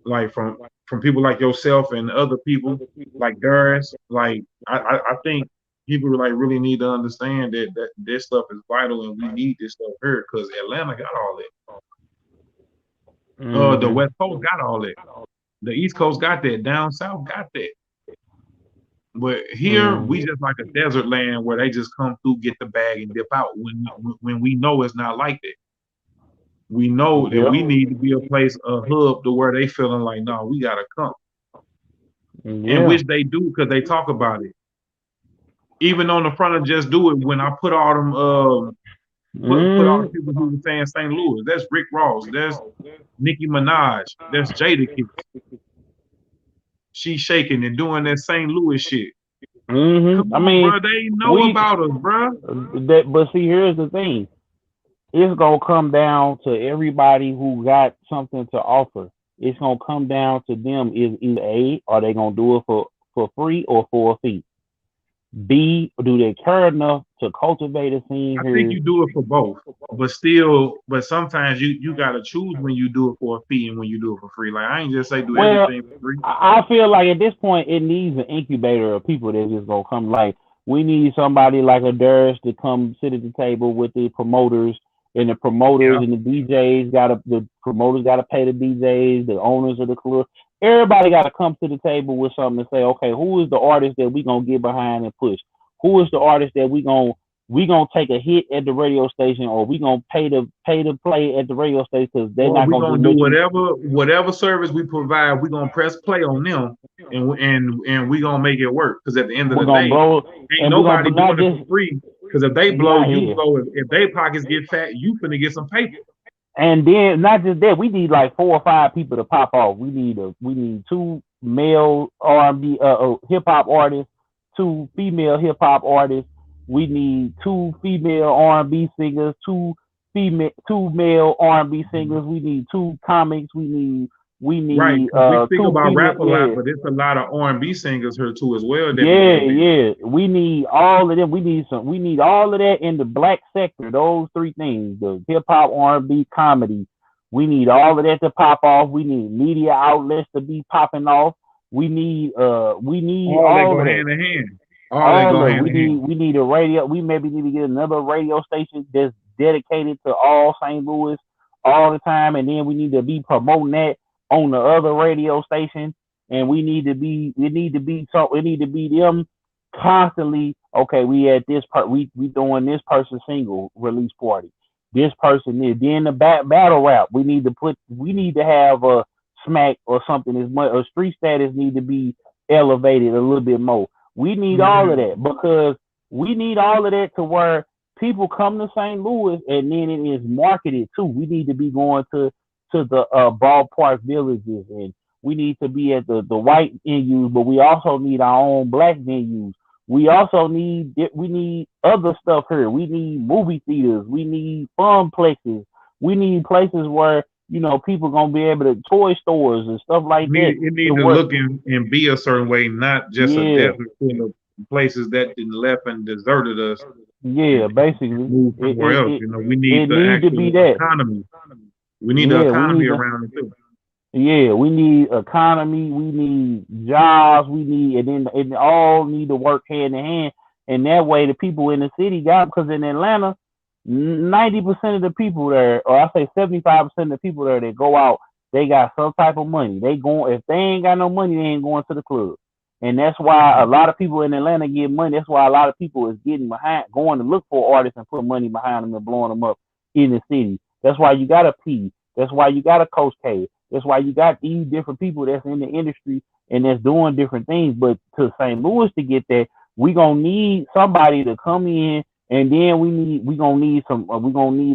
Like from people like yourself and other people like Darius, like I think people like really need to understand that this stuff is vital and we need this stuff here because Atlanta got all that. The West Coast got all that. The East Coast got that. Down South got that. But here we just like a desert land where they just come through, get the bag, and dip out. When we know it's not like that. We know that we need to be a place, a hub, to where they feeling like, no, we gotta come, and which they do because they talk about it. Even on the front of Just Do It, when I put all them, put all the people who were saying St. Louis, that's Rick Ross, that's Nicki Minaj, that's Jadakiss. She's shaking and doing that St. Louis shit. Come on, bro, they know about us, bro. But see, here's the thing. it's gonna come down to everybody who got something to offer. It's gonna come down to them is either A, are they gonna do it for free or for a fee? B, do they care enough to cultivate a scene I think here? you do it for both, but still, but sometimes you gotta choose when you do it for a fee and when you do it for free. Like I ain't just say do Well, everything for free. I feel like at this point it needs an incubator of people that just gonna come. Like we need somebody like a Darius to come sit at the table with the promoters, and the promoters Yeah. and the DJs gotta the promoters gotta pay the DJs, the owners of the club. Everybody gotta come to the table with something to say. Okay, who is the artist that we gonna get behind and push? Who is the artist that we gonna take a hit at the radio station, or we gonna pay to play at the radio station because they're Or not we gonna gonna just do let you. whatever service we provide, we gonna press play on them and we gonna make it work. Because at the end of We're the gonna day, blow, ain't and we're gonna nobody not doing it for just free. Because if they blow, not you here. blow. If they pockets get fat, you finna get some paper. And then not just that, we need like 4 or 5 people to pop off. We need 2 male R&B hip hop artists, 2 female hip hop artists. We need 2 female R&B singers, two male R&B singers. We need 2 comics. We Right, need because we speak two about female rap a lot, yeah. but it's a lot of R&B singers here too as well that we Yeah, can get. yeah. We need all of them. We need all of that in the black sector. Those 3 things: the hip hop, R&B, comedy. We need all of that to pop off. We need media outlets to be popping off. We need All that all go of that. hand in hand. All that All go of hand we in hand. need we need a radio. We maybe need to get another radio station that's dedicated to all St. Louis all the time, and then we need to be promoting that on the other radio station. And we need to be them constantly. Okay, we at this part. We doing this person single release party. This person is then the battle rap. We need to have a smack or something. As much a street status need to be elevated a little bit more. We need all of Mhm. that because we need all of that to where people come to St. Louis and then it is marketed too. We need to be going to the ballpark villages, and we need to be at the white venues, but we also need our own black venues. We need other stuff here. We need movie theaters. We need fun places. We need places where people gonna be able to toy stores and stuff like that It to need to work. look and be a certain way, not just a Yeah, desert full of places that done left and deserted us yeah, and basically, moved it somewhere it else. it, You know, we need it the need to be actual that. economy. We need the Yeah, we economy need to. around it too. Yeah, we need economy, we need jobs, and then it all need to work hand in hand. And that way, the people in the city got because in Atlanta, 90% of the people there, or I say 75% of the people there that go out, they got some type of money. They going if they ain't got no money, they ain't going to the club. And that's why a lot of people in Atlanta get money. That's why a lot of people is getting behind, going to look for artists and put money behind them and blowing them up in the city. That's why you got a P. That's why you got a Coach K. That's why you got these different people that's in the industry and that's doing different things. But to St. Louis to get that, we gonna need somebody to come in, and then we gonna need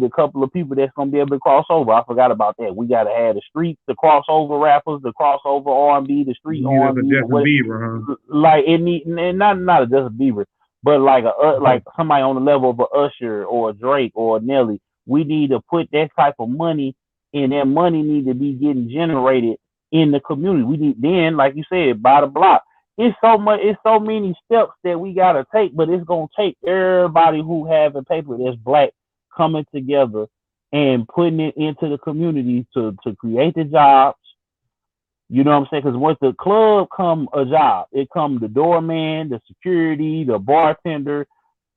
a couple of people that's gonna be able to cross over. I forgot about that. We gotta have the streets, the crossover rappers, the crossover R&B, the street You need like a R&B, the Justin what Bieber, huh? like it need and not a Justin Bieber, but like like somebody on the level of a Usher or a Drake or a Nelly. We need to put that type of money, and that money need to be getting generated in the community. We need then, like you said, by the block. It's so many steps that we gotta take, but it's gonna take everybody who have a paper that's black coming together and putting it into the community to create the jobs. You know what I'm saying? Because once the club come a job, it come the doorman, the security, the bartender.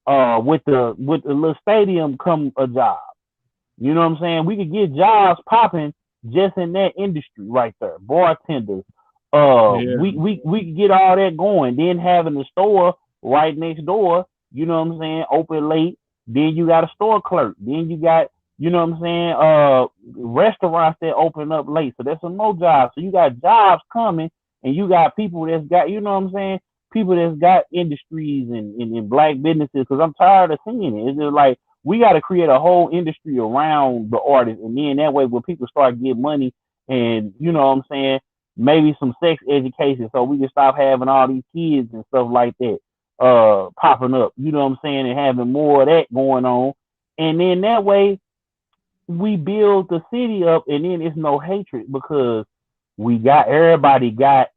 With the little stadium come a job. You know what I'm saying? We could get jobs popping just in that industry right there. Bartenders. Yeah. We could get all that going. Then having the store right next door, you know what I'm saying, open late. Then you got a store clerk. Then you got, you know what I'm saying, restaurants that open up late. So there's some more jobs. So you got jobs coming, and you got people that's got, you know what I'm saying, people that's got industries and black businesses. Because I'm tired of seeing it. It's just like we got to create a whole industry around the artist, and then that way when people start getting money, and you know what I'm saying, maybe some sex education, so we can stop having all these kids and stuff like that popping up. You know what I'm saying, and having more of that going on, and then that way we build the city up, and then it's no hatred because we got everybody got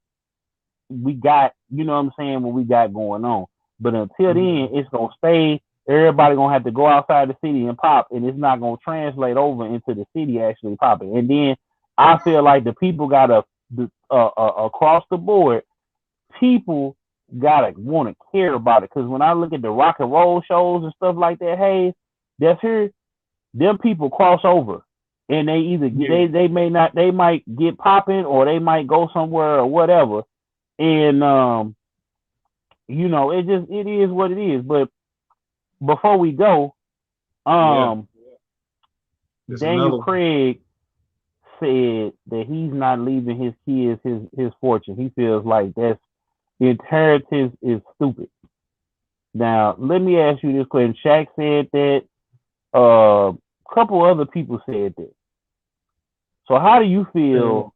we got, you know what I'm saying, what we got going on. But until Yeah. then, it's gonna stay. Everybody gonna have to go outside the city and pop, and it's not gonna translate over into the city actually popping. And then I feel like the people gotta across the board, people gotta want to care about it. Because when I look at the rock and roll shows and stuff like that, hey, that's here. Them people cross over, and they either Yeah. they may not, they might get popping, or they might go somewhere or whatever. And it is what it is. But before we go, Yeah. um, There's Daniel another one. Craig said that he's not leaving his kids his fortune. He feels like that's the inheritance is stupid. Now, let me ask you this question. Shaq said that. A couple other people said that. So, how do you Uh, feel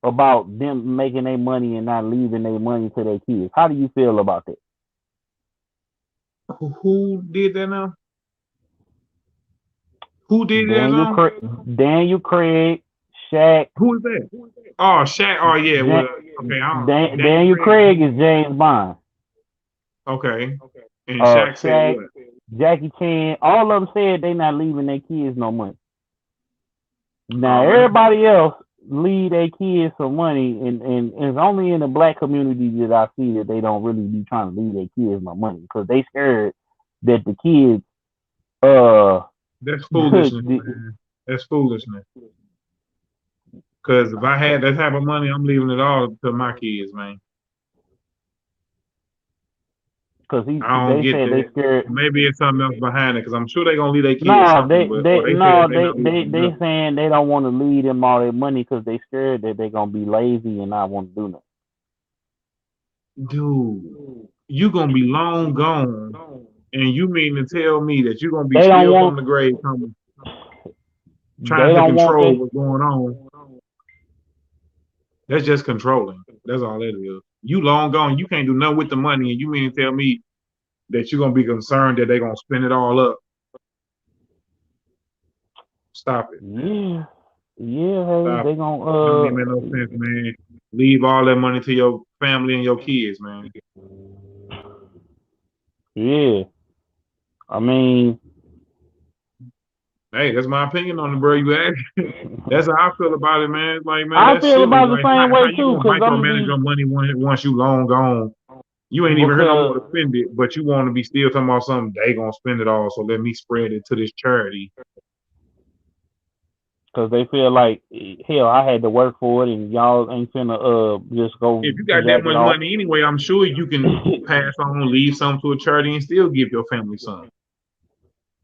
about them making their money and not leaving their money to their kids? How do you feel about that? who did that now? Who did that Daniel song? Craig, Daniel Craig, Shaq, Who is that? Oh, Shaq. Oh, yeah. Well, okay. Daniel Daniel Craig. Craig is James Bond. Okay. And Shaq said Shaq, what? Jackie Chan, all of them said they not leaving their kids no money. Now Oh, man. everybody else leave their kids some money, and it's only in the black community that I see that they don't really be trying to leave their kids no money because they scared that the kids uh That's foolishness, man. That's foolishness. Because if I had that type of money, I'm leaving it all to my kids, man. because I don't they get said they that. scared. Maybe it's something else behind it. Because I'm sure they're gonna leave their kids No, something, but or they said they're not leaving they nothing. saying they don't want to leave them all their money because they scared that they gonna be lazy and not want to do nothing. Dude, you gonna be long gone, and you mean to tell me that you're gonna be They don't still want from the grave coming, they trying to don't want control this. what's going on? That's just controlling. That's all it is. You long gone, you can't do nothing with the money, and you mean to tell me that you're gonna be concerned that they're gonna spend it all up? Stop it. Yeah, yeah, hey, Stop they it. It don't gonna even make no sense, man. Leave all that money to your family and your kids, man. yeah. I mean, Hey, that's my opinion on it, bro. You ask. That's how I feel about it, man. It's like, man, I that's feel silly. about the Like, same how way you too, gonna cause I'm gonna micromanage be your money once you long gone? You ain't even heard no more because to spend it, but you want to be still talking about something. They gonna spend it all, so let me spread it to this charity. they feel like hell, I had to work for it, and y'all ain't finna just go If you got that jack it much off. money anyway, I'm sure you can pass on, leave some to a charity, and still give your family some.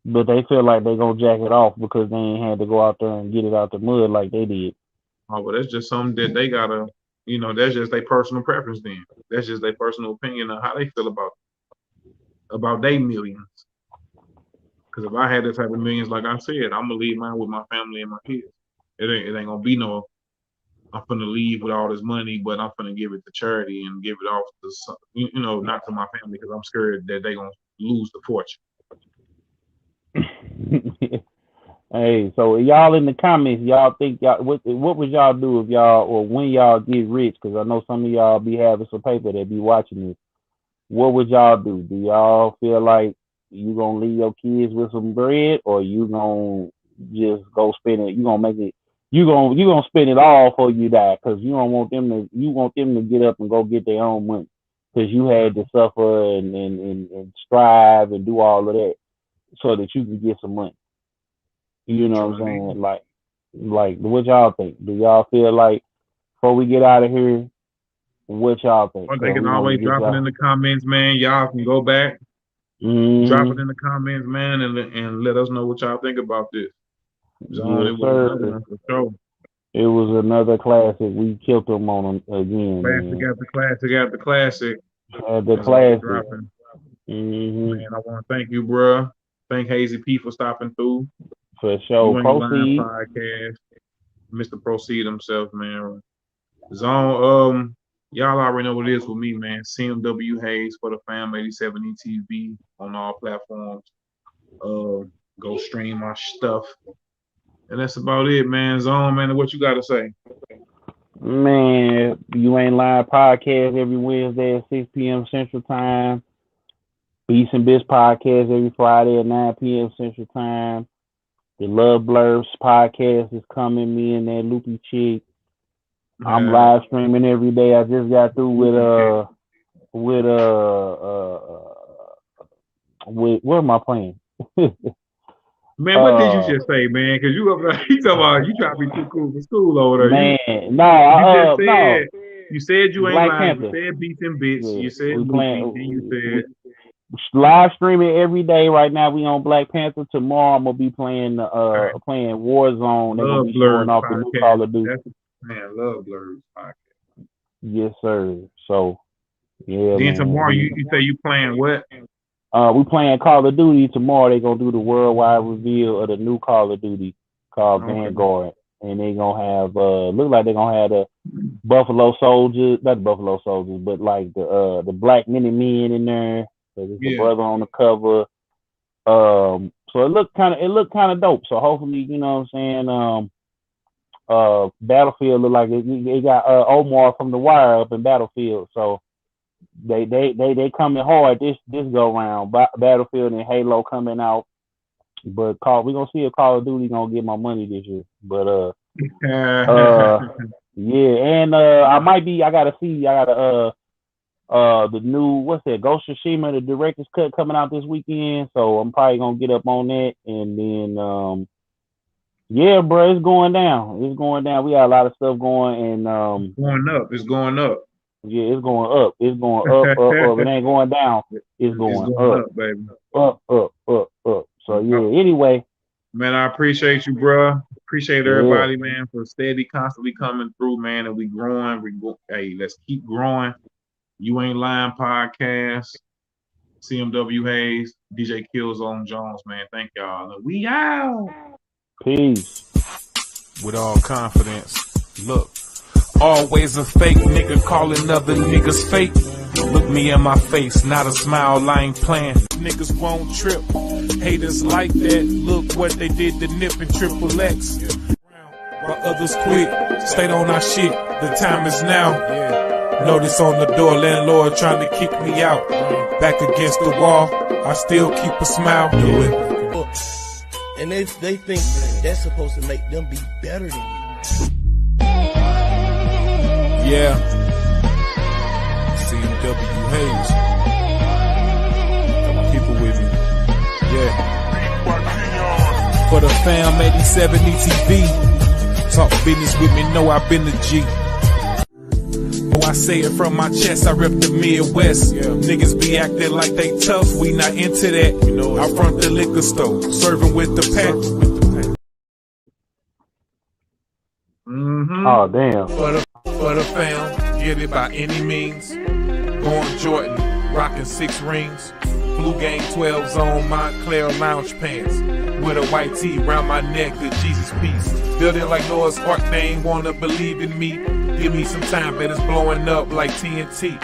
But they feel like they gonna jack it off because they ain't had to go out there and get it out the mud like they did. Oh, but that's just something that they gotta, that's just their personal preference. Then that's just their personal opinion of how they feel about their millions. Because if I had this type of millions, like I said, I'm gonna leave mine with my family and my kids. It ain't gonna be no. I'm gonna leave with all this money, but I'm gonna give it to charity and give it off to not to my family because I'm scared that they gonna lose the fortune. Hey, so y'all in the comments, y'all think y'all what would y'all do if y'all or when y'all get rich? Because I know some of y'all be having some paper that be watching this. What would y'all do? Do y'all feel like you gonna leave your kids with some bread, or you gonna just go spend it? You gonna make it? You gonna spend it all before you die? Because you don't want them to. You want them to get up and go get their own money. Because you had to suffer and strive and do all of that so that you can get some money. You know True what I'm indeed. saying? Like what y'all think? Do y'all feel like before we get out of here, what y'all think? Or they Cause can we want to always get drop it in y'all. the comments, man. Y'all can go back, drop it Mm-hmm. in the comments, man, and let us know what y'all think about this. John, Yes, it was another sir. one for sure. It was another classic. We killed them on again, Classic man. after classic after classic. The That's always classic. dropping. Mm-hmm. Man, I want to thank you, bruh. Thank Hayzie P for stopping through. For sure. You and your line Proceed. podcast. Mr. Proceed himself, man. Zone, y'all already know what it is with me, man. CMW Hayes for the fam 87 ETV on all platforms. Uh, go stream my stuff. And that's about it, man. Zone, man. What you got to say? Man, You Ain't Lying podcast every Wednesday at 6 p.m. Central Time. Beats and Bits podcast every Friday at 9 p.m. Central Time. The Love Blurbs podcast is coming. Me and that loopy chick. I'm live streaming every day. I just got through with what am I playing? Man, what did you just say, man? Because you up there, you talking about you trying to be too cool for school over there. Man, You said you ain't Black lying. Panther. You said Beats and Bits. Yeah, You said we Loopy. playing- Then you said live streaming every day. Right now we on Black Panther. Tomorrow I'm gonna be playing playing Warzone. They're gonna Love be Blurs showing off the new podcast. Call of Duty. Man, Love Blurs podcast. Yes, sir. So yeah, Then man. tomorrow you say you playing what? We playing Call of Duty tomorrow. They gonna do the worldwide reveal of the new Call of Duty called Okay. Vanguard, and they gonna have look like they gonna have the Buffalo Soldiers, not the Buffalo Soldiers, but like the Black Men in there. So there's the brother on the cover. So it looked kind of dope. So hopefully, you know what I'm saying. Battlefield look like they got Omar from The Wire up in Battlefield. So they coming hard this go round. Battlefield and Halo coming out, but we gonna see if Call of Duty gonna get my money this year. But yeah, and I gotta the new what's that, Ghost of Tsushima, the director's cut coming out this weekend. So I'm probably gonna get up on that, and then yeah, bro, it's going down. It's going down. We got a lot of stuff going, and going up. It's going up. yeah, it's going up. It's going up. It ain't going down. It's going up, baby. Up. So yeah. Anyway, man, I appreciate you, bro. Appreciate everybody, man, for constantly coming through, man. And we growing. Hey, let's keep growing. You Ain't Lying podcast. CMW Hayes, DJ Killzone Jones, man. Thank y'all. We out. peace. With all confidence. Look, always a fake nigga calling other niggas fake. Look me in my face, not a smile, I ain't playing. Niggas won't trip. Haters like that. Look what they did to Nip and Triple X. While others quit, stayed on our shit. The time is now. Notice on the door, landlord trying to kick me out. Back against the wall, I still keep a smile. Do it. And they think that's supposed to make them be better than you. Yeah. CMW Hayes. Got my people with me. Yeah. For the fam, 87 ETV. Talk business with me, know I've been the G. Oh, I say it from my chest, I rep the Midwest. Niggas be acting like they tough, we not into that. I front the liquor store, serving with the pack. Mm-hmm. Oh damn. For the fam, get it by any means. Born Jordan, rocking 6 rings. Blue Gang 12s on Montclair lounge pants. With a white tee round my neck, the Jesus piece. Building like Noah's Ark, they ain't wanna believe in me. Give me some time, but it's blowing up like TNT.